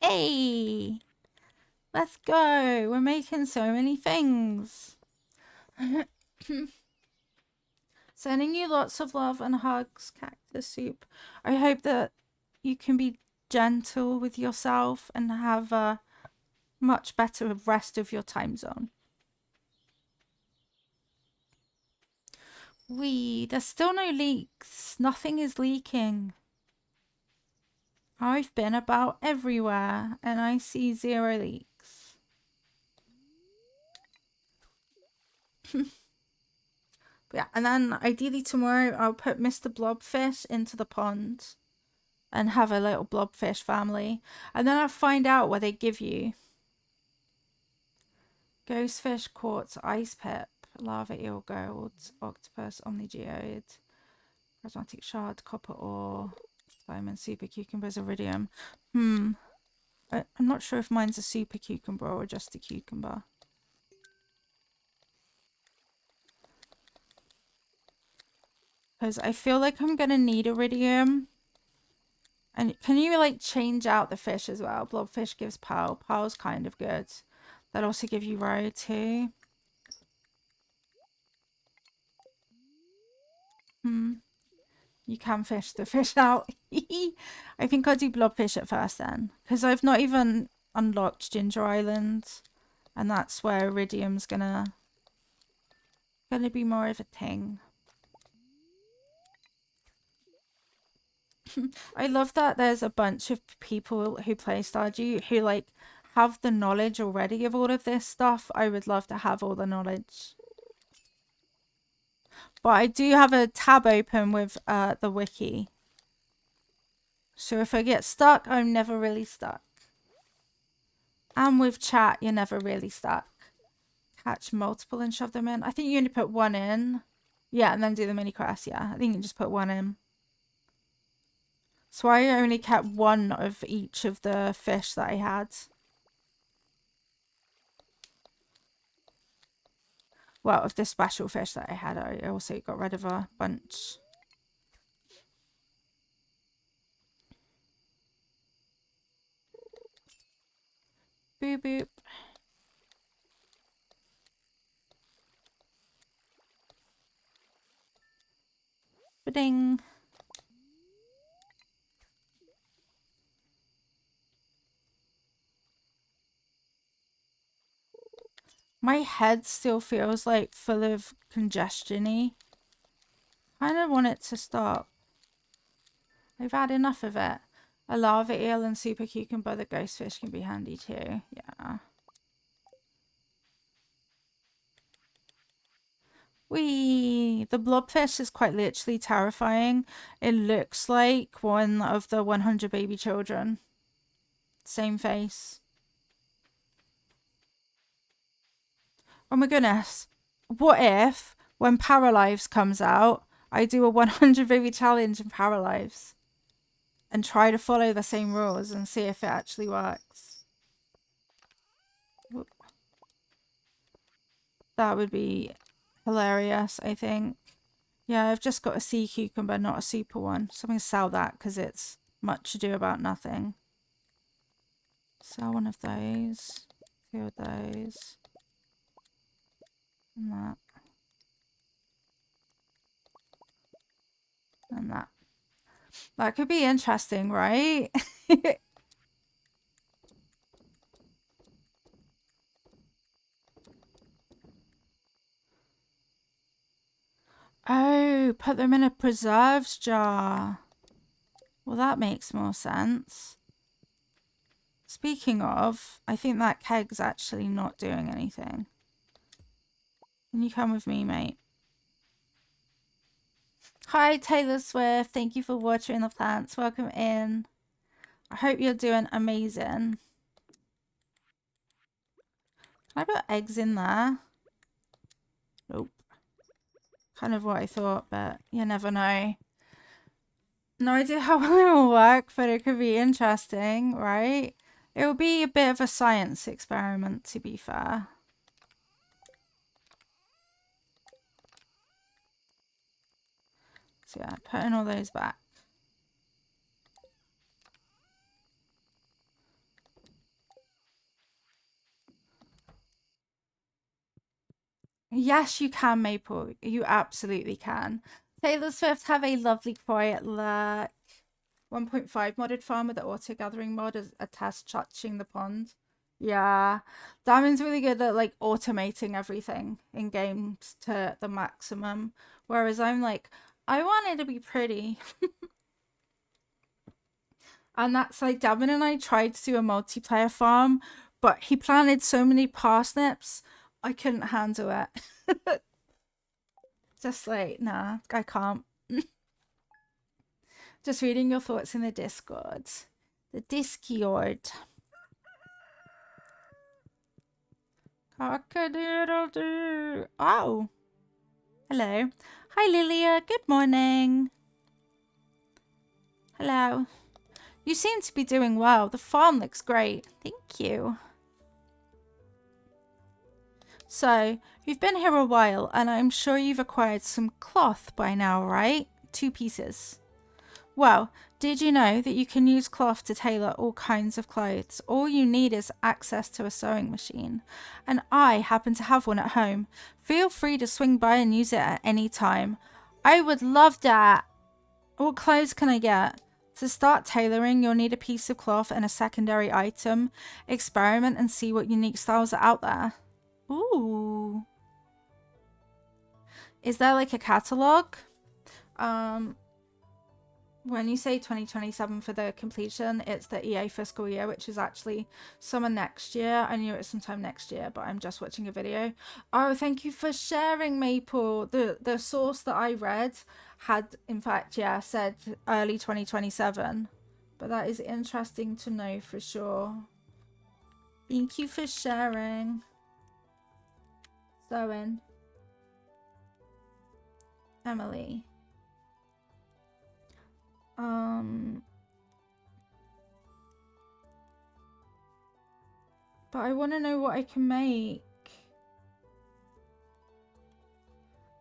Hey! Let's go! We're making so many things. Sending you lots of love and hugs, Cactus Soup. I hope that you can be gentle with yourself and have a much better rest of your time zone. There's still no leaks. Nothing is leaking. I've been about everywhere and I see 0 leaks. Yeah, and then ideally tomorrow I'll put Mr. Blobfish into the pond and have a little blobfish family. And then I'll find out what they give you. Ghostfish, quartz, ice pip, lava eel, gold, octopus, omnigeode, prismatic shard, copper ore, diamond, super cucumbers, iridium. I'm not sure if mine's a super cucumber or just a cucumber. Because I feel like I'm going to need iridium. And can you like change out the fish as well? Blobfish gives pearl. Pearl's kind of good. That'll also give you roe too. You can fish the fish out. I think I'll do blobfish at first then. Because I've not even unlocked Ginger Island. And that's where iridium's gonna be more of a thing. I love that there's a bunch of people who play Stardew who like have the knowledge already of all of this stuff. I would love to have all the knowledge. But I do have a tab open with the wiki. So if I get stuck, I'm never really stuck. And with chat, you're never really stuck. Catch multiple and shove them in. I think you only put one in. Yeah, and then do the mini quest. Yeah, I think you can just put one in. So I only kept one of each of the fish that I had. Well, of the special fish that I had, I also got rid of a bunch. Boop boop. Ba-ding. My head still feels like full of congestion-y. Kind of want it to stop. I've had enough of it. A lava eel and super cucumber, the ghost fish can be handy too. Yeah. Whee! The blobfish is quite literally terrifying. It looks like one of the 100 baby children. Same face. Oh my goodness. What if, when Paralives comes out, I do a 100 baby challenge in Paralives and try to follow the same rules and see if it actually works? That would be hilarious, I think. Yeah, I've just got a sea cucumber, not a super one. So I'm going to sell that because it's much ado about nothing. Sell one of those. 2 of those. And that. And that. That could be interesting, right? Oh, put them in a preserves jar. Well, that makes more sense. Speaking of, I think that keg's actually not doing anything. Can you come with me, mate? Hi, Taylor Swift. Thank you for watering the plants. Welcome in. I hope you're doing amazing. Can I put eggs in there? Nope. Kind of what I thought, but you never know. No idea how it will work, but it could be interesting, right? It will be a bit of a science experiment, to be fair. So yeah, putting all those back. Yes, you can, Maple. You absolutely can. Taylor Swift have a lovely quiet look. 1.5 modded farm with the auto gathering mod as a test touching the pond. Yeah, Diamond's really good at like automating everything in games to the maximum. Whereas I'm like, I want it to be pretty. And that's like Diamond and I tried to do a multiplayer farm, but he planted so many parsnips, I couldn't handle it. Just like, nah, I can't. Just reading your thoughts in the Discord. The Discord. Cock-a-doodle-doo. Oh, hello. Hi, Lilia. Good morning. Hello. You seem to be doing well. The farm looks great. Thank you. So, you've been here a while, and I'm sure you've acquired some cloth by now, right? 2 pieces. Well, did you know that you can use cloth to tailor all kinds of clothes? All you need is access to a sewing machine. And I happen to have one at home. Feel free to swing by and use it at any time. I would love that. What clothes can I get? To start tailoring, you'll need a piece of cloth and a secondary item. Experiment and see what unique styles are out there. Ooh. Is there like a catalogue? When you say 2027 for the completion, it's the EA fiscal year, which is actually summer next year. I knew it was sometime next year, but I'm just watching a video. Oh, thank you for sharing, Maple. The source that I read had, in fact, yeah, said early 2027. But that is interesting to know for sure. Thank you for sharing. Sewing. Emily. But I want to know what I can make.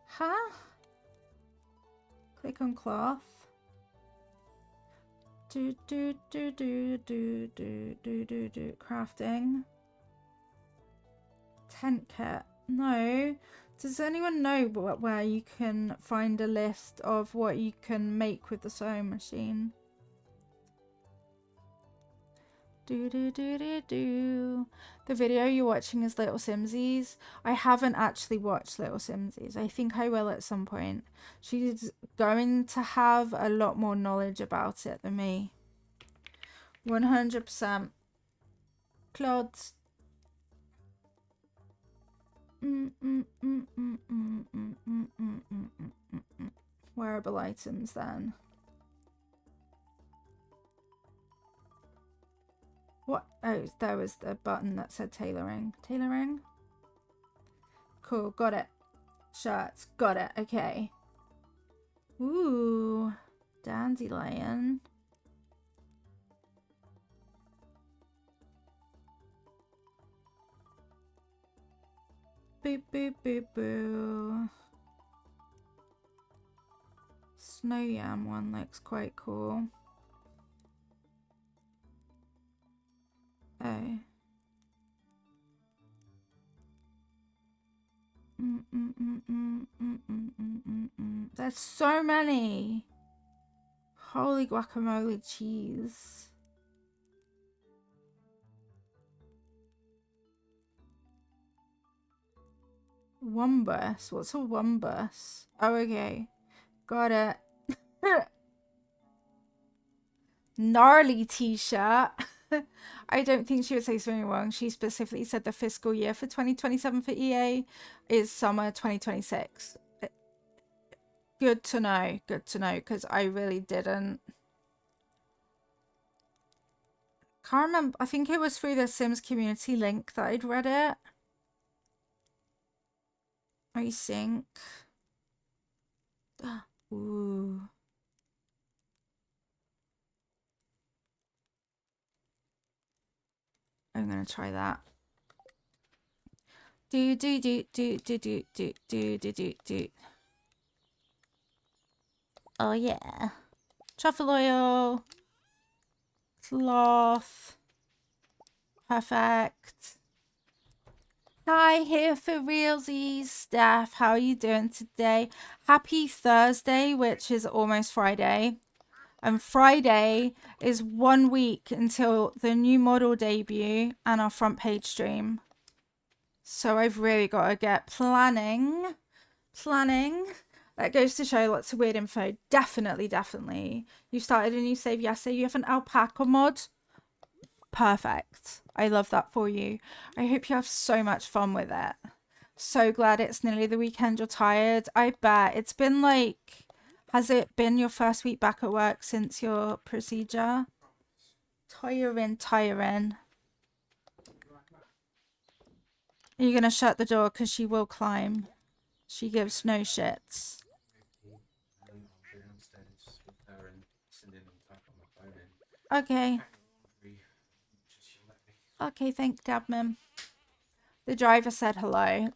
Huh? Click on cloth. Crafting. Tent kit. No. Does anyone know where you can find a list of what you can make with the sewing machine? The video you're watching is Little Simsies. I haven't actually watched Little Simsies. I think I will at some point. She's going to have a lot more knowledge about it than me. 100%. Clods. Wearable items then. What? Oh, there was the button that said tailoring. Tailoring? Cool, got it. Shirts, got it, okay. Ooh, dandelion. Boop, boop, boop, boo. Snow yam one looks quite cool. Oh. There's so many. Holy guacamole cheese. Wumbus. What's a wumbus? Oh, okay. Got it. Gnarly t-shirt. I don't think she would say something wrong. She specifically said the fiscal year for 2027 for EA is summer 2026. Good to know. Good to know, because I really didn't. Can't remember. I think it was through the Sims community link that I'd read it. I think. Ooh. I'm gonna try that. Do. Oh yeah. Truffle oil. Cloth. Perfect. Hi, here for realsies. Steph, how are you doing today? Happy Thursday, which is almost Friday. And Friday is 1 week until the new model debut and our front page stream. So I've really got to get planning. That goes to show lots of weird info. Definitely. You started a new save yesterday. You have an alpaca mod. Perfect. I love that for you. I hope you have so much fun with it. So glad it's nearly the weekend. You're tired. I bet. It's been like, has it been your first week back at work since your procedure? Tiring. Are you going to shut the door? Because she will climb. She gives no shits. Okay. Okay, thank Dabman. The driver said hello.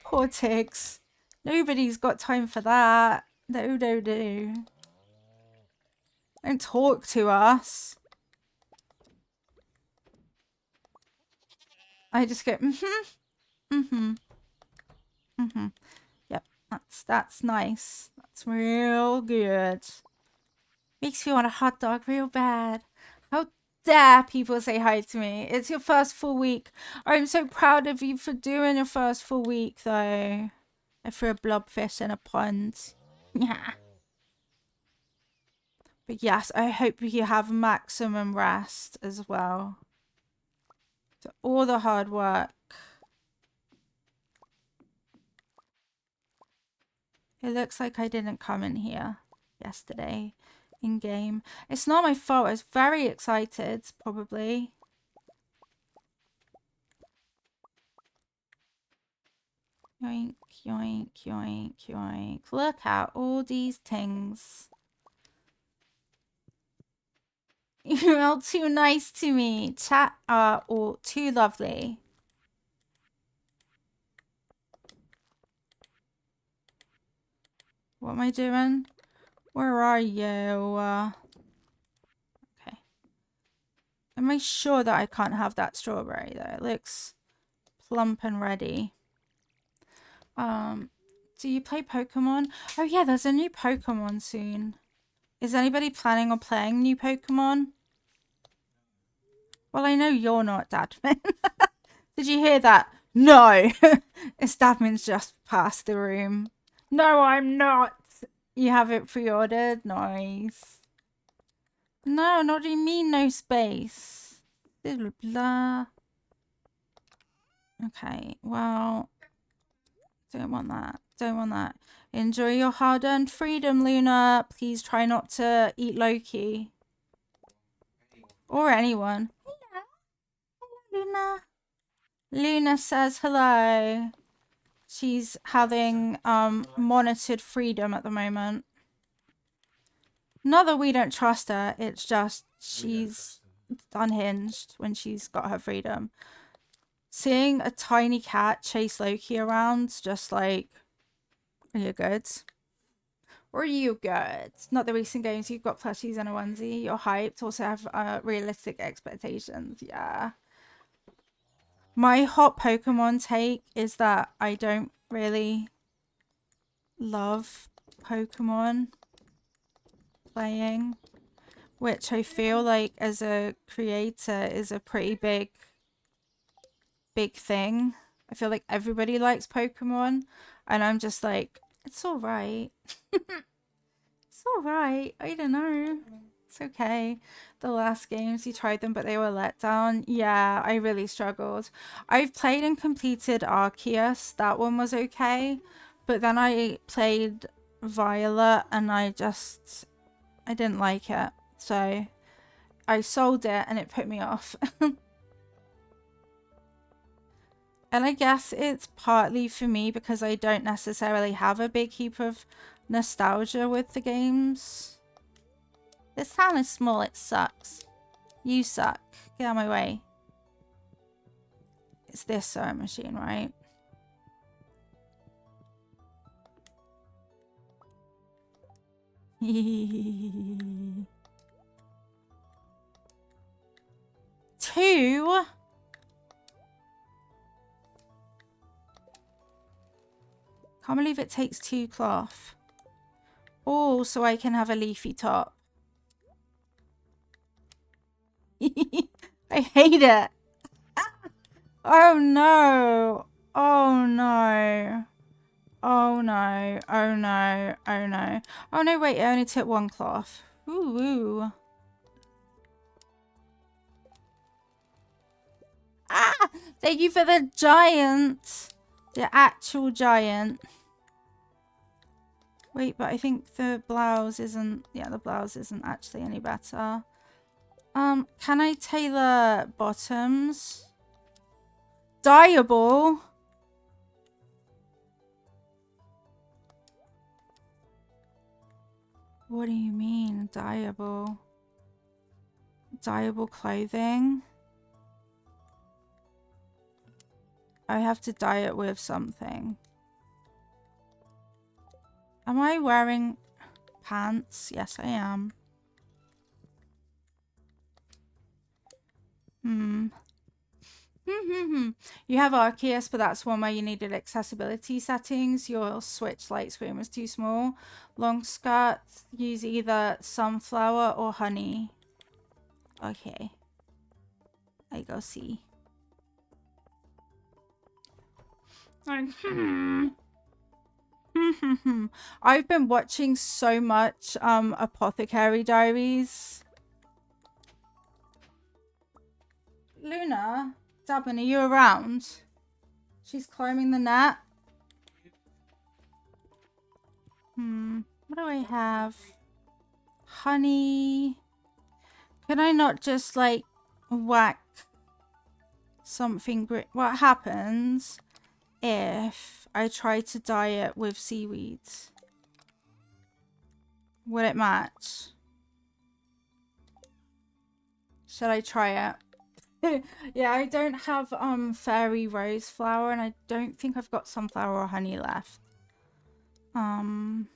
Poor Tiggs. Nobody's got time for that. No. Don't talk to us. I just go, Yep, that's nice. That's real good. Makes me want a hot dog real bad. How dare people say hi to me? It's your first full week. I'm so proud of you for doing your first full week, though. I threw a blobfish in a pond. Yeah. But yes, I hope you have maximum rest as well. So all the hard work. It looks like I didn't come in here yesterday in game. It's not my fault. I was very excited, probably. Yoink, yoink, yoink, yoink. Look at all these things. You're all too nice to me. Chat are all too lovely. What am I doing? Where are you? Okay. Am I sure that I can't have that strawberry though? It looks plump and ready. Do you play Pokemon? Oh yeah, there's a new Pokemon soon. Is anybody planning on playing new Pokemon? Well, I know you're not, Dadman. Did you hear that? No! Dadman's just passed the room. No, I'm not! You have it pre-ordered? Nice. No, what do you mean no space? Blah, blah. Okay, well... Don't want that. Enjoy your hard-earned freedom, Luna. Please try not to eat Loki. Or anyone. Hello, Luna. Luna says hello. She's having monitored freedom at the moment. Not that we don't trust her, it's just she's unhinged when she's got her freedom. Seeing a tiny cat chase Loki around, just like, are you good? Or are you good? Not the recent games, you've got plushies and a onesie, you're hyped, also have realistic expectations, yeah. My hot Pokemon take is that I don't really love Pokemon playing, which I feel like as a creator is a pretty big thing. I feel like everybody likes Pokemon and I'm just like, it's all right. It's all right. I don't know. It's okay. The last games you tried them, but they were let down. Yeah, I really struggled. I've played and completed Arceus. That one was okay. But then I played Violet and I didn't like it. So I sold it and it put me off. And I guess it's partly for me because I don't necessarily have a big heap of nostalgia with the games. This town is small, it sucks. You suck. Get out of my way. It's this sewing machine, right? Two? Can't believe it takes 2 cloth. Oh, so I can have a leafy top. I hate it. Oh no. Oh no. Oh no. Oh no. Oh no. Oh no, wait, it only took 1 cloth. Ooh. Ah! Thank you for the giant. The actual giant. Wait, but I think the blouse isn't... Yeah, the blouse isn't actually any better. Can I tailor bottoms? Dyeable? What do you mean, dyeable? Dyeable clothing? I have to dye it with something. Am I wearing pants? Yes, I am. You have Arceus, but that's one where you needed accessibility settings. Your Switch light screen was too small. Long skirts, use either sunflower or honey. Okay. I go see. I've been watching so much Apothecary Diaries. Luna, Dabin, are you around? She's climbing the net. What do I have? Honey. Can I not just like whack something? What happens if I try to dye it with seaweeds? Will it match? Should I try it? Yeah, I don't have fairy rose flower, and I don't think I've got sunflower or honey left. No. I'm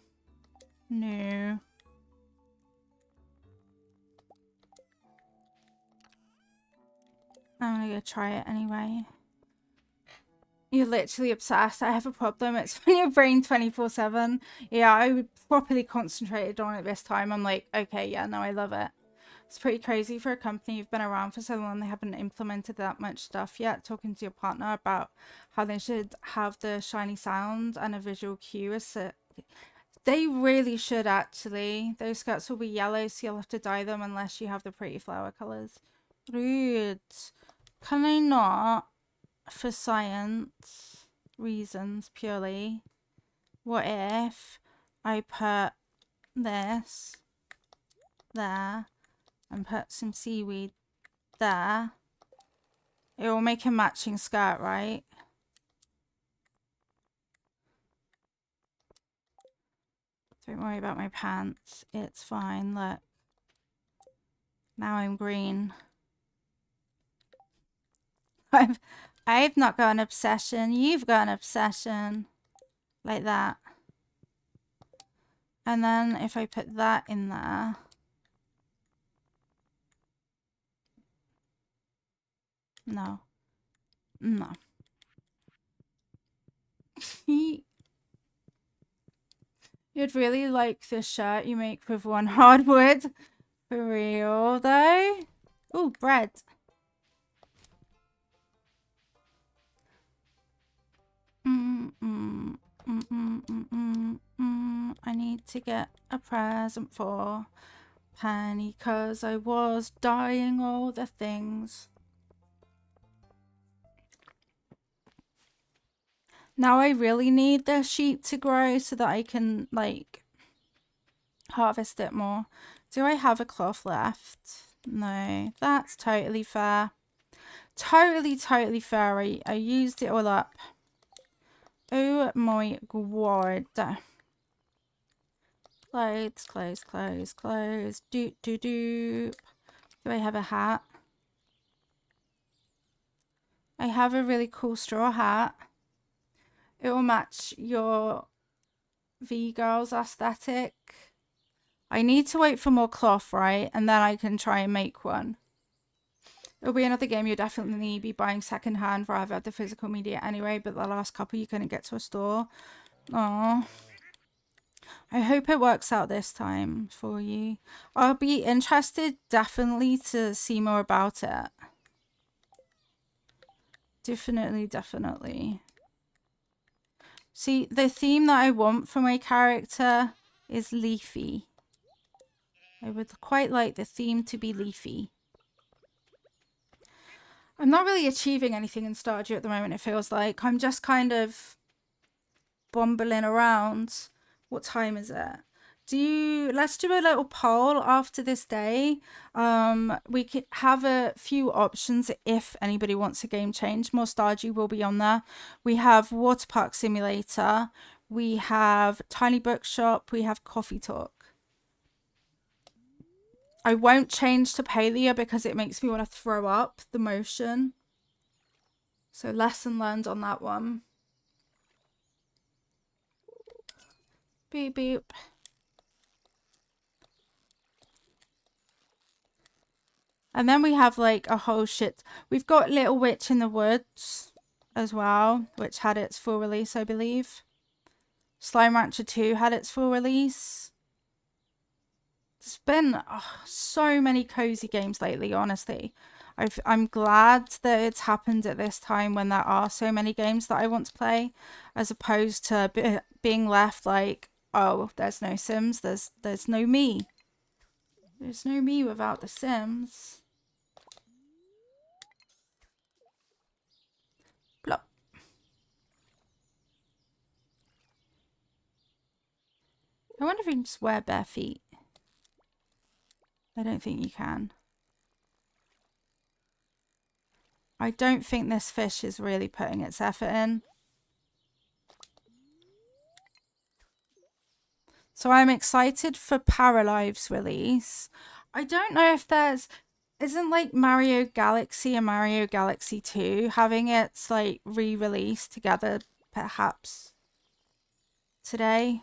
gonna go try it anyway. You're literally obsessed. I have a problem. It's when your brain 24/7. Yeah, I properly concentrated on it this time. I'm like, okay, yeah, no, I love it. It's pretty crazy for a company you've been around for so long. They haven't implemented that much stuff yet. Talking to your partner about how they should have the shiny sound and a visual cue. They really should, actually. Those skirts will be yellow, so you'll have to dye them unless you have the pretty flower colors. Rude. Can I not, for science reasons purely, what if I put this there and put some seaweed there? It will make a matching skirt, right? Don't worry about my pants. It's fine. Look. Now I'm green. I've not got an obsession. You've got an obsession. Like that. And then if I put that in there. No. No. You'd really like the shirt you make with one hardwood. For real, though. Ooh, bread. I need to get a present for Penny because I was dying all the things. Now I really need the sheep to grow so that I can, like, harvest it more. Do I have a cloth left? No, that's totally fair. Totally fair. I used it all up. Oh my god. Close. Do I have a hat? I have a really cool straw hat. It will match your V-Girls aesthetic. I need to wait for more cloth, right? And then I can try and make one. It'll be another game you'll definitely be buying secondhand rather than the physical media anyway, but the last couple you couldn't get to a store. Oh, I hope it works out this time for you. I'll be interested definitely to see more about it. Definitely. See, the theme that I want for my character is leafy. I would quite like the theme to be leafy. I'm not really achieving anything in Stardew at the moment, it feels like. I'm just kind of bumbling around. What time is it? Let's do a little poll after this day. We could have a few options if anybody wants a game change. More Stardew will be on there. We have Water Park Simulator. We have Tiny Bookshop. We have Coffee Talk. I won't change to Paleo because it makes me want to throw up the motion. So lesson learned on that one. Beep beep. And then we have like a whole shit. We've got Little Witch in the Woods as well, which had its full release, I believe. Slime Rancher 2 had its full release. There's been so many cozy games lately, honestly. I'm glad that it's happened at this time when there are so many games that I want to play, as opposed to being left like, oh, there's no Sims, there's no me. There's no me without the Sims. Blop. I wonder if you can just wear bare feet. I don't think you can. I don't think this fish is really putting its effort in. So I'm excited for Paralive's release. I don't know if isn't like Mario Galaxy and Mario Galaxy 2 having its like re-release together perhaps today?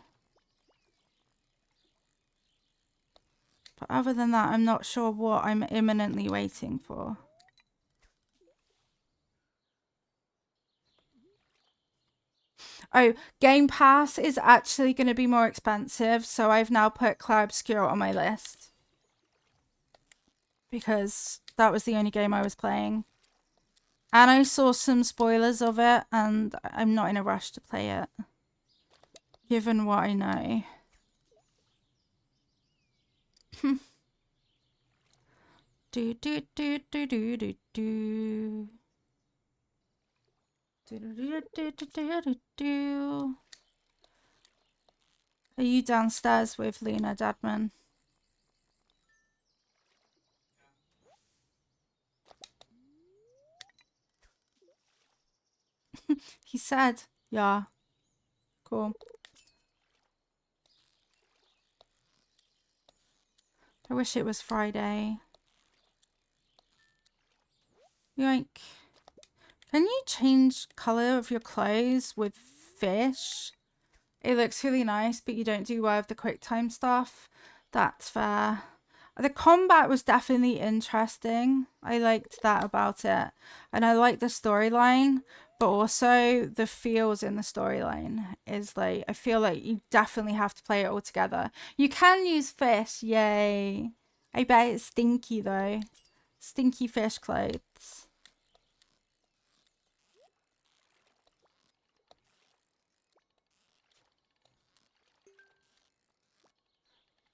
But other than that, I'm not sure what I'm imminently waiting for. Oh, Game Pass is actually going to be more expensive, so I've now put Clair Obscur on my list. Because that was the only game I was playing. And I saw some spoilers of it, and I'm not in a rush to play it. Given what I know. do do do do do do do. Do do do do do do do. Are you downstairs with Lena Dadman? He said, yeah. Cool. I wish it was Friday. Yoink. Can you change colour of your clothes with fish? It looks really nice, but you don't do well with the QuickTime stuff. That's fair. The combat was definitely interesting. I liked that about it. And I liked the storyline, but also the feels in the storyline is like, I feel like you definitely have to play it all together. You can use fish, yay. I bet it's stinky though. Stinky fish clothes.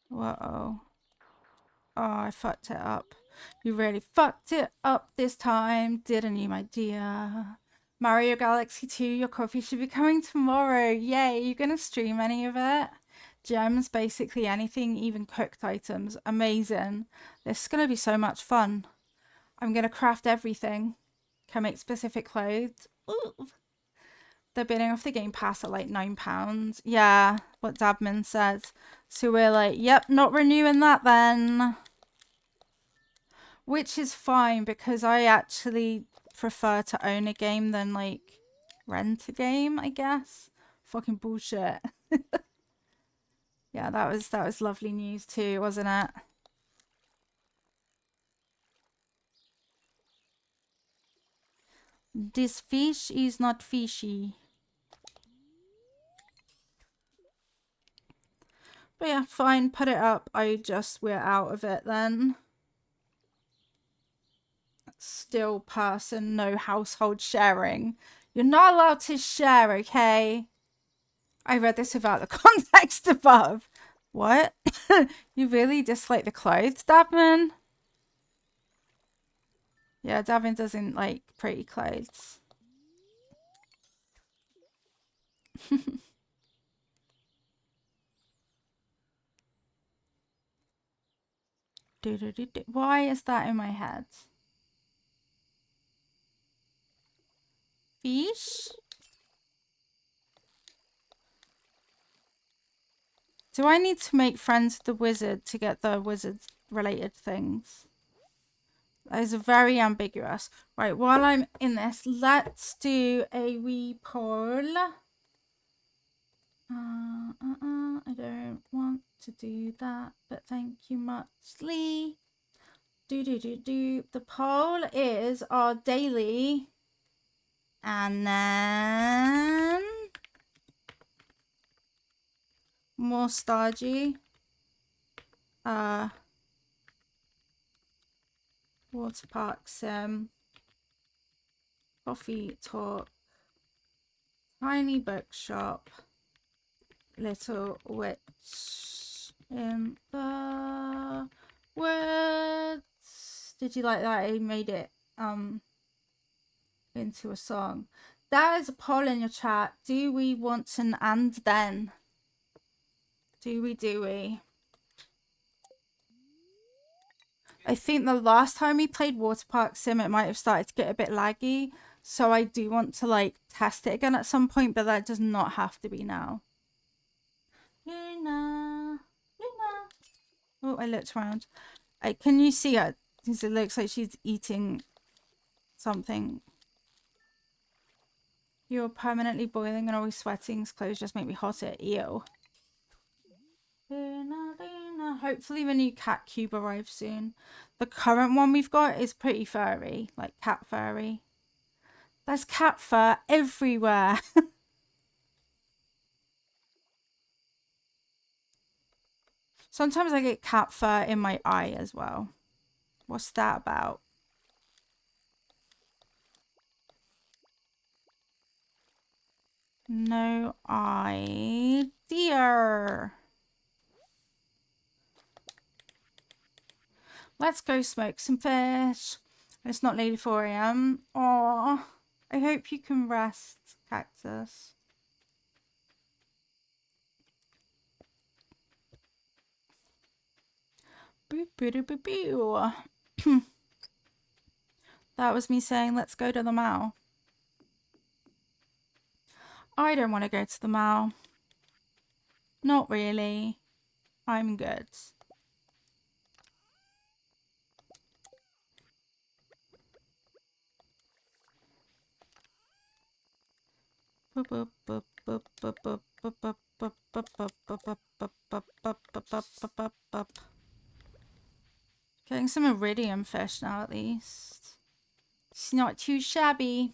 Whoa. Oh, I fucked it up. You really fucked it up this time, didn't you, my dear? Mario Galaxy 2, your coffee should be coming tomorrow. Yay, you gonna stream any of it? Gems, basically anything, even cooked items. Amazing. This is gonna be so much fun. I'm gonna craft everything. Can make specific clothes. Ooh. They're bidding off the Game Pass at like £9. Yeah, what Dabman said. So we're like, yep, not renewing that then. Which is fine because I actually prefer to own a game than like rent a game, I guess. Fucking bullshit. Yeah, that was lovely news too, wasn't it? This fish is not fishy. But yeah, fine, put it up. We're out of it then. Still person, no household sharing. You're not allowed to share, okay? I read this without the context above. What? You really dislike the clothes, Davin? Yeah, Davin doesn't like pretty clothes. Why is that in my head? Fish? Do I need to make friends with the wizard to get the wizard related things? That is very ambiguous. Right, while I'm in this, let's do a wee poll. I don't want to do that, but thank you muchly. The poll is our daily, and then more stodgy. Water park sim. Coffee talk. Tiny bookshop. Little witch in the woods. Did you like that? I made it into a song. That is a poll in your chat. Do we want an and then? Do we? I think the last time we played Water Park Sim, it might have started to get a bit laggy. So I do want to like test it again at some point, but that does not have to be now. Luna. Oh, I looked around. Can you see her? Because it looks like she's eating something. You're permanently boiling and always sweating. Clothes just make me hotter. Ew. Luna. Hopefully the new cat cube arrives soon. The current one we've got is pretty furry. Like cat furry. There's cat fur everywhere. Sometimes I get cat fur in my eye as well. What's that about? No idea. Let's go smoke some fish. It's not nearly 4 a.m. Aw, I hope you can rest, Cactus. Boo, boo, boo, boo, boo. That was me saying, let's go to the mall. I don't want to go to the mall. Not really. I'm good. Getting some iridium fish now at least. It's not too shabby.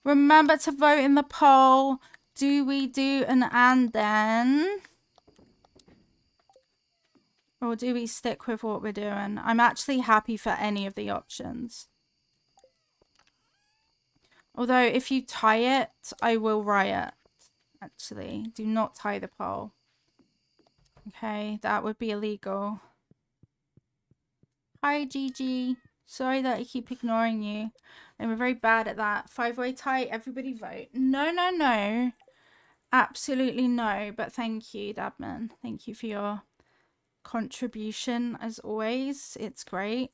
Remember to vote in the poll. Do we do an and then? Or do we stick with what we're doing? I'm actually happy for any of the options. Although if you tie it, I will riot. Actually, do not tie the poll. Okay, that would be illegal. Hi, Gigi. Sorry that I keep ignoring you. I'm very bad at that. 5-way tie, everybody vote. No. Absolutely no. But thank you, Dabman. Thank you for your contribution as always. It's great.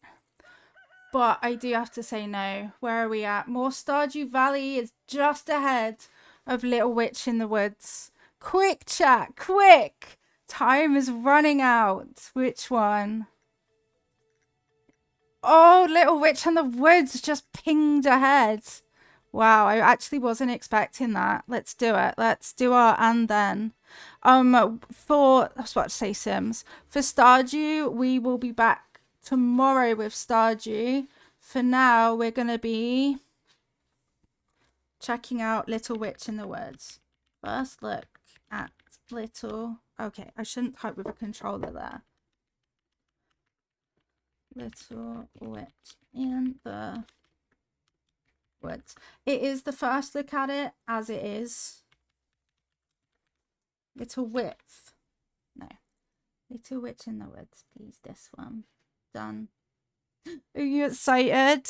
But I do have to say no. Where are we at? More Stardew Valley is just ahead of Little Witch in the Woods. Quick, chat, quick! Time is running out. Which one? Oh, Little Witch in the Woods just pinged ahead. Wow, I actually wasn't expecting that. Let's do it. Let's do our and then. I was about to say Sims. For Stardew, we will be back tomorrow with Stardew. For now, we're going to be checking out Little Witch in the Woods. First look at Little Okay, I shouldn't type with a controller there. Little witch in the woods. It is the first look at it as it is. Little width. No. Little witch in the woods, please. This one. Done. Are you excited?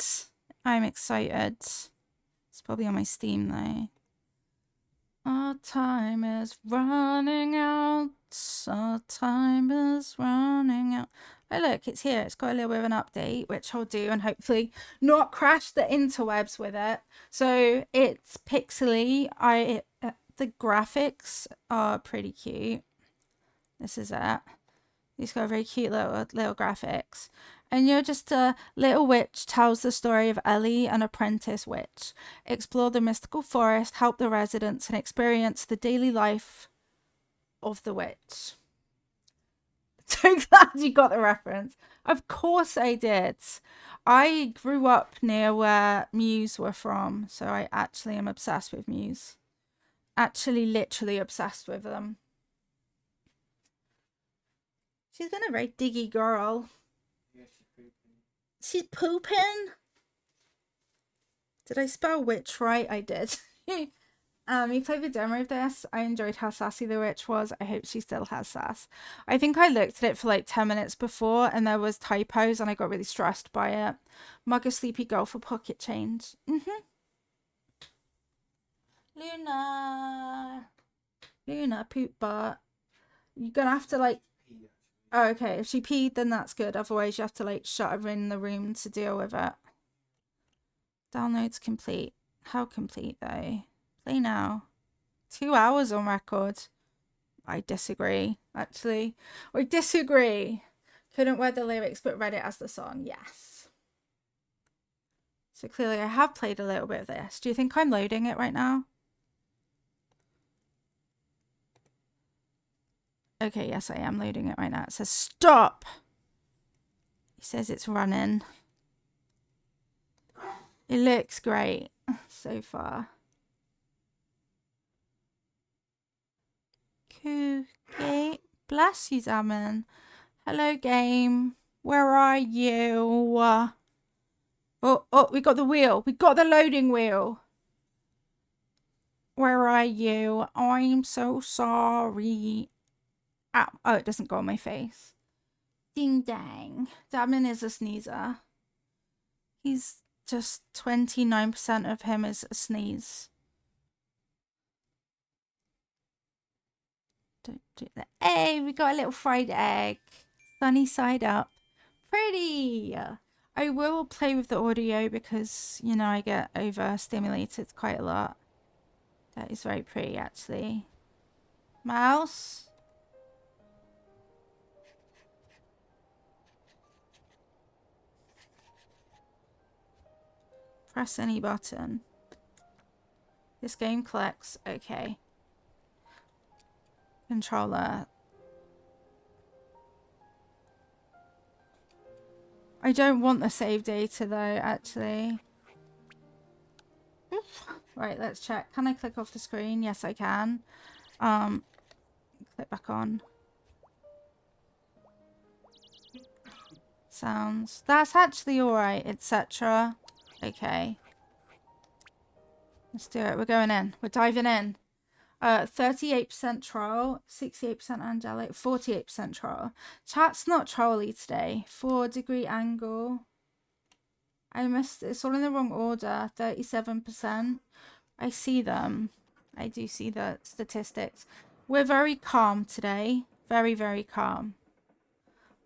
I'm excited. It's probably on my Steam though. Our time is running out. Our time is running out. Oh look, it's here. It's got a little bit of an update, which I'll do and hopefully not crash the interwebs with it. So it's pixely. The graphics are pretty cute. This is it. It's got very cute little graphics. And you're just a little witch tells the story of Ellie, an apprentice witch. Explore the mystical forest, help the residents, and experience the daily life of the witch. So glad you got the reference. Of course I did. I grew up near where Muse were from, so I actually am obsessed with Muse. Actually, literally obsessed with them. She's been a very diggy girl. Yeah, she's pooping. She's pooping? Did I spell witch right? I did. You played the demo of this. I enjoyed how sassy the witch was. I hope she still has sass. I think I looked at it for like 10 minutes before and there was typos and I got really stressed by it. Mug a sleepy girl for pocket change. Luna poop butt. You're gonna have to like... Oh, okay. If she peed, then that's good. Otherwise, you have to like shut her in the room to deal with it. Downloads complete. How complete though? Play now. 2 hours on record. I disagree, actually. I disagree. Couldn't read the lyrics, but read it as the song. Yes. So clearly I have played a little bit of this. Do you think I'm loading it right now? Okay, yes, I am loading it right now. It says stop. It says it's running. It looks great so far. Cookie. Bless you, Zaman. Hello, game. Where are you? Oh, we got the wheel. We got the loading wheel. Where are you? I'm so sorry. Ow. Oh, it doesn't go on my face. Ding dang. Zaman is a sneezer. He's just 29% of him is a sneeze. Don't do that. Hey, we got a little fried egg. Sunny side up. Pretty. I will play with the audio because, you know, I get overstimulated quite a lot. That is very pretty, actually. Mouse? Press any button. This game collects. Okay. Controller. I don't want the save data though, actually. Right, let's check. Can I click off the screen? Yes, I can. Click back on. Sounds. That's actually alright, etc. Okay. Let's do it. We're going in. We're diving in. 38% troll, 68% angelic, 48% troll. Chat's not trolly today. 4-degree angle. I missed. It's all in the wrong order. 37%. I see them. I do see the statistics. We're very calm today. Very, very calm.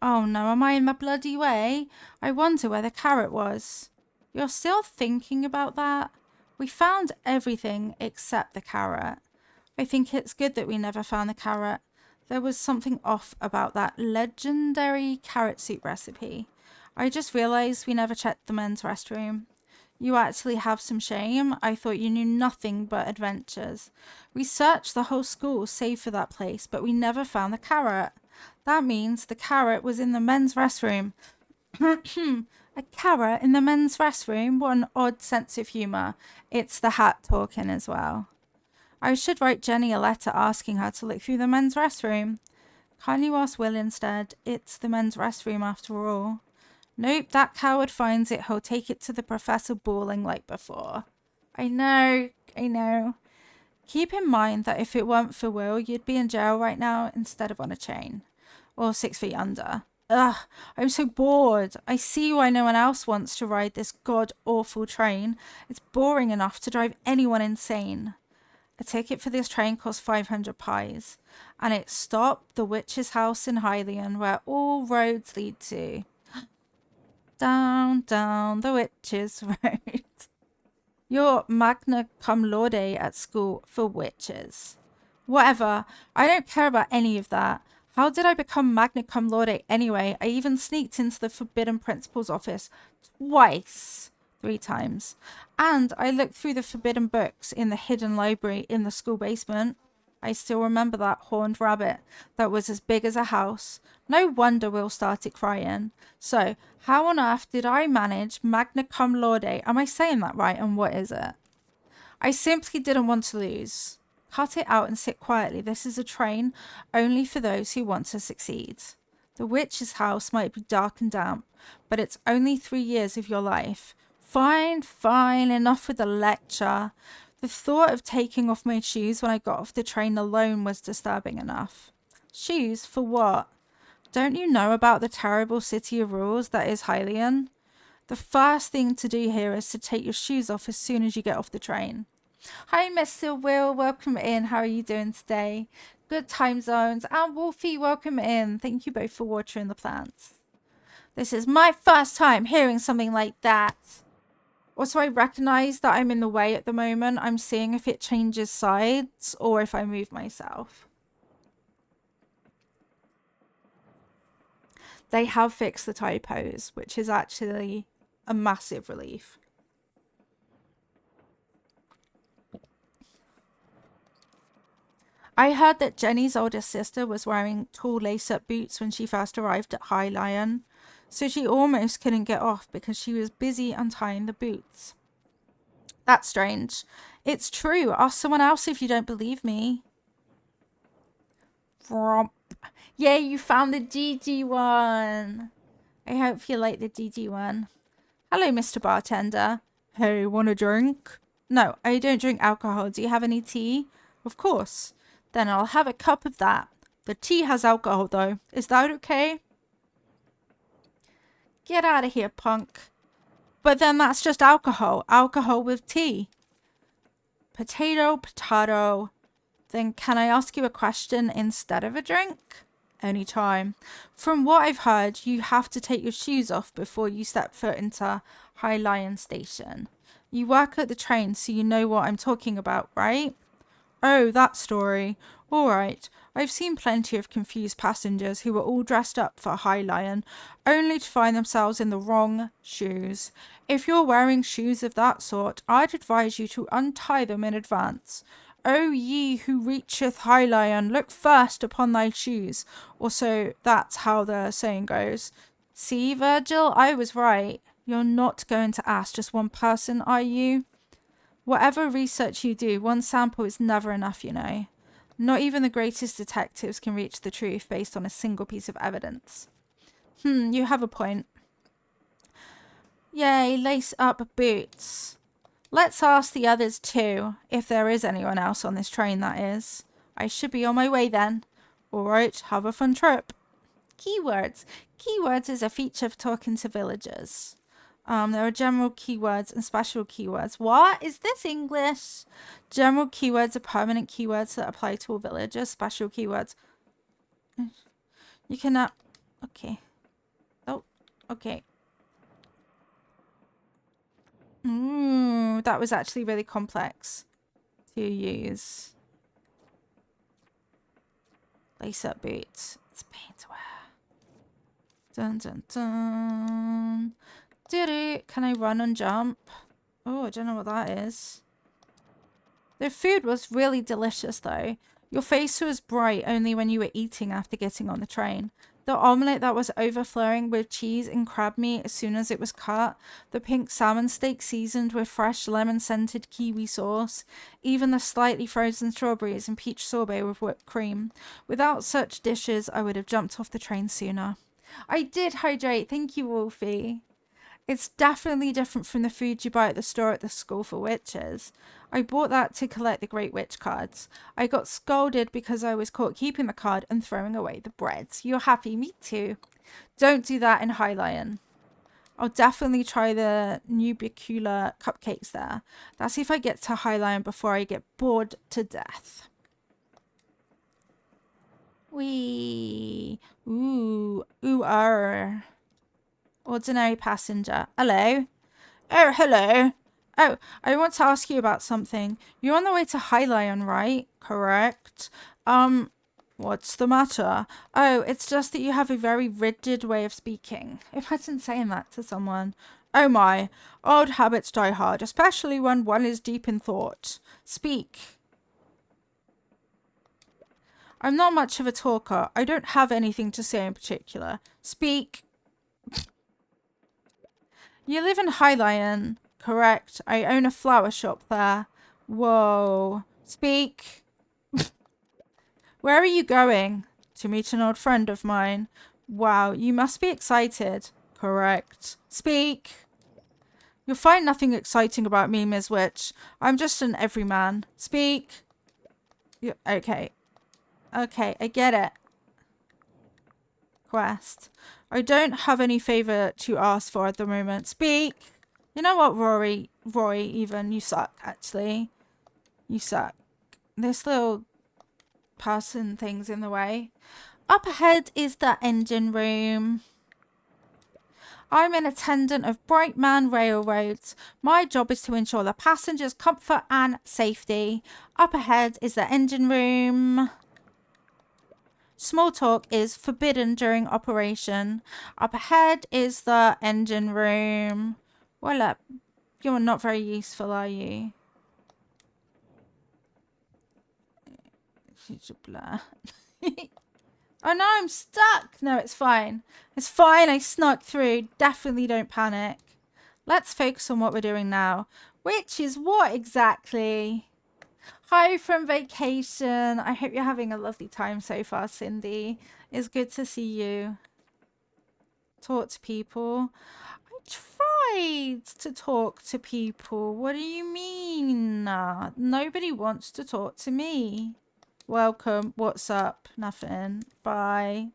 Oh no, am I in my bloody way? I wonder where the carrot was. You're still thinking about that? We found everything except the carrot. I think it's good that we never found the carrot. There was something off about that legendary carrot soup recipe. I just realised we never checked the men's restroom. You actually have some shame. I thought you knew nothing but adventures. We searched the whole school save for that place, but we never found the carrot. That means the carrot was in the men's restroom. A carrot in the men's restroom? What an odd sense of humour. It's the hat talking as well. I should write Jenny a letter asking her to look through the men's restroom. Can't you ask Will instead? It's the men's restroom after all. Nope, that coward finds it. He'll take it to the professor bawling like before. I know. Keep in mind that if it weren't for Will, you'd be in jail right now instead of on a chain. Or 6 feet under. Ugh, I'm so bored. I see why no one else wants to ride this god-awful train. It's boring enough to drive anyone insane. A ticket for this train costs 500 pies, and it stopped the witch's house in Hylian, where all roads lead to. Down, down the witch's road. You're magna cum laude at school for witches. Whatever. I don't care about any of that. How did I become magna cum laude anyway? I even sneaked into the forbidden principal's office twice. 3 times. And I looked through the forbidden books in the hidden library in the school basement. I still remember that horned rabbit that was as big as a house. No wonder Will started crying. So, how on earth did I manage magna cum laude? Am I saying that right? And what is it? I simply didn't want to lose. Cut it out and sit quietly. This is a train only for those who want to succeed. The witch's house might be dark and damp, but it's only 3 years of your life. Fine, enough with the lecture. The thought of taking off my shoes when I got off the train alone was disturbing enough. Shoes? For what? Don't you know about the terrible city of rules that is Hylian? The first thing to do here is to take your shoes off as soon as you get off the train. Hi, Mr. Will. Welcome in. How are you doing today? Good time zones. And Wolfie, welcome in. Thank you both for watering the plants. This is my first time hearing something like that. Also, I recognize that I'm in the way at the moment. I'm seeing if it changes sides or if I move myself. They have fixed the typos, which is actually a massive relief. I heard that Jenny's older sister was wearing tall lace-up boots when she first arrived at High Lion, so she almost couldn't get off because she was busy untying the boots. That's strange. It's true. Ask someone else if you don't believe me. Fromp. Yay, you found the GG one. I hope you like the GG one. Hello, Mr. Bartender. Hey, want a drink? No, I don't drink alcohol. Do you have any tea? Of course. Then I'll have a cup of that. The tea has alcohol, though. Is that okay? Get out of here, punk. But then that's just alcohol. Alcohol with tea. Potato, potato. Then can I ask you a question instead of a drink? Anytime. From what I've heard, you have to take your shoes off before you step foot into High Lion Station. You work at the train, so you know what I'm talking about, right? Oh, that story. All right. I've seen plenty of confused passengers who were all dressed up for High Lion, only to find themselves in the wrong shoes. If you're wearing shoes of that sort, I'd advise you to untie them in advance. O ye who reacheth High Lion, look first upon thy shoes. Or so that's how the saying goes. See, Virgil, I was right. You're not going to ask just one person, are you? Whatever research you do, one sample is never enough, you know. Not even the greatest detectives can reach the truth based on a single piece of evidence. You have a point. Yay, lace up boots. Let's ask the others too, if there is anyone else on this train, that is. I should be on my way then. Alright, have a fun trip. Keywords. Keywords is a feature of talking to villagers. There are general keywords and special keywords. What? Is this English? General keywords are permanent keywords that apply to all villagers. Special keywords. You cannot... Okay. Oh, okay. That was actually really complex to use. Lace up boots. It's pain to wear. Dun dun dun. Can I run and jump? Oh, I don't know what that is. The food was really delicious though. Your face was bright only when you were eating after getting on the train. The omelette that was overflowing with cheese and crab meat as soon as it was cut, the pink salmon steak seasoned with fresh lemon-scented kiwi sauce, even the slightly frozen strawberries and peach sorbet with whipped cream. Without such dishes, I would have jumped off the train sooner. I did hydrate, thank you, Wolfie. It's definitely different from the food you buy at the store at the School for Witches. I bought that to collect the Great Witch cards. I got scolded because I was caught keeping the card and throwing away the breads. You're happy? Me too. Don't do that in High Lion. I'll definitely try the Nubicula cupcakes there. That's if I get to High Lion before I get bored to death. Wee. Ooh. Ooh, ordinary passenger. Hello. Oh, hello. Oh, I want to ask you about something. You're on the way to High Lion, right? Correct. What's the matter? Oh, it's just that you have a very rigid way of speaking. Imagine saying that to someone. Oh my, old habits die hard, especially when one is deep in thought. Speak. I'm not much of a talker. I don't have anything to say in particular. Speak. You live in High Lion, correct? I own a flower shop there. Whoa. Speak. Where are you going? To meet an old friend of mine. Wow, you must be excited. Correct. Speak. You'll find nothing exciting about me, Ms. Witch. I'm just an everyman. Speak. Okay. Okay, I get it. Quest. I don't have any favour to ask for at the moment. Speak. You know what, Roy, even, you suck, actually. You suck. This little person thing's in the way. Up ahead is the engine room. I'm an attendant of Brightman Railroads. My job is to ensure the passengers' comfort and safety. Up ahead is the engine room. Small talk is forbidden during operation. Up ahead is the engine room. Well, up. You're not very useful, are you? Blur. Oh no, I'm stuck. No, it's fine. It's fine. I snuck through. Definitely don't panic. Let's focus on what we're doing now. Which is what exactly? Hi from vacation. I hope you're having a lovely time so far, Cindy. It's good to see you. Talk to people. I tried to talk to people. What do you mean? Nobody wants to talk to me. Welcome. What's up? Nothing. Bye.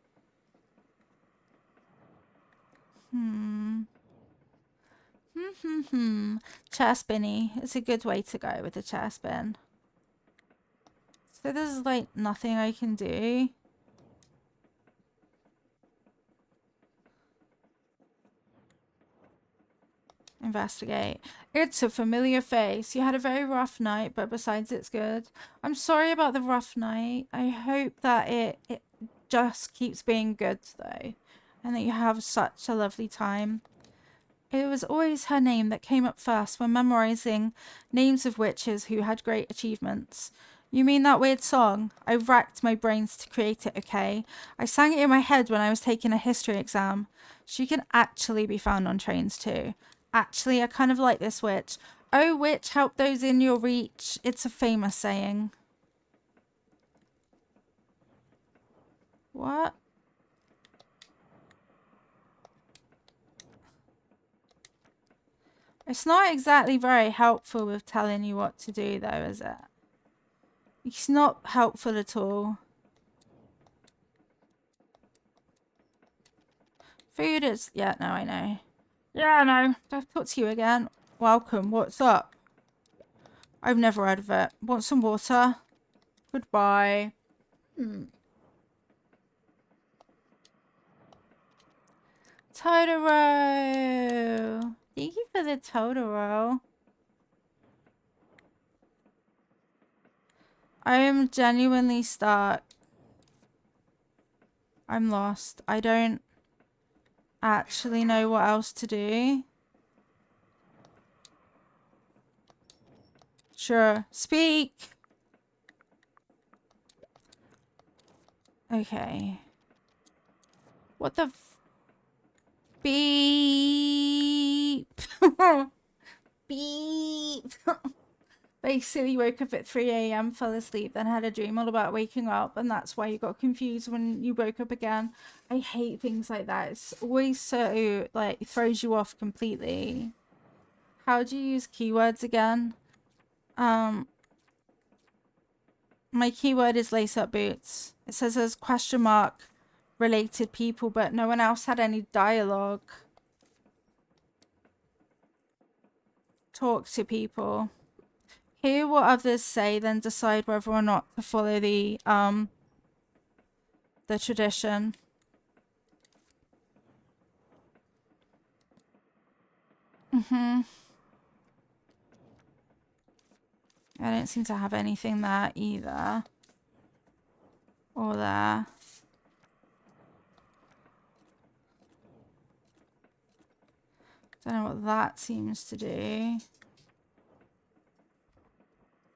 Chair spinny. It's a good way to go with the chair spin. So there's like nothing I can do. Investigate. It's a familiar face. You had a very rough night, but besides it's good. I'm sorry about the rough night. I hope that it just keeps being good though. And that you have such a lovely time. It was always her name that came up first when memorizing names of witches who had great achievements. You mean that weird song? I racked my brains to create it, okay? I sang it in my head when I was taking a history exam. She can actually be found on trains too. Actually, I kind of like this witch. Oh, witch, help those in your reach. It's a famous saying. What? It's not exactly very helpful with telling you what to do, though, is it? It's not helpful at all. Food is... Yeah, no, I know. Yeah, I know. I've talked to you again. Welcome. What's up? I've never heard of it. Want some water? Goodbye. Totoro. Thank you for the Totoro. I am genuinely stuck. I'm lost. I don't actually know what else to do. Sure. Speak! Okay. What the beep? Beep. Basically woke up at 3 a.m., fell asleep, then had a dream all about waking up, and that's why you got confused when you woke up again. I hate things like that. It's always so, like, throws you off completely. How do you use keywords again? My keyword is lace up boots. It says there's question mark related people, but no one else had any dialogue. Talk to people. Hear what others say, then decide whether or not to follow the tradition. I don't seem to have anything there either. Or there. Don't know what that seems to do.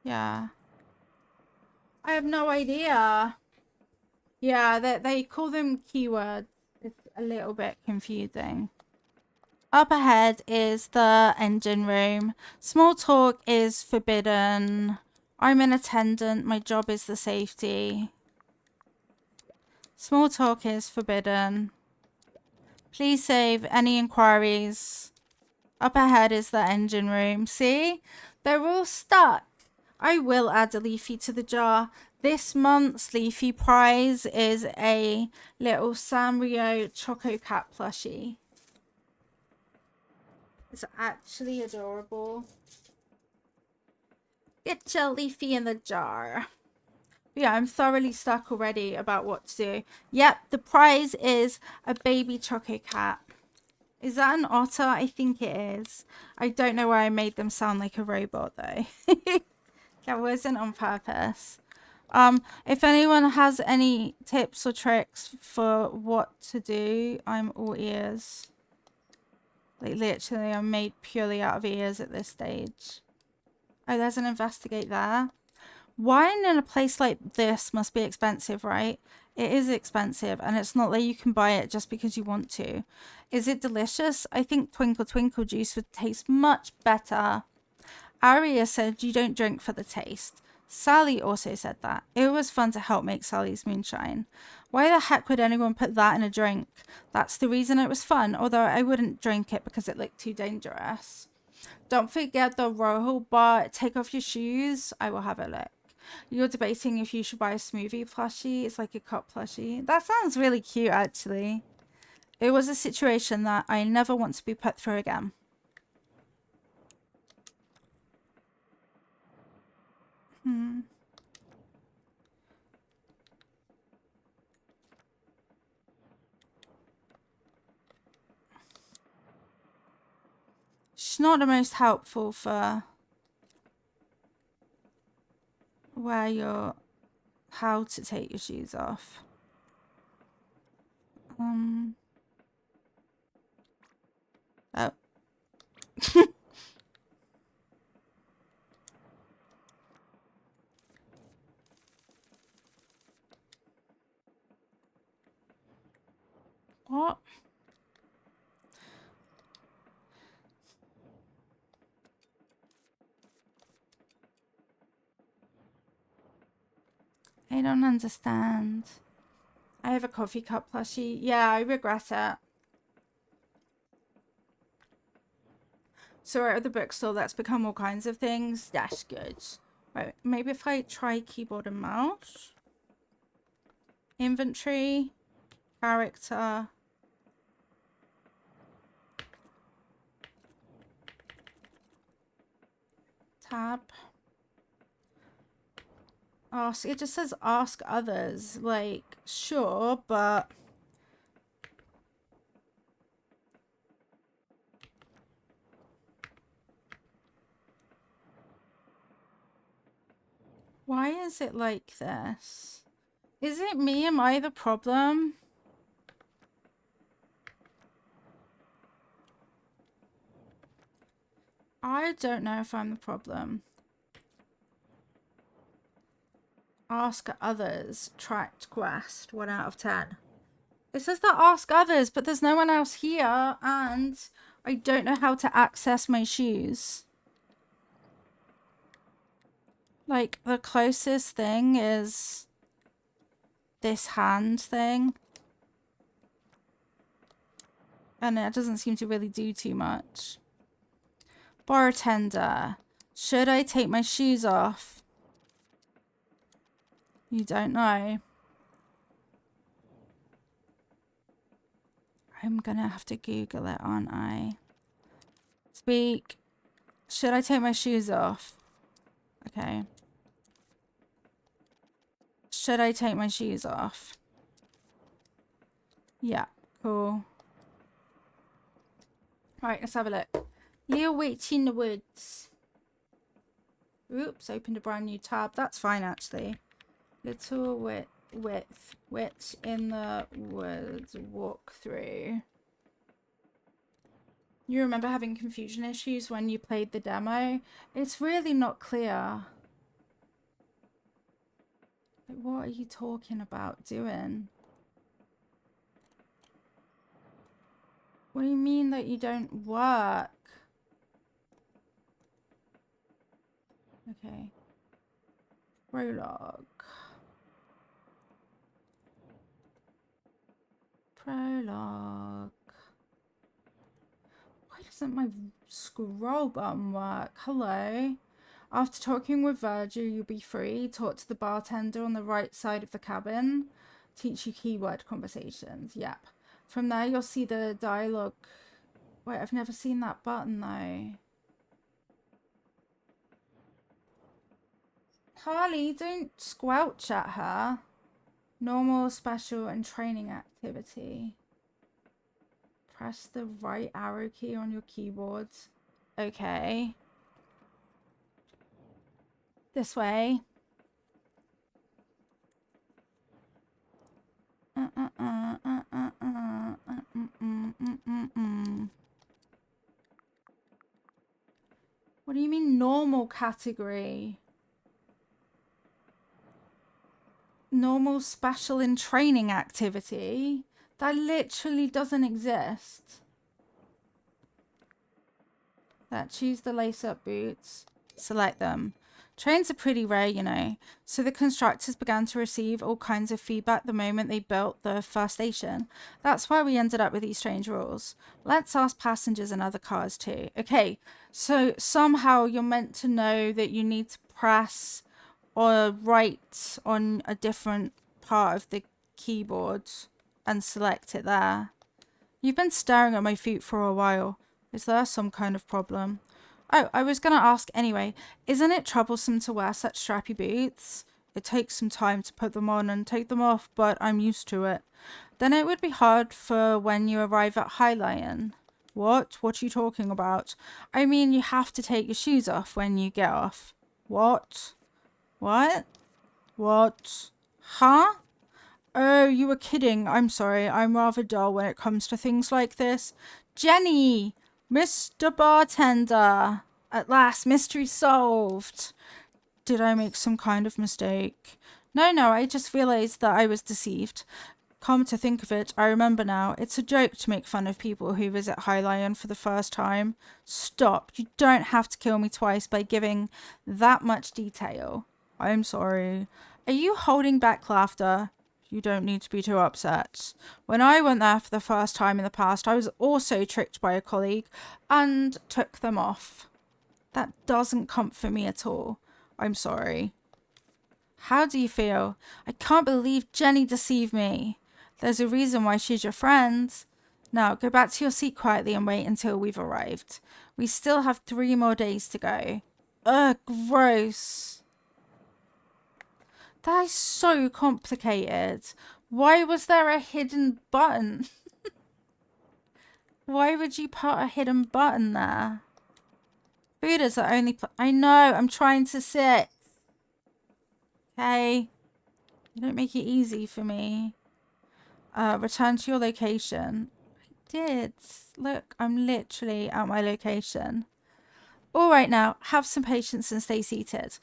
Yeah. I have no idea. Yeah, they call them keywords. It's a little bit confusing. Up ahead is the engine room. Small talk is forbidden. I'm an attendant. My job is the safety. Small talk is forbidden. Please save any inquiries. Up ahead is the engine room. See? They're all stuck. I will add a Leafy to the jar. This month's Leafy prize is a little Sanrio Choco Cat plushie. It's actually adorable. Get your Leafy in the jar. But yeah, I'm thoroughly stuck already about what to do. Yep, the prize is a baby Choco Cat. Is that an otter? I think it is. I don't know why I made them sound like a robot though. That wasn't on purpose. If anyone has any tips or tricks for what to do, I'm all ears. Like literally, I'm made purely out of ears at this stage. Oh, there's an investigate there. Wine in a place like this must be expensive, right? It is expensive, and it's not like you can buy it just because you want to. Is it delicious? I think Twinkle Twinkle juice would taste much better. Aria said you don't drink for the taste. Sally also said that. It was fun to help make Sally's moonshine. Why the heck would anyone put that in a drink? That's the reason it was fun, although I wouldn't drink it because it looked too dangerous. Don't forget the Royal Bar. Take off your shoes. I will have a look. You're debating if you should buy a smoothie plushie. It's like a cup plushie. That sounds really cute, actually. It was a situation that I never want to be put through again. She's not the most helpful for where you're... how to take your shoes off. Oh. What? I don't understand. I have a coffee cup plushie. Yeah, I regret it. So we're at the bookstore. That's become all kinds of things. That's good. Right, maybe if I try keyboard and mouse. Inventory. Character. Tab. Ask. It just says ask others. Like, sure, but... why is it like this? Is it me? Am I the problem? I don't know if I'm the problem. Ask others. Tracked quest. 1 out of 10. It says that ask others, but there's no one else here, and I don't know how to access my shoes. Like, the closest thing is this hand thing. And it doesn't seem to really do too much. Bartender, should I take my shoes off? You don't know. I'm gonna have to Google it, aren't I? Speak. Should I take my shoes off? Okay. Should I take my shoes off? Yeah, cool. Right, let's have a look. Little Witch in the Woods. Oops, opened a brand new tab. That's fine, actually. Little Witch in the Woods walkthrough. You remember having confusion issues when you played the demo? It's really not clear. Like, what are you talking about doing? What do you mean that you don't work? Okay. Prologue. Prologue. Why doesn't my scroll button work? Hello? After talking with Virgil, you'll be free. Talk to the bartender on the right side of the cabin. Teach you keyword conversations. Yep. From there, you'll see the dialogue. Wait, I've never seen that button, though. Harley, don't squelch at her. Normal, special, and training activity. Press the right arrow key on your keyboard. Okay. This way. What do you mean normal category? Normal, special, and training activity? That literally doesn't exist. Choose the lace-up boots. Select them. Trains are pretty rare, you know. So the constructors began to receive all kinds of feedback the moment they built the first station. That's why we ended up with these strange rules. Let's ask passengers in other cars too. Okay, so somehow you're meant to know that you need to press or write on a different part of the keyboard and select it there. You've been staring at my feet for a while. Is there some kind of problem? Oh, I was going to ask anyway. Isn't it troublesome to wear such strappy boots? It takes some time to put them on and take them off, but I'm used to it. Then it would be hard for when you arrive at High Lion. What? What are you talking about? I mean, you have to take your shoes off when you get off. What? What? What? Huh? Oh, you were kidding. I'm sorry. I'm rather dull when it comes to things like this. Jenny! Mr. Bartender! At last, mystery solved. Did I make some kind of mistake? No, I just realized that I was deceived. Come to think of it, I remember now. It's a joke to make fun of people who visit High Lion for the first time. Stop. You don't have to kill me twice by giving that much detail. I'm sorry. Are you holding back laughter? You don't need to be too upset. When I went there for the first time in the past, I was also tricked by a colleague and took them off. That doesn't comfort me at all. I'm sorry. How do you feel? I can't believe Jenny deceived me. There's a reason why she's your friend. Now, go back to your seat quietly and wait until we've arrived. We still have 3 more days to go. Ugh, gross. That is so complicated. Why was there a hidden button? Why would you put a hidden button there? Food is the only I know, I'm trying to sit. Okay. You don't make it easy for me. Return to your location. I did. Look, I'm literally at my location. All right now, have some patience and stay seated.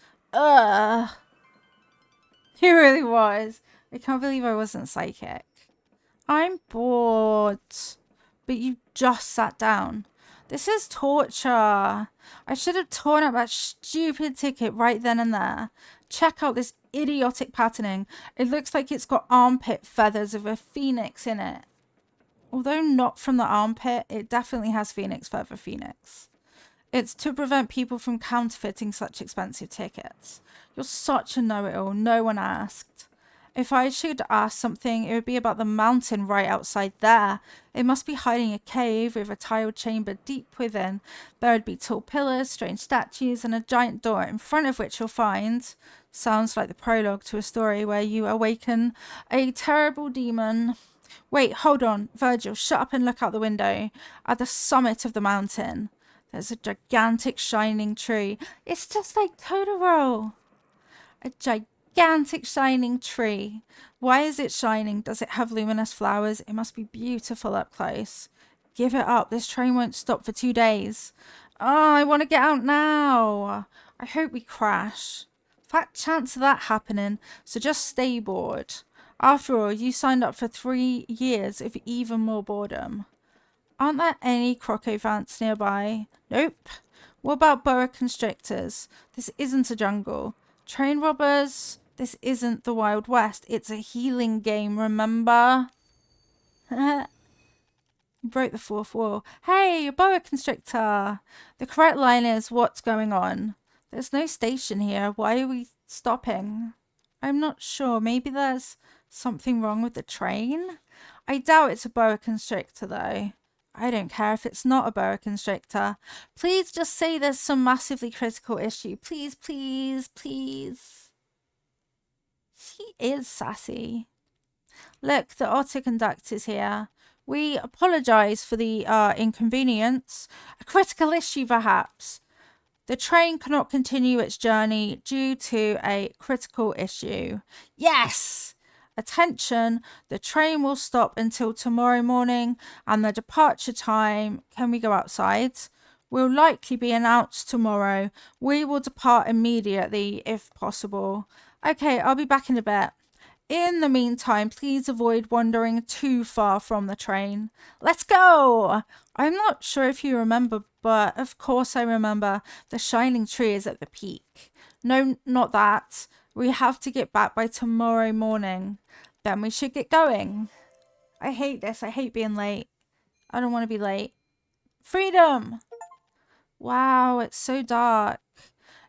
He really was. I can't believe I wasn't psychic. I'm bored. But you just sat down. This is torture. I should have torn up that stupid ticket right then and there. Check out this idiotic patterning. It looks like it's got armpit feathers of a phoenix in it. Although not from the armpit, it definitely has phoenix feather phoenix. It's to prevent people from counterfeiting such expensive tickets. You're such a know-it-all. No one asked. If I should ask something, it would be about the mountain right outside there. It must be hiding a cave with a tiled chamber deep within. There would be tall pillars, strange statues, and a giant door in front of which you'll find... Sounds like the prologue to a story where you awaken a terrible demon. Wait, hold on. Virgil, shut up and look out the window. At the summit of the mountain, there's a gigantic shining tree. It's just like Totoro. A gigantic shining tree. Why is it shining? Does it have luminous flowers? It must be beautiful up close. Give it up. This train won't stop for 2 days. Oh, I want to get out now. I hope we crash. Fat chance of that happening, so just stay bored. After all, you signed up for 3 years of even more boredom. Aren't there any crocodilians nearby? Nope. What about boa constrictors? This isn't a jungle. Train robbers? This isn't the Wild West. It's a healing game, remember? You broke the fourth wall. Hey, a boa constrictor! The correct line is, what's going on? There's no station here. Why are we stopping? I'm not sure. Maybe there's something wrong with the train? I doubt it's a boa constrictor, though. I don't care if it's not a boa constrictor. Please just say there's some massively critical issue. Please, please, please. She is sassy. Look, the auto conductor's here. We apologise for the inconvenience. A critical issue, perhaps. The train cannot continue its journey due to a critical issue. Yes! Attention, the train will stop until tomorrow morning and the departure time, can we go outside, will likely be announced tomorrow. We will depart immediately if possible. Okay, I'll be back in a bit. In the meantime, please avoid wandering too far from the train. Let's go! I'm not sure if you remember, but of course I remember. The shining tree is at the peak. No, not that. We have to get back by tomorrow morning. Then we should get going. I hate this. I hate being late. I don't want to be late. Freedom! Wow, it's so dark.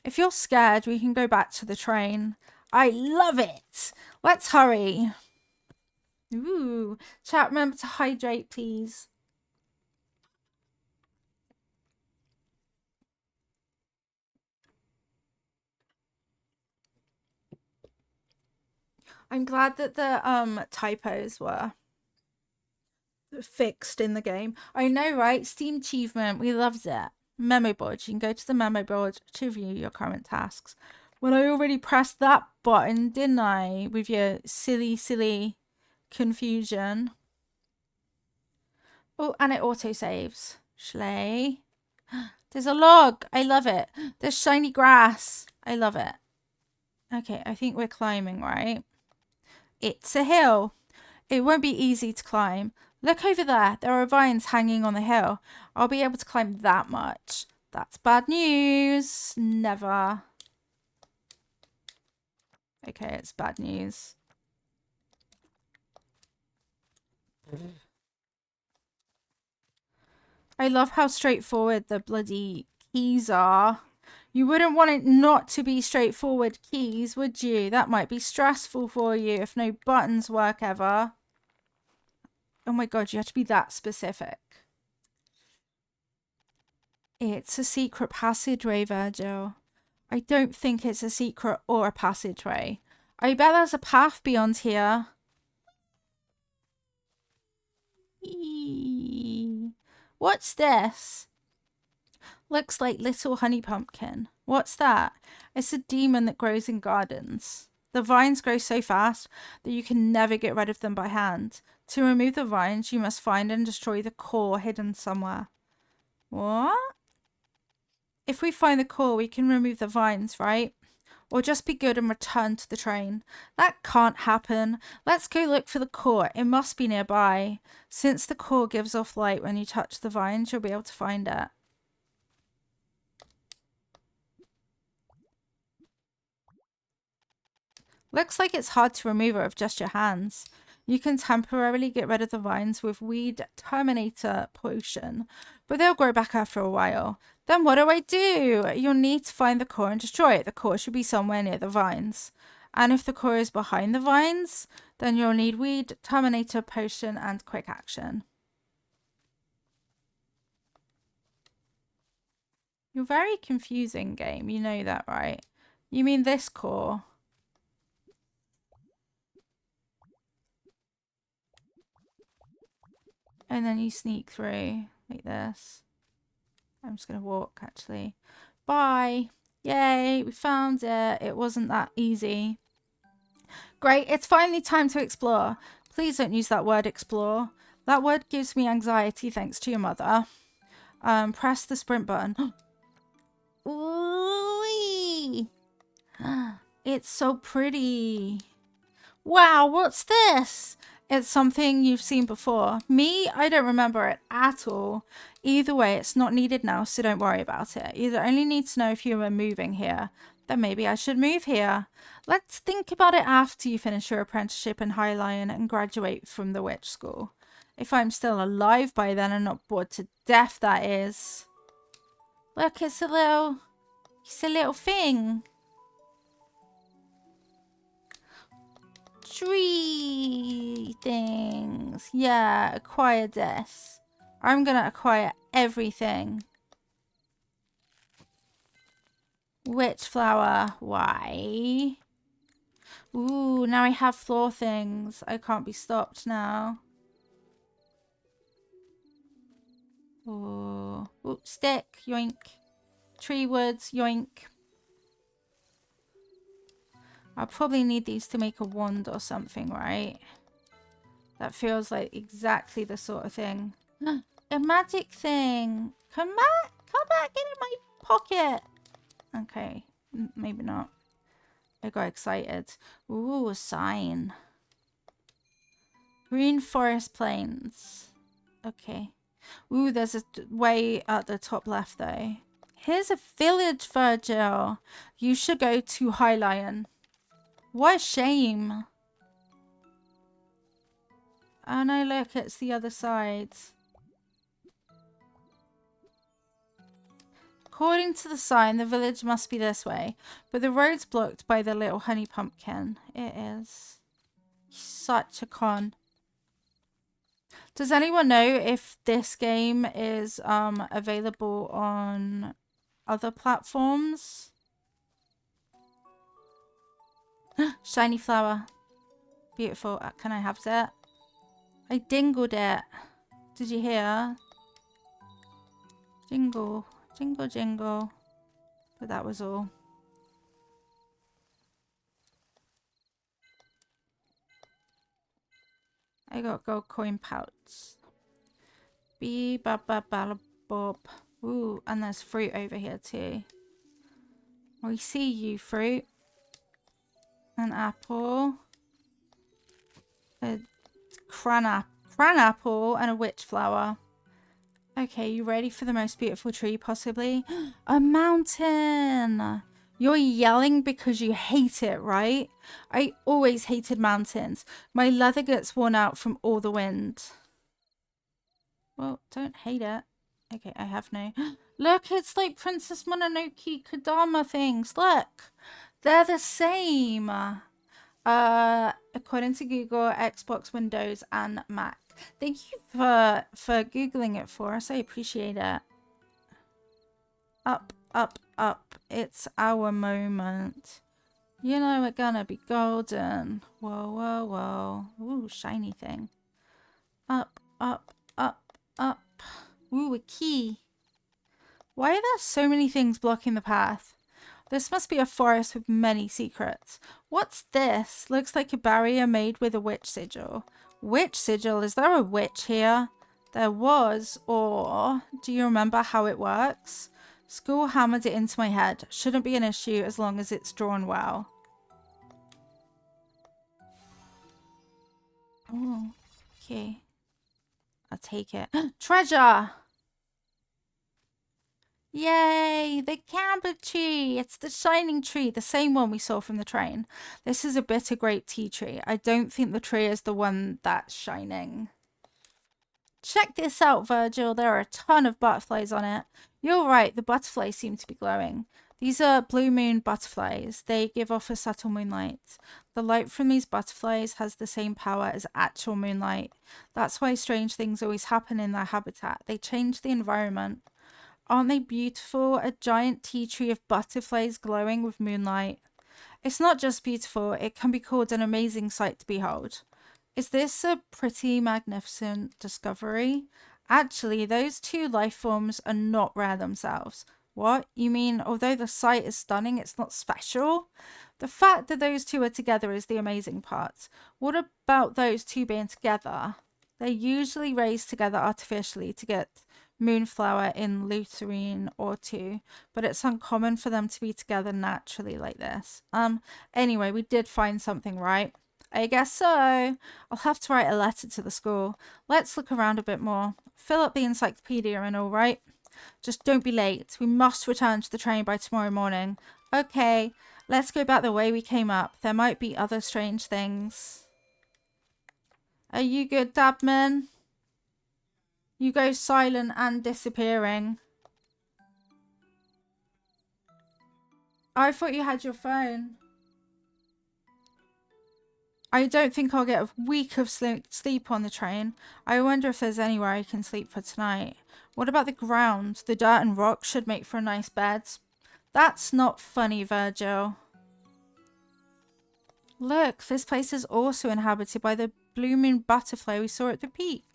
If you're scared, we can go back to the train. I love it! Let's hurry. Ooh. Chat, remember to hydrate, please. I'm glad that the typos were fixed in the game. I know, right? Steam achievement. We loved it. Memo board. You can go to the memo board to view your current tasks. Well, I already pressed that button, didn't I? With your silly confusion. Oh, and it auto-saves. Schley. There's a log. I love it. There's shiny grass. I love it. Okay, I think we're climbing, right? It's a hill. It won't be easy to climb. Look over there. There are vines hanging on the hill. I'll be able to climb that much. That's bad news. Never. Okay, it's bad news. I love how straightforward the bloody keys are. You wouldn't want it not to be straightforward keys, would you? That might be stressful for you if no buttons work ever. Oh my god, you have to be that specific. It's a secret passageway, Virgil. I don't think it's a secret or a passageway. I bet there's a path beyond here. Eee. What's this? Looks like little honey pumpkin. What's that? It's a demon that grows in gardens. The vines grow so fast that you can never get rid of them by hand. To remove the vines, you must find and destroy the core hidden somewhere. What? If we find the core, we can remove the vines, right? Or just be good and return to the train. That can't happen. Let's go look for the core. It must be nearby. Since the core gives off light when you touch the vines, you'll be able to find it. Looks like it's hard to remove it with just your hands. You can temporarily get rid of the vines with Weed Terminator Potion, but they'll grow back after a while. Then what do? You'll need to find the core and destroy it. The core should be somewhere near the vines. And if the core is behind the vines, then you'll need Weed Terminator Potion and Quick Action. You're very confusing, game. You know that, right? You mean this core? And then you sneak through like this. I'm just going to walk, actually. Bye. Yay, we found it. It wasn't that easy. Great, it's finally time to explore. Please don't use that word explore. That word gives me anxiety thanks to your mother. Press the sprint button. Ooh, it's so pretty. Wow, what's this? It's something you've seen before. Me, I don't remember it at all. Either way, it's not needed now, so don't worry about it. You only need to know if you were moving here. Then maybe I should move here. Let's think about it after you finish your apprenticeship in High Lion and graduate from the witch school. If I'm still alive by then and not bored to death, that is. Look, it's a little thing. Tree things. Yeah, acquire this. I'm gonna acquire everything. Witch flower. Why? Ooh, now I have floor things. I can't be stopped now. Ooh. Ooh, stick. Yoink. Tree woods. Yoink. I'll probably need these to make a wand or something, right? That feels like exactly the sort of thing. A magic thing. Come back. Come back. Get in my pocket. Okay. Maybe not. I got excited. Ooh, a sign. Green forest plains. Okay. Ooh, there's a way at the top left though. Here's a village, Virgil. You should go to High Lion. What a shame. Oh no, look, it's the other side. According to the sign, the village must be this way, but the road's blocked by the little honey pumpkin. It is. Such a con. Does anyone know if this game is available on other platforms? Shiny flower. Beautiful. Can I have that? I dingled it. Did you hear? Jingle. Jingle, jingle. But that was all. I got gold coin pouch. Bee ba ba ba bob. Ooh, and there's fruit over here too. We see you, fruit. An apple. A cran apple and a witch flower. Okay, you ready for the most beautiful tree possibly? A mountain! You're yelling because you hate it, right? I always hated mountains. My leather gets worn out from all the wind. Well, don't hate it. Okay, I have no. Look, it's like Princess Mononoke Kodama things. Look, they're the same. According to Google, Xbox, Windows, and Mac. Thank you for Googling it for us. I appreciate it. Up, up, up. It's our moment. You know we're gonna be golden. Whoa, whoa, whoa. Ooh, shiny thing. Up, up, up, up. Ooh, a key. Why are there so many things blocking the path? This must be a forest with many secrets. What's this? Looks like a barrier made with a witch sigil. Witch sigil? Is there a witch here? There was, or do you remember how it works? School hammered it into my head. Shouldn't be an issue as long as it's drawn well. Oh, okay. I'll take it. Treasure! Yay! The camber tree! It's the shining tree, the same one we saw from the train. This is a bitter grape tea tree. I don't think the tree is the one that's shining. Check this out, Virgil. There are a ton of butterflies on it. You're right, the butterflies seem to be glowing. These are blue moon butterflies. They give off a subtle moonlight. The light from these butterflies has the same power as actual moonlight. That's why strange things always happen in their habitat. They change the environment. Aren't they beautiful? A giant tea tree of butterflies glowing with moonlight. It's not just beautiful, it can be called an amazing sight to behold. Is this a pretty magnificent discovery? Actually, those two life forms are not rare themselves. What? You mean, although the sight is stunning, it's not special? The fact that those two are together is the amazing part. What about those two being together? They're usually raised together artificially to get moonflower in lutein or two, but it's uncommon for them to be together naturally like this. Anyway, we did find something, right? I guess so. I'll have to write a letter to the school. Let's look around a bit more. Fill up the encyclopedia and all, right? Just don't be late. We must return to the train by tomorrow morning. Okay, let's go back the way we came up. There might be other strange things. Are you good, Dabman? You go silent and disappearing. I thought you had your phone. I don't think I'll get a week of sleep on the train. I wonder if there's anywhere I can sleep for tonight. What about the ground? The dirt and rocks should make for a nice bed. That's not funny, Virgil. Look, this place is also inhabited by the blue moon butterfly we saw at the peak.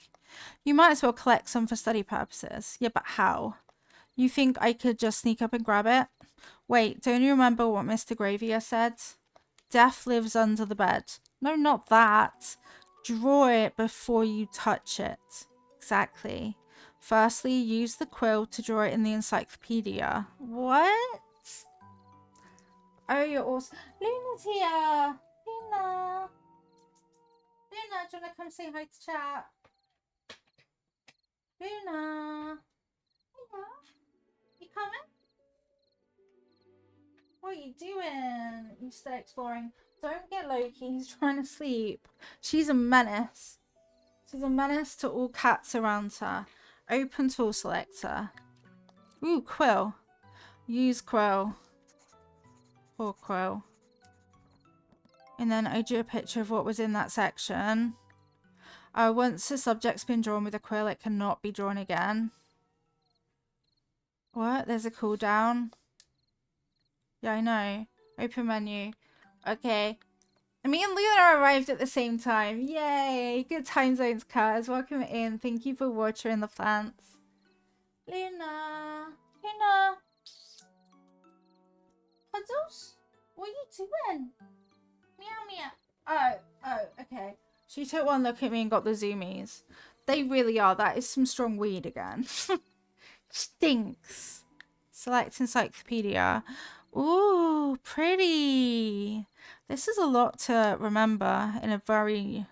You might as well collect some for study purposes. Yeah, but how? You think I could just sneak up and grab it? Wait, don't you remember what Mr. Gravier said? Death lives under the bed. No, not that. Draw it before you touch it. Exactly. Firstly, use the quill to draw it in the encyclopedia. What? Oh, you're awesome. Luna's here. Luna. Luna, do you want to come say hi to chat? Luna. Luna. You coming? What are you doing? You stay exploring. Don't get Loki. He's trying to sleep. She's a menace. She's a menace to all cats around her. Open tool selector. Ooh, quill. Use quill. Poor quill. And then I drew a picture of what was in that section. Once the subject's been drawn with a quill, it cannot be drawn again. What? There's a cooldown. Yeah, I know. Open menu. Okay. Me and Luna arrived at the same time. Yay! Good time zones, cars. Welcome in. Thank you for watering the plants. Luna. Luna. Puzzles? What are you doing? Meow meow. Oh, okay. She took one look at me and got the zoomies. They really are. That is some strong weed again. Stinks. Select encyclopedia. Ooh, pretty. This is a lot to remember in a very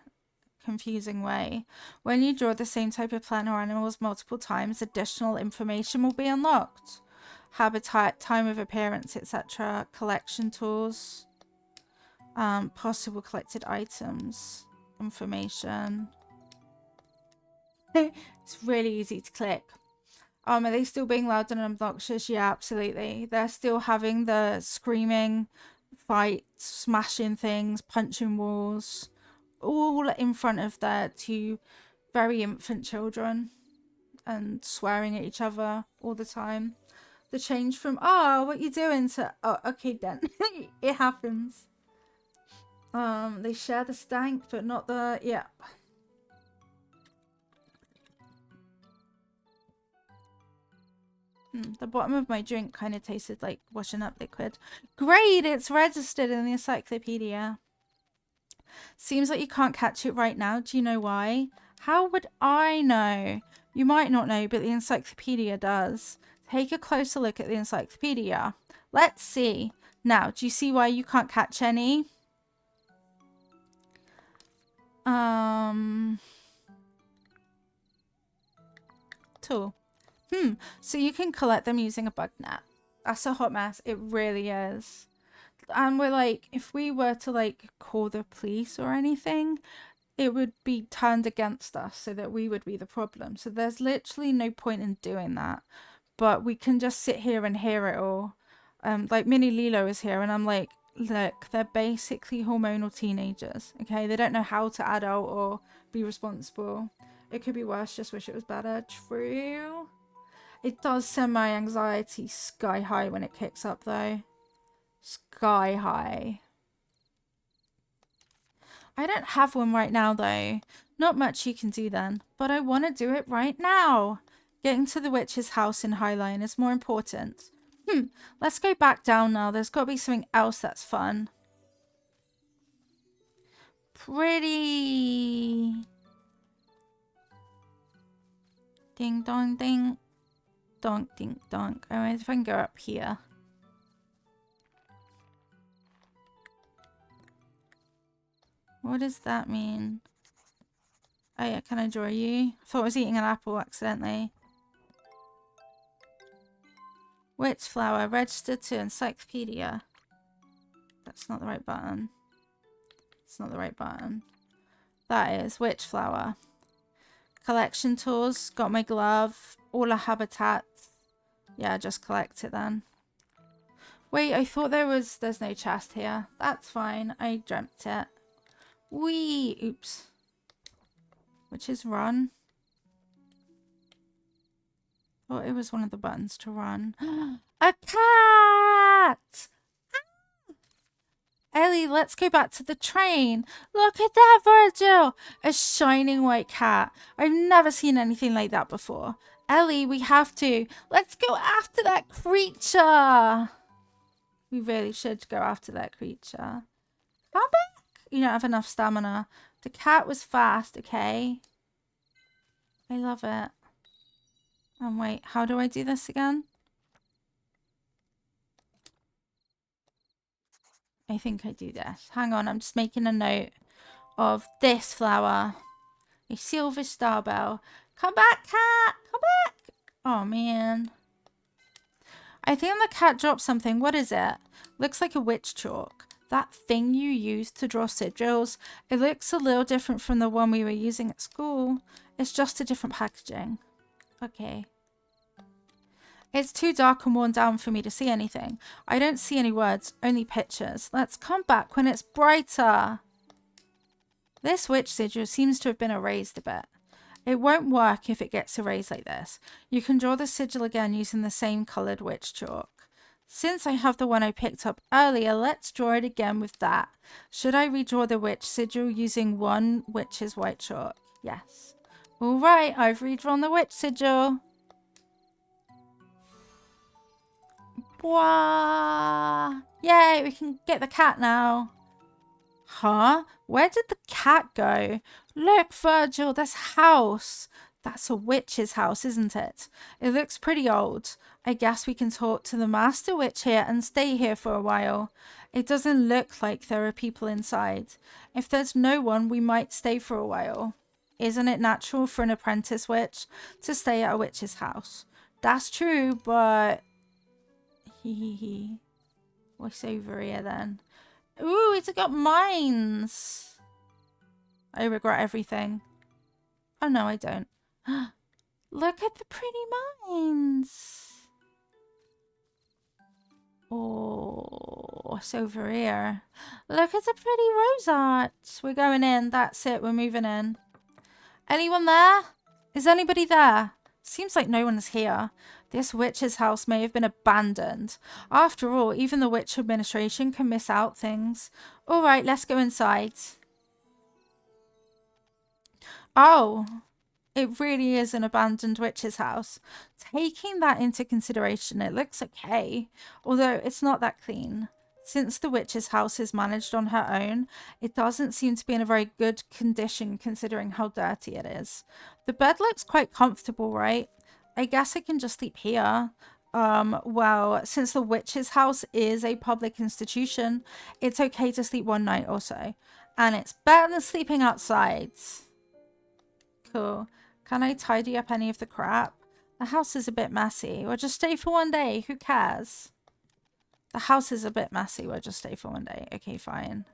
confusing way. When you draw the same type of plant or animals multiple times, additional information will be unlocked. Habitat, time of appearance, etc. Collection tools. Possible collected items. Information. It's really easy to click. Are they still being loud and obnoxious? Yeah, absolutely. They're still having the screaming, fights, smashing things, punching walls, all in front of their two very infant children and swearing at each other all the time. The change from, oh, what you doing to, oh, okay then. It happens. They share the stank, but not the, yeah. The bottom of my drink kind of tasted like washing up liquid. Great, it's registered in the encyclopedia. Seems like you can't catch it right now. Do you know why? How would I know? You might not know, but the encyclopedia does. Take a closer look at the encyclopedia. Let's see. Now, do you see why you can't catch any? Tool. So you can collect them using a bug net. That's a hot mess. It really is. And we're like, if we were to like call the police or anything, it would be turned against us so that we would be the problem. So there's literally no point in doing that. But we can just sit here and hear it all. Like Mini Lilo is here and I'm like, look, they're basically hormonal teenagers. Okay, they don't know how to adult or be responsible. It could be worse, just wish it was better. True. It does send my anxiety sky high when it kicks up though. Sky high. I don't have one right now though. Not much you can do then, but I want to do it right now. Getting to the witch's house in Highline is more important. Let's go back down now. There's got to be something else that's fun. Pretty. Ding dong ding. Donk ding donk. I wonder if I can go up here. What does that mean? Oh yeah, can I draw you? I thought I was eating an apple accidentally. Witch flower, register to encyclopedia. That's not the right button. It's not the right button. That is witch flower. Collection tools, got my glove, all our habitats. Yeah, just collect it then. Wait, I thought there's no chest here. That's fine, I dreamt it. Wee, oops. Which is run. Oh, it was one of the buttons to run. A cat! Ellie, let's go back to the train. Look at that, Virgil! A shining white cat. I've never seen anything like that before. Ellie, we have to. Let's go after that creature. We really should go after that creature. Come back. You don't have enough stamina. The cat was fast, okay? I love it. And wait, how do I do this again? I think I do this. Hang on, I'm just making a note of this flower. A silver star bell. Come back, cat! Come back! Oh, man. I think the cat dropped something. What is it? Looks like a witch chalk. That thing you used to draw sigils. It looks a little different from the one we were using at school. It's just a different packaging. Okay. It's too dark and worn down for me to see anything. I don't see any words, only pictures. Let's come back when it's brighter. This witch sigil seems to have been erased a bit. It won't work if it gets erased like this. You can draw the sigil again using the same coloured witch chalk. Since I have the one I picked up earlier, let's draw it again with that. Should I redraw the witch sigil using one witch's white chalk? Yes. Alright, I've redrawn the witch sigil. Wah! Yay, we can get the cat now. Huh? Where did the cat go? Look, Virgil, this house. That's a witch's house, isn't it? It looks pretty old. I guess we can talk to the master witch here and stay here for a while. It doesn't look like there are people inside. If there's no one, we might stay for a while. Isn't it natural for an apprentice witch to stay at a witch's house? That's true, but... What's over here then? Ooh, it's got mines. I regret everything. Oh no, I don't. Look at the pretty mines. Oh, what's over here? Look at the pretty rose art. We're going in. That's it. We're moving in. Anyone there? Is anybody there? Seems like no one's here. This witch's house may have been abandoned. After all, even the witch administration can miss out things. All right, let's go inside. Oh, it really is an abandoned witch's house. Taking that into consideration, it looks okay, although it's not that clean. Since the witch's house is managed on her own, it doesn't seem to be in a very good condition considering how dirty it is. The bed looks quite comfortable, right? I guess I can just sleep here. Well, since the witch's house is a public institution, it's okay to sleep one night or so. And it's better than sleeping outside. Cool. Can I tidy up any of the crap? The house is a bit messy. We'll just stay for one day. Who cares? The house is a bit messy. We'll just stay for one day. Okay, fine.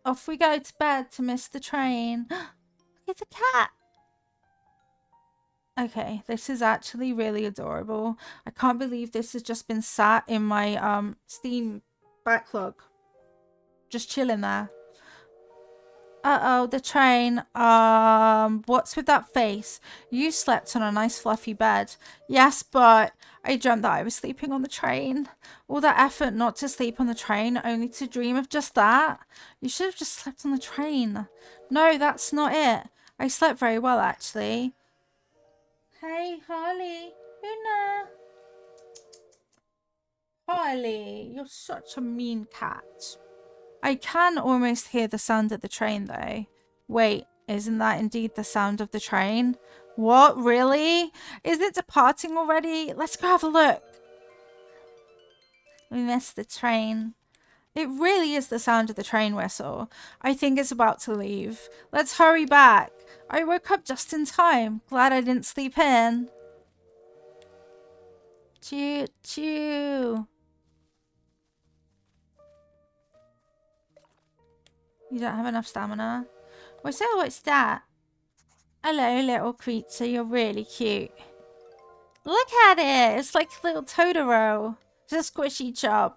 Off we go to bed to miss the train. It's a cat. Okay, this is actually really adorable. I can't believe this has just been sat in my Steam backlog. Just chilling there. Uh-oh, the train. What's with that face? You slept on a nice fluffy bed. Yes, but I dreamt that I was sleeping on the train. All that effort not to sleep on the train, only to dream of just that. You should have just slept on the train. No, that's not it. I slept very well, actually. Hey, Harley. Una. Harley, you're such a mean cat. I can almost hear the sound of the train, though. Wait, isn't that indeed the sound of the train? What, really? Is it departing already? Let's go have a look. We missed the train. It really is the sound of the train whistle. I think it's about to leave. Let's hurry back. I woke up just in time. Glad I didn't sleep in. Choo choo. You don't have enough stamina? What's that? Hello, little creature. You're really cute. Look at it. It's like little Totoro. It's a squishy chub.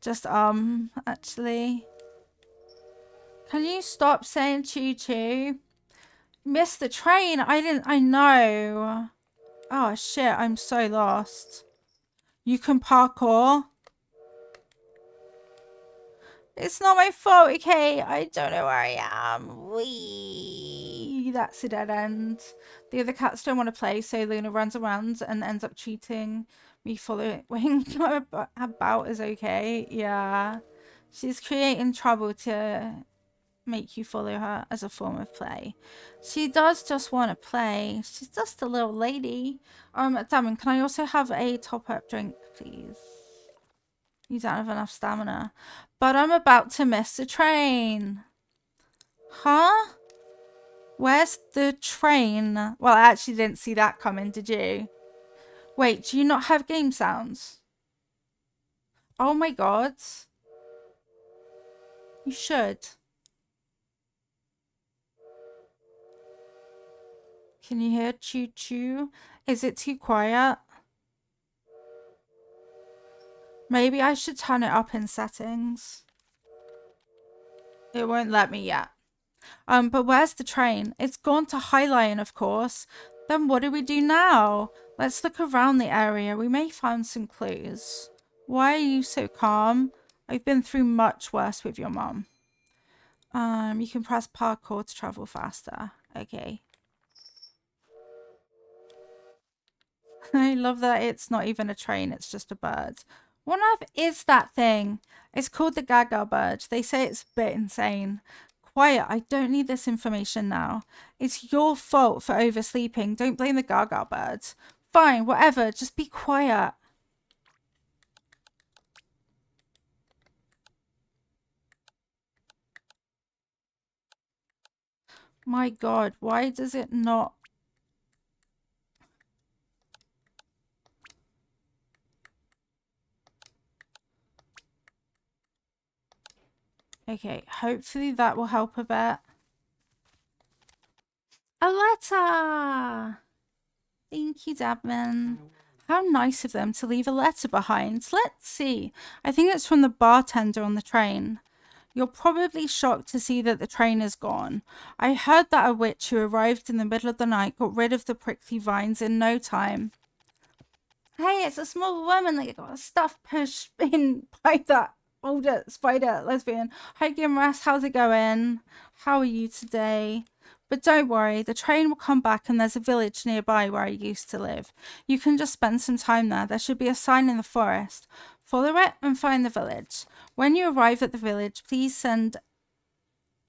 Just, actually. Can you stop saying choo-choo? Missed the train. I know. Oh, shit. I'm so lost. You can parkour? It's not my fault, okay? I don't know where I am. Wee. That's a dead end. The other cats don't want to play, so Luna runs around and ends up cheating. Me following about is okay. Yeah. She's creating trouble to make you follow her as a form of play. She does just want to play. She's just a little lady. Damon, can I also have a top-up drink, please? You don't have enough stamina. But I'm about to miss the train. Huh? Where's the train? Well, I actually didn't see that coming, did you? Wait, do you not have game sounds? Oh my god. You should. Can you hear choo choo? Is it too quiet? Maybe I should turn it up in settings. It won't let me yet. But where's the train? It's gone to Highline, of course. Then what do we do now? Let's look around the area. We may find some clues. Why are you so calm? I've been through much worse with your mom. You can press parkour to travel faster. Okay. I love that it's not even a train, it's just a bird. What on earth is that thing? It's called the Gaga bird. They say it's a bit insane. Quiet, I don't need this information now. It's your fault for oversleeping. Don't blame the Gaga bird. Fine, whatever, just be quiet. My god, why does it not... Okay, hopefully that will help a bit. A letter! Thank you, Dabman. How nice of them to leave a letter behind. Let's see. I think it's from the bartender on the train. You're probably shocked to see that the train is gone. I heard that a witch who arrived in the middle of the night got rid of the prickly vines in no time. Hey, it's a small woman that got stuff pushed in by that older spider lesbian. Hi, Gimras, how's it going? How are you today? But don't worry, the train will come back and there's a village nearby where I used to live. You can just spend some time there. There should be a sign in the forest. Follow it and find the village. When you arrive at the village, please send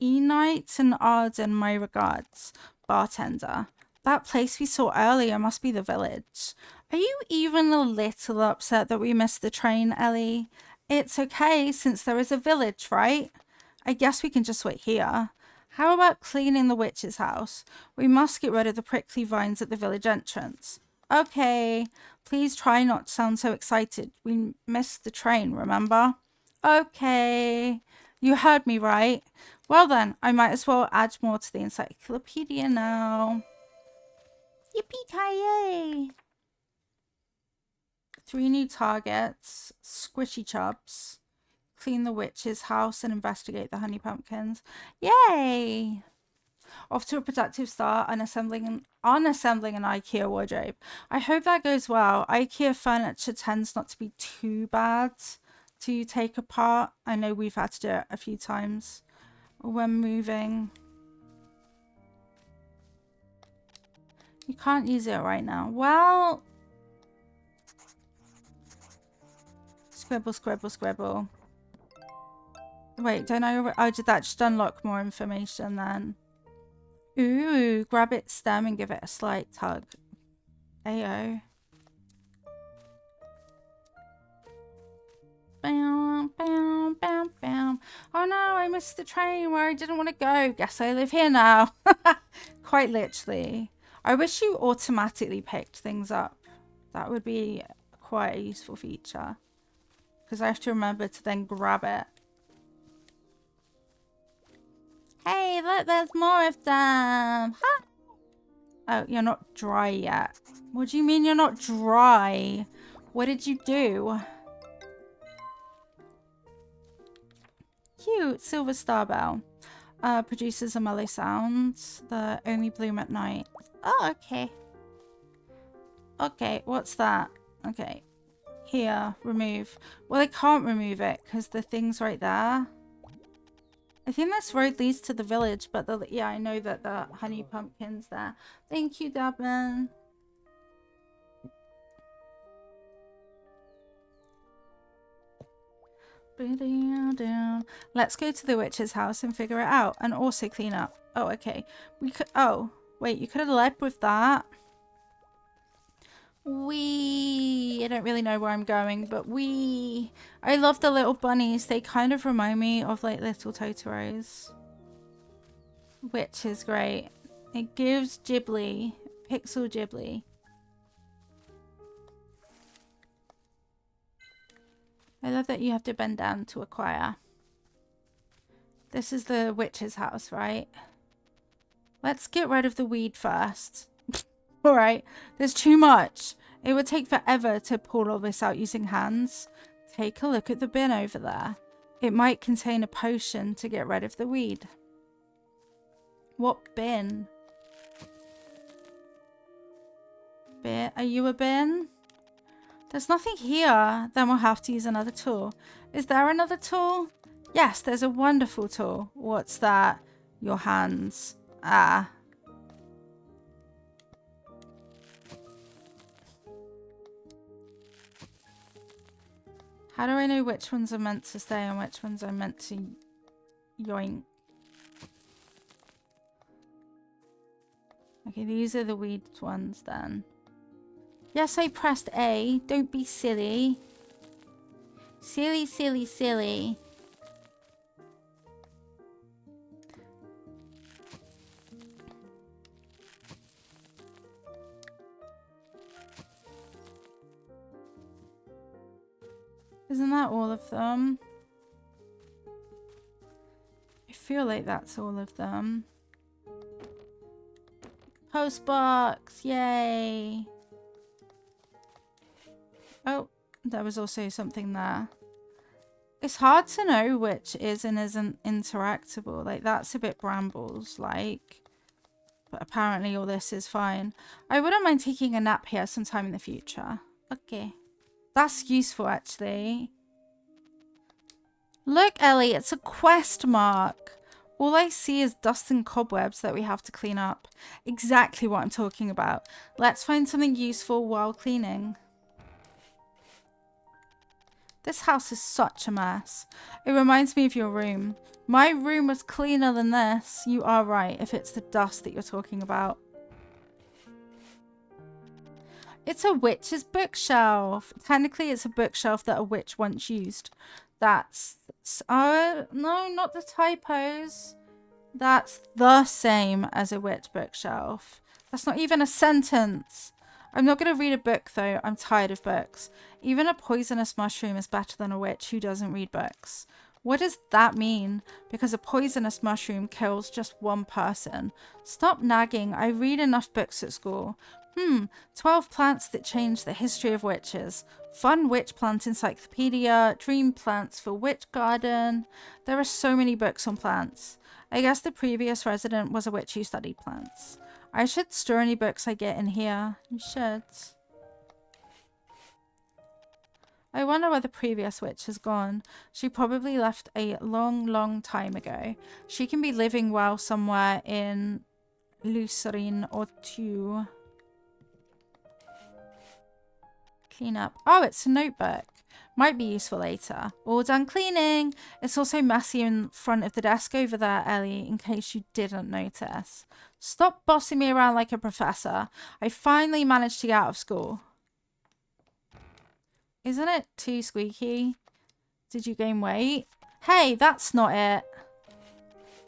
Enite and Arden my regards. Bartender. That place we saw earlier must be the village. Are you even a little upset that we missed the train, Ellie? It's okay since there is a village, right? I guess we can just wait here. How about cleaning the witch's house? We must get rid of the prickly vines at the village entrance. Okay, please try not to sound so excited. We missed the train, remember? Okay, you heard me right. Well then, I might as well add more to the encyclopedia now. Yippee-ki-yay! 3 new targets. Squishy chubs. Clean the witch's house and investigate the honey pumpkins. Yay! Off to a productive start unassembling an IKEA wardrobe. I hope that goes well. IKEA furniture tends not to be too bad to take apart. I know we've had to do it a few times when moving. You can't use it right now. Well, scribble, scribble, scribble. Wait, don't I? Oh, did that just unlock more information then? Ooh, grab its stem and give it a slight tug. Ayo. Bam, bam, bam, bam. Oh no, I missed the train where I didn't want to go. Guess I live here now. Quite literally. I wish you automatically picked things up. That would be quite a useful feature. Because I have to remember to then grab it. Hey, look, there's more of them. Huh? Oh, you're not dry yet. What do you mean you're not dry? What did you do? Cute. Silver star bell. Produces a mellow sound. The only bloom at night. Oh, okay. Okay, what's that? Okay. Here, remove. Well, I can't remove it because the thing's right there. I think this road leads to the village, but yeah, I know that the honey pumpkin's there. Thank you, Dabman. Let's go to the witch's house and figure it out, and also clean up. Oh, okay. We could. Oh, wait. You could have led with that. I don't really know where I'm going, but I love the little bunnies. They kind of remind me of like little Totoros, which is great. It gives Ghibli, pixel Ghibli. I love that you have to bend down to acquire. This is the witch's house, right? Let's get rid of the weed first. Alright, there's too much. It would take forever to pull all this out using hands. Take a look at the bin over there. It might contain a potion to get rid of the weed. What bin? Bin? Are you a bin? There's nothing here. Then we'll have to use another tool. Is there another tool? Yes, there's a wonderful tool. What's that? Your hands. Ah. How do I know which ones are meant to stay and which ones are meant to yoink? Okay, these are the weed ones then. Yes, I pressed A. Don't be silly. Silly, silly, silly. Isn't that all of them? I feel like that's all of them. Postbox! Yay! Oh, there was also something there. It's hard to know which is and isn't interactable. Like, that's a bit brambles, like. But apparently all this is fine. I wouldn't mind taking a nap here sometime in the future. Okay. That's useful, actually. Look, Ellie, it's a quest mark. All I see is dust and cobwebs that we have to clean up. Exactly what I'm talking about. Let's find something useful while cleaning. This house is such a mess. It reminds me of your room. My room was cleaner than this. You are right, if it's the dust that you're talking about. It's a witch's bookshelf. Technically, it's a bookshelf that a witch once used. That's... Oh, no, not the typos. That's the same as a witch bookshelf. That's not even a sentence. I'm not going to read a book, though. I'm tired of books. Even a poisonous mushroom is better than a witch who doesn't read books. What does that mean? Because a poisonous mushroom kills just one person. Stop nagging. I read enough books at school. 12 plants that changed the history of witches. Fun witch plant encyclopedia. Dream plants for witch garden. There are so many books on plants. I guess the previous resident was a witch who studied plants. I should store any books I get in here. You should. I wonder where the previous witch has gone. She probably left a long, long time ago. She can be living well somewhere in Lucerne or two. Clean up. Oh, it's a notebook. Might be useful later. All done cleaning. It's also messy in front of the desk over there, Ellie, in case you didn't notice. Stop bossing me around like a professor. I finally managed to get out of school. Isn't it too squeaky? Did you gain weight? Hey, that's not it.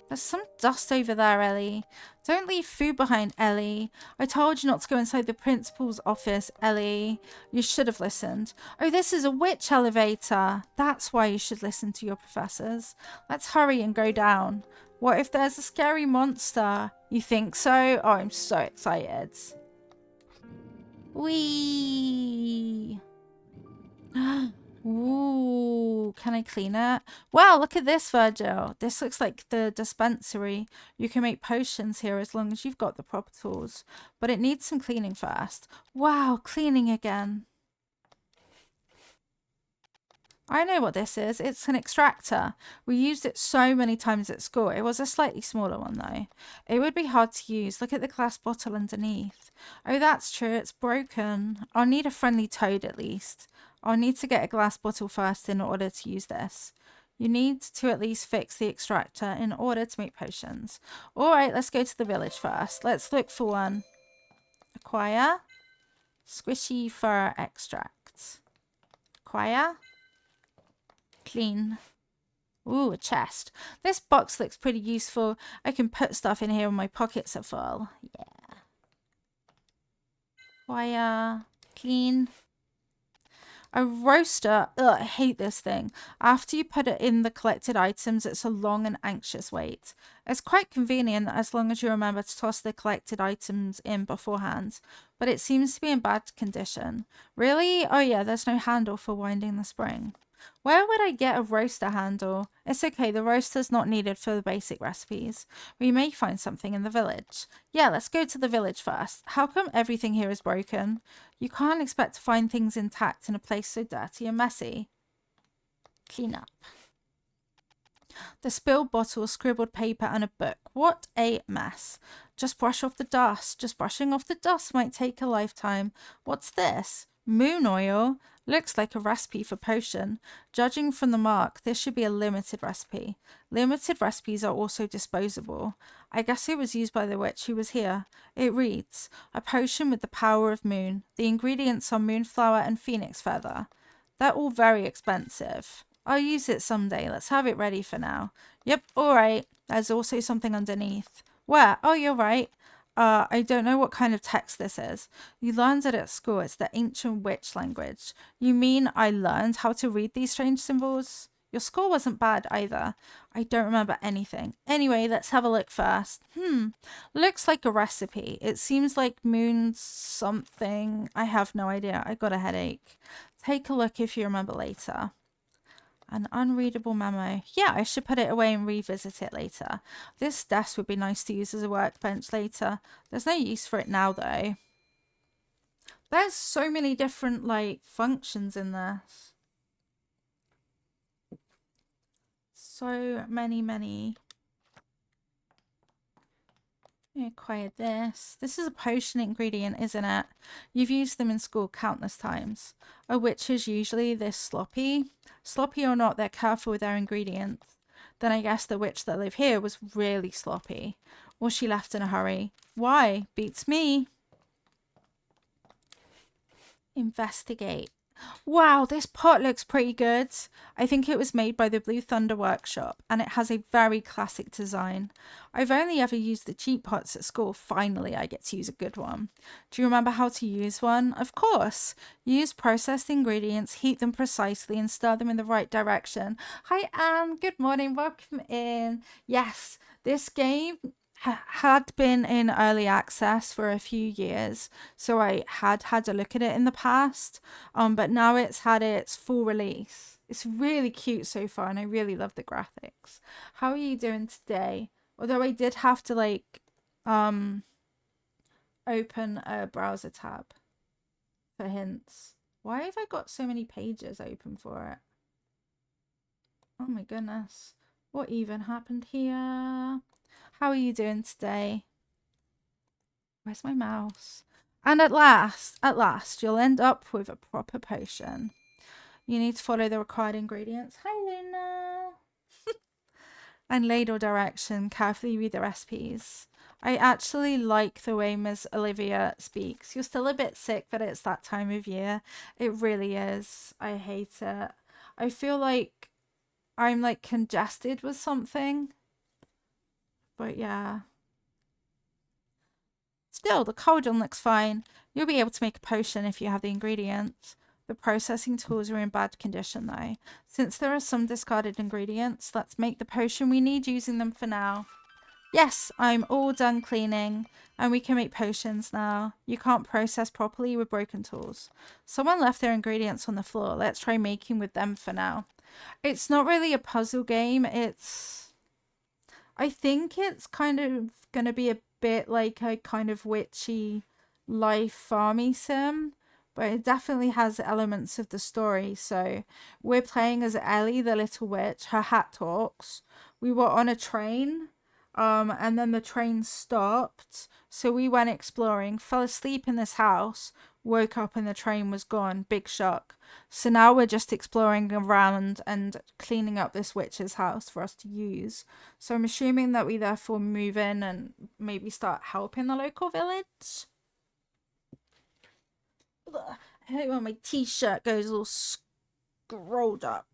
There's some dust over there, Ellie. Don't leave food behind, Ellie. I told you not to go inside the principal's office, Ellie. You should have listened. Oh, this is a witch elevator. That's why you should listen to your professors. Let's hurry and go down. What if there's a scary monster? You think so? Oh, I'm so excited. Whee! Ooh, can I clean it? Wow, look at this, Virgil. This looks like the dispensary. You can make potions here as long as you've got the proper tools. But it needs some cleaning first. Wow, cleaning again. I know what this is. It's an extractor. We used it so many times at school. It was a slightly smaller one, though. It would be hard to use. Look at the glass bottle underneath. Oh, that's true. It's broken. I'll need a friendly toad at least. I'll need to get a glass bottle first in order to use this. You need to at least fix the extractor in order to make potions. Alright, let's go to the village first. Let's look for one. Acquire. Squishy fur extract. Acquire. Clean. Ooh, a chest. This box looks pretty useful. I can put stuff in here when my pockets are full. Yeah. Acquire. Clean. A roaster. Ugh, I hate this thing. After you put it in the collected items, it's a long and anxious wait. It's quite convenient as long as you remember to toss the collected items in beforehand, but it seems to be in bad condition. Really? Oh yeah, there's no handle for winding the spring. Where would I get a roaster handle? It's okay, the roaster's not needed for the basic recipes. We may find something in the village. Yeah, let's go to the village first. How come everything here is broken? You can't expect to find things intact in a place so dirty and messy. Clean up. The spilled bottle, scribbled paper, and a book. What a mess. Just brush off the dust. Just brushing off the dust might take a lifetime. What's this? Moon oil? Looks like a recipe for potion. Judging from the mark, this should be a limited recipe. Limited recipes are also disposable. I guess it was used by the witch who was here. It reads, a potion with the power of moon. The ingredients are moonflower and phoenix feather. They're all very expensive. I'll use it someday. Let's have it ready for now. Yep, alright. There's also something underneath. Where? Oh, you're right. I don't know what kind of text this is. You learned it at school. It's the ancient witch language. You mean I learned how to read these strange symbols? Your score wasn't bad either. I don't remember anything. Anyway, let's have a look first. Looks like a recipe. It seems like moon something. I have no idea. I got a headache. Take a look if you remember later. An unreadable memo. Yeah, I should put it away and revisit it later. This desk would be nice to use as a workbench later. There's no use for it now, though. There's so many different, like, functions in this. So many. I acquired this. This is a potion ingredient, isn't it? You've used them in school countless times. A witch is usually this sloppy. Sloppy or not, they're careful with their ingredients. Then I guess the witch that lived here was really sloppy. Or she left in a hurry. Why? Beats me. Investigate. Wow, this pot looks pretty good. I think it was made by the Blue Thunder Workshop and it has a very classic design. I've only ever used the cheap pots at school. Finally, I get to use a good one. Do you remember how to use one? Of course. Use processed ingredients, heat them precisely, and stir them in the right direction. Hi, Anne. Good morning. Welcome in. Yes, this game had been in early access for a few years, so I had a look at it in the past, but now it's had its full release. It's really cute so far and I really love the graphics. How are you doing today? Although I did have to like open a browser tab for hints. Why have I got so many pages open for it? Oh my goodness, what even happened here? How are you doing today? Where's my mouse? And at last, you'll end up with a proper potion. You need to follow the required ingredients. Hi, Luna. And ladle direction. Carefully read the recipes. I actually like the way Miss Olivia speaks. You're still a bit sick, but it's that time of year. It really is. I hate it. I feel like I'm like congested with something. But yeah. Still, the cauldron looks fine. You'll be able to make a potion if you have the ingredients. The processing tools are in bad condition though. Since there are some discarded ingredients, let's make the potion we need using them for now. Yes, I'm all done cleaning and we can make potions now. You can't process properly with broken tools. Someone left their ingredients on the floor. Let's try making with them for now. It's not really a puzzle game. I think it's kind of going to be a bit like a kind of witchy life farmy sim, but it definitely has elements of the story. So we're playing as Ellie, the little witch. Her hat talks. We were on a train, and then the train stopped. So we went exploring, fell asleep in this house, woke up and the train was gone. Big shock. So now we're just exploring around and cleaning up this witch's house for us to use. So I'm assuming that we therefore move in and maybe start helping the local village. Ugh, I hate when my t-shirt goes all scrolled up.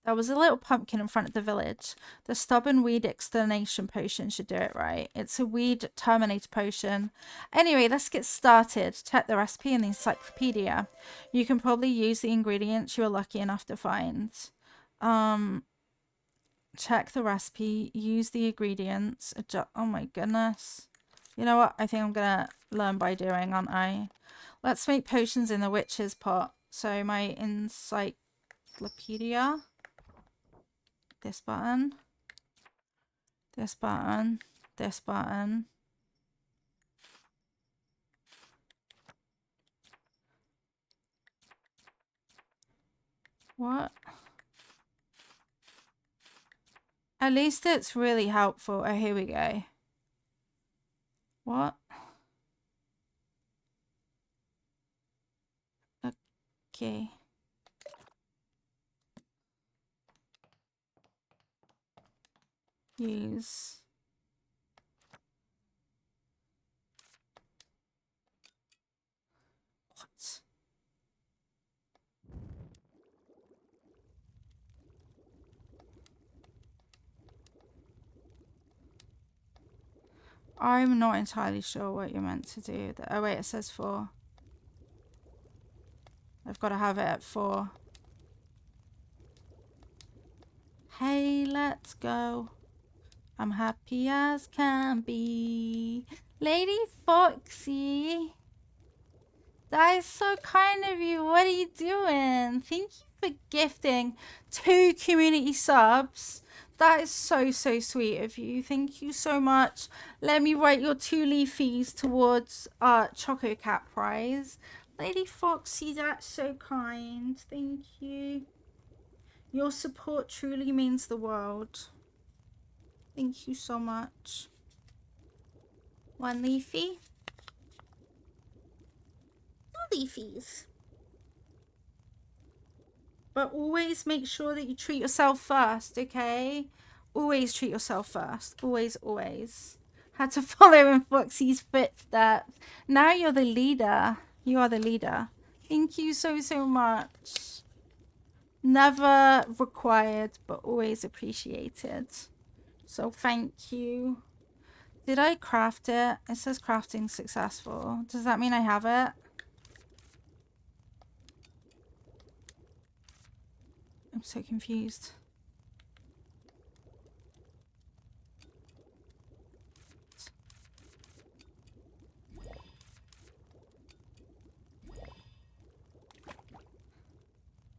There was a little pumpkin in front of the village. The stubborn weed extermination potion should do it right. It's a weed terminator potion. Anyway, let's get started. Check the recipe in the encyclopedia. You can probably use the ingredients you were lucky enough to find. Check the recipe. Use the ingredients. Oh my goodness. You know what? I think I'm gonna learn by doing, aren't I? Let's make potions in the witch's pot. So my encyclopedia. This button, this button, this button. What? At least it's really helpful. Oh, here we go. What? Okay. Use. What? I'm not entirely sure what you're meant to do. Oh wait, it says 4. I've got to have it at 4. Hey, let's go. I'm happy as can be. Lady Foxy. That is so kind of you. What are you doing? Thank you for gifting 2 community subs. That is so, so sweet of you. Thank you so much. Let me write your 2 leafies towards Choco Cat prize. Lady Foxy, that's so kind. Thank you. Your support truly means the world. Thank you so much. 1 leafy. 2 leafies. But always make sure that you treat yourself first, okay? Always treat yourself first. Always, always. Had to follow in Foxy's footsteps. Now you're the leader. You are the leader. Thank you so, so much. Never required, but always appreciated. So thank you. Did I craft it? It says crafting successful. Does that mean I have it? I'm so confused.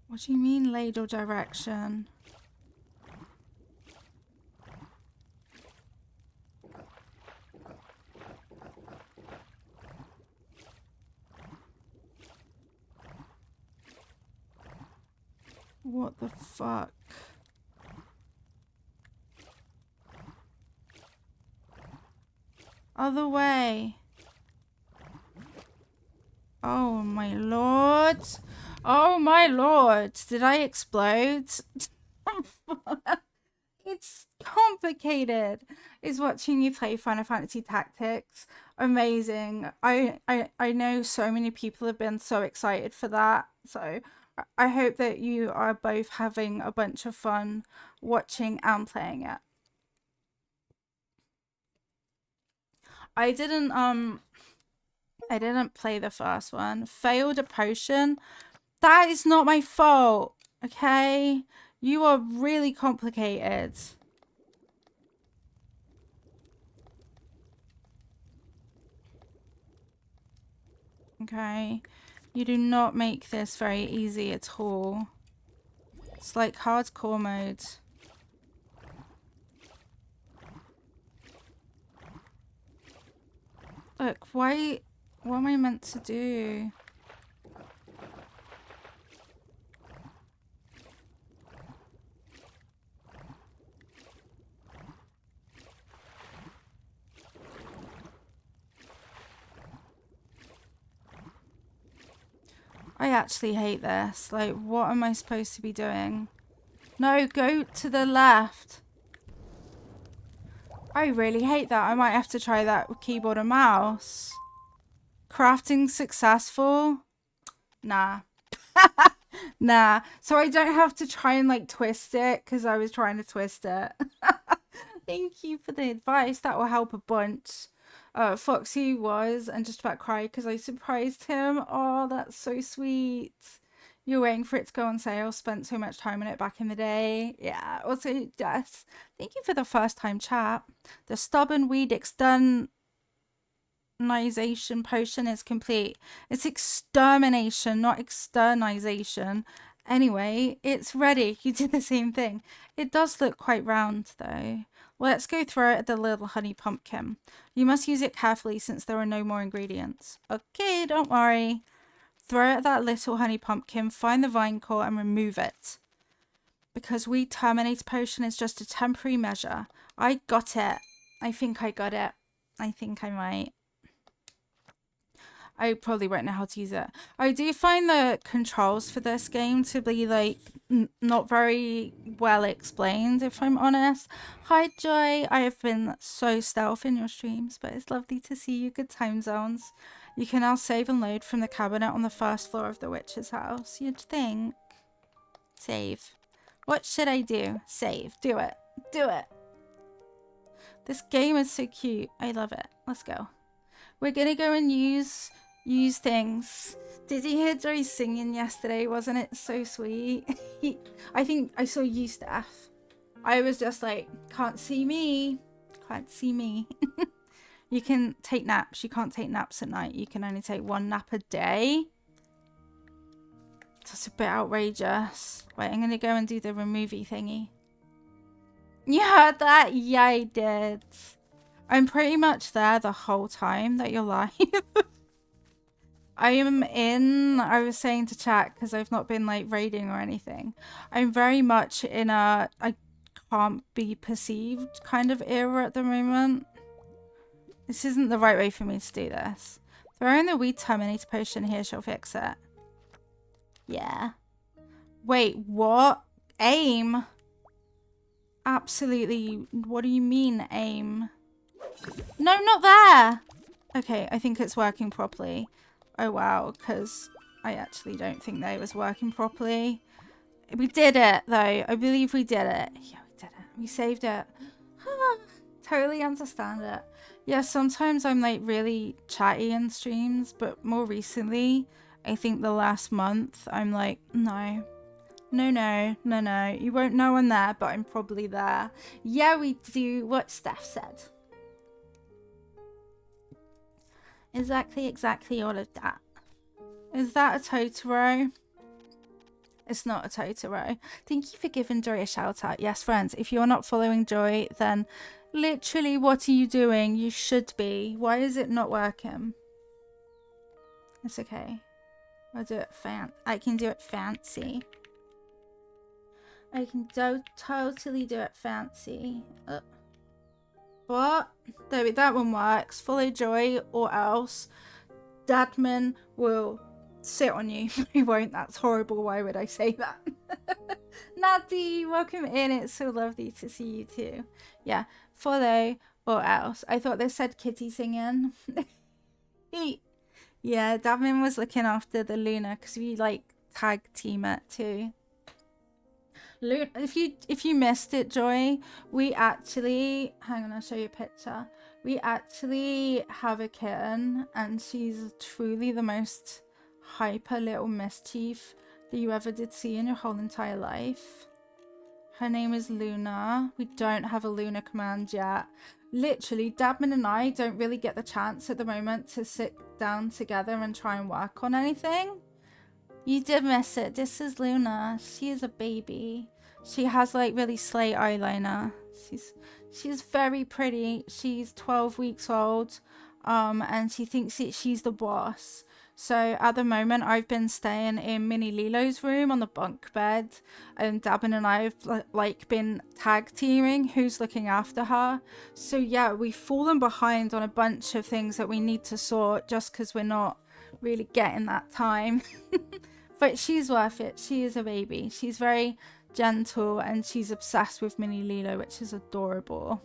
What do you mean ladle direction? What the fuck? Other way. Oh my lord. Oh my lord. Did I explode? It's complicated. Is watching you play Final Fantasy Tactics amazing. I know so many people have been so excited for that. So I hope that you are both having a bunch of fun watching and playing it. I didn't play the first one. Failed a potion. That is not my fault. Okay? You are really complicated. Okay? You do not make this very easy at all. It's like hardcore mode. Look, why... What am I meant to do? I actually hate this. Like, what am I supposed to be doing? No, go to the left. I really hate that. I might have to try that with keyboard and mouse. Crafting successful? Nah. Nah. So I don't have to try and like twist it because I was trying to twist it. Thank you for the advice. That will help a bunch. Foxy was and just about cried because I surprised him. Oh, that's so sweet. You're waiting for it to go on sale. Spent so much time on it back in the day. Yeah. Also, Jess, thank you for the first time chat. The stubborn weed externization potion is complete. It's extermination, not externization. Anyway, it's ready. You did the same thing. It does look quite round though. Let's go throw it at the little honey pumpkin. You must use it carefully since there are no more ingredients. Okay, don't worry. Throw it at that little honey pumpkin, find the vine core and remove it. Because we terminate potion is just a temporary measure. I got it. I think I got it. I think I might. I probably won't know how to use it. I do find the controls for this game to be like not very well explained, if I'm honest. Hi Joy, I have been so stealth in your streams, but it's lovely to see you. Good time zones. You can now save and load from the cabinet on the first floor of the witch's house. You'd think. Save. What should I do? Save. Do it. Do it. This game is so cute. I love it. Let's go. We're gonna go and use things. Did you hear Joy singing yesterday? Wasn't it so sweet? I think I saw you, Steph. I was just like, can't see me. Can't see me. You can take naps. You can't take naps at night. You can only take one nap a day. That's a bit outrageous. Wait, I'm gonna go and do the removey thingy. You heard that? Yeah, I did. I'm pretty much there the whole time that you're live. I was saying to chat because I've not been like raiding or anything. I'm very much in a I can't be perceived kind of era at the moment. This isn't the right way for me to do this. Throwing the weed terminator potion here shall fix it. Yeah. Wait, what? Aim? Absolutely. What do you mean aim? No, not there. Okay, I think it's working properly. Oh wow, because I actually don't think that it was working properly. We did it, though. I believe we did it. Yeah, we did it. We saved it. Totally understand it. Yeah, sometimes I'm like really chatty in streams, but more recently, I think the last month, I'm like, no. No, no, no, no. You won't know I'm there, but I'm probably there. Yeah, we do what Steph said. Exactly all of that. Is that a Totoro? It's not a Totoro. Thank you for giving Joy a shout out. Yes, friends, if you're not following Joy, then literally what are you doing? You should be. Why is it not working? It's okay. I'll do it I can do it fancy. I can totally do it fancy. But there, that one works. Follow Joy or else Dadman will sit on you. He won't. That's horrible. Why would I say that? Natty, welcome in. It's so lovely to see you too. Yeah, follow or else. I thought they said kitty singing. Yeah, Dadman was looking after the Luna because we like tag team it too. If you missed it, Joy, we actually, hang on, I'll show you a picture. We actually have a kitten and she's truly the most hyper little mischief that you ever did see in your whole entire life. Her name is Luna. We don't have a Luna command yet. Literally, Dabman and I don't really get the chance at the moment to sit down together and try and work on anything. You did miss it. This is Luna. She is a baby. She has like really slay eyeliner. She's very pretty. She's 12 weeks old. And she thinks she's the boss. So at the moment I've been staying in Mini Lilo's room on the bunk bed, and Dabin and I have like been tag teaming who's looking after her. So yeah, we've fallen behind on a bunch of things that we need to sort just because we're not really getting that time. But she's worth it. She is a baby. She's very gentle and she's obsessed with Mini Lilo, which is adorable.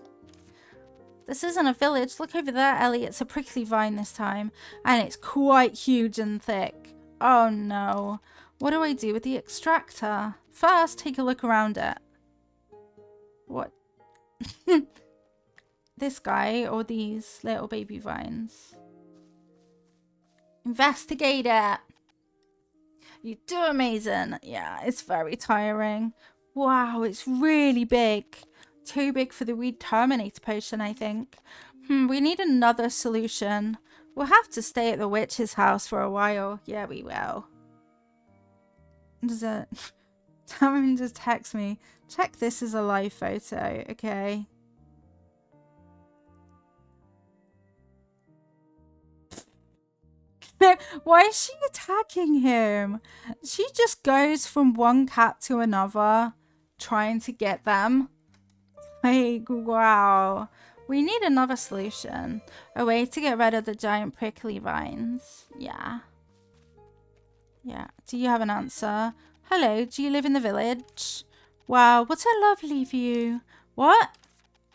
This isn't a village. Look over there, Ellie. It's a prickly vine this time. And it's quite huge and thick. Oh no. What do I do with the extractor? First, take a look around it. What? This guy or these little baby vines? Investigate it. You do amazing. Yeah, it's very tiring. Wow, it's really big. Too big for the weed terminator potion, I think. We need another solution. We'll have to stay at the witch's house for a while. Yeah, we will. Does it? Tammin just text me. Check this as a live photo, okay? Why is she attacking him? She just goes from one cat to another, trying to get them. Like, wow. We need another solution. A way to get rid of the giant prickly vines. Yeah. Yeah. Do you have an answer? Hello, do you live in the village? Wow, what a lovely view. What?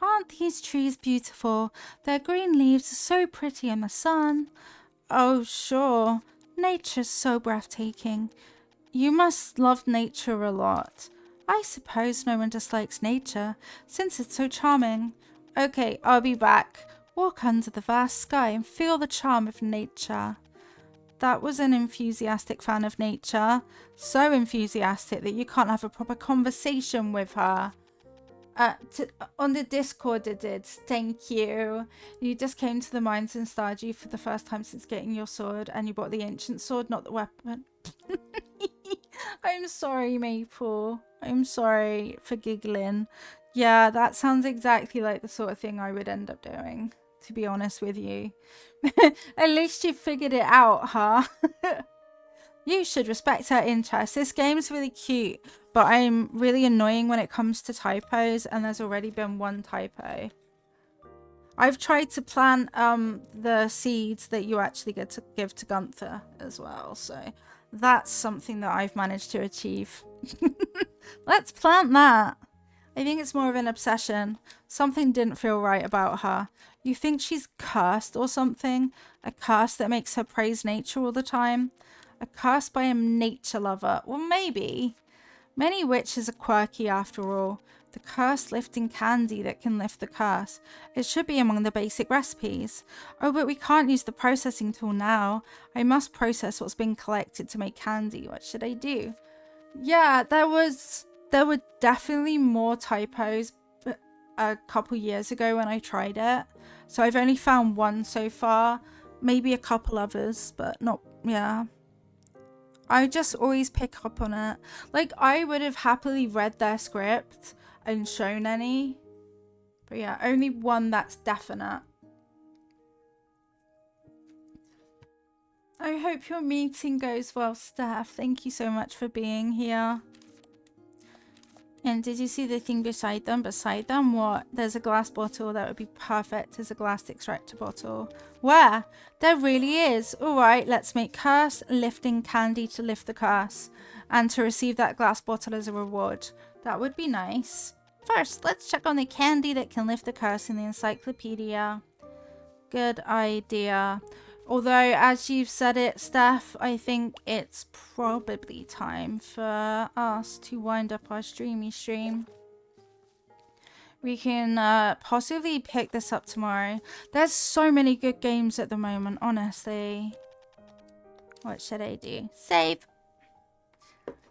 Aren't these trees beautiful? Their green leaves are so pretty in the sun. Oh, sure. Nature's so breathtaking. You must love nature a lot. I suppose no one dislikes nature, since it's so charming. Okay, I'll be back. Walk under the vast sky and feel the charm of nature. That was an enthusiastic fan of nature. So enthusiastic that you can't have a proper conversation with her. On the Discord it did. Thank you. You just came to the mines in Stardew for the first time since getting your sword, and you bought the ancient sword, not the weapon. I'm sorry, Maple. I'm sorry for giggling. Yeah, that sounds exactly like the sort of thing I would end up doing, to be honest with you. At least you figured it out, huh? You should respect her interest. This game's really cute, but I'm really annoying when it comes to typos, and there's already been one typo. I've tried to plant the seeds that you actually get to give to Gunther as well, so that's something that I've managed to achieve. Let's plant that. I think it's more of an obsession. Something didn't feel right about her. You think she's cursed or something? A curse that makes her praise nature all the time? A curse by a nature lover. Well, maybe. Many witches are quirky after all. The curse lifting candy that can lift the curse. It should be among the basic recipes. Oh, but we can't use the processing tool now. I must process what's been collected to make candy. What should I do? Yeah, there were definitely more typos a couple years ago when I tried it. So I've only found one so far. Maybe a couple others, but not, yeah. I just always pick up on it. Like, I would have happily read their script and shown any. But yeah, only one that's definite. I hope your meeting goes well, Steph. Thank you so much for being here. And did you see the thing beside them? Beside them, what? There's a glass bottle that would be perfect as a glass extractor bottle. Where? There really is. All right, let's make curse lifting candy to lift the curse. And to receive that glass bottle as a reward. That would be nice. First, let's check on the candy that can lift the curse in the encyclopedia. Good idea. Although, as you've said it, Steph, I think it's probably time for us to wind up our stream. We can possibly pick this up tomorrow. There's so many good games at the moment, honestly. What should I do? Save!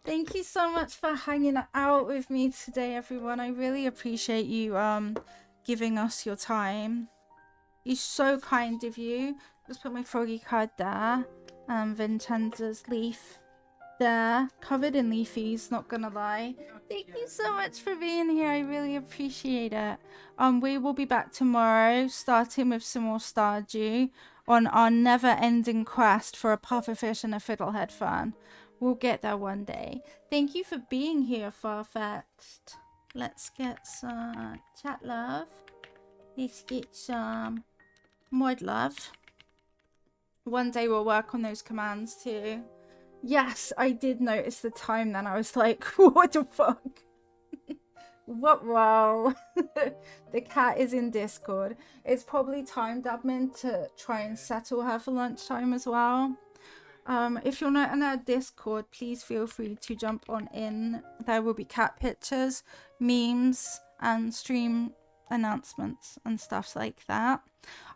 Thank you so much for hanging out with me today, everyone. I really appreciate you giving us your time. It's so kind of you. Just put my froggy card there. Vincenza's leaf there. Covered in leafies, not gonna lie. Thank you so much for being here. I really appreciate it. We will be back tomorrow, starting with some more Stardew on our never-ending quest for a pufferfish and a fiddlehead fern. We'll get there one day. Thank you for being here, Farfetched. Let's get some chat love. Let's get some mod love. One day we'll work on those commands too. Yes, I did notice the time then. I was like, what the fuck? What? Wow. The cat is in Discord. It's probably timed, admin, to try and settle her for lunchtime as well. If you're not in our Discord, please feel free to jump on in. There will be cat pictures, memes, and stream announcements and stuff like that.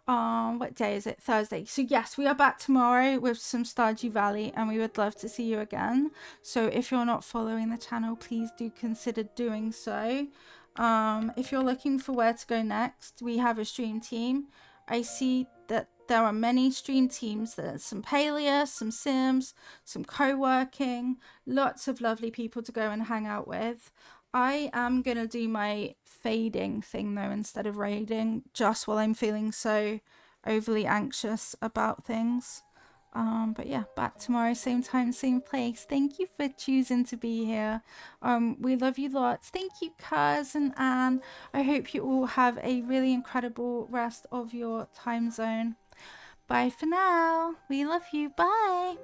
What day is it? Thursday. So yes, we are back tomorrow with some Stardew Valley, and we would love to see you again. So if you're not following the channel, please do consider doing so. If you're looking for where to go next, we have a stream team. I see that there are many stream teams. There's some Palea, some Sims, some co-working, lots of lovely people to go and hang out with. I am going to do my fading thing though instead of raiding, just while I'm feeling so overly anxious about things. But yeah, back tomorrow, same time, same place. Thank you for choosing to be here. We love you lots. Thank you, Kaz and Anne. I hope you all have a really incredible rest of your time zone. Bye for now. We love you. Bye.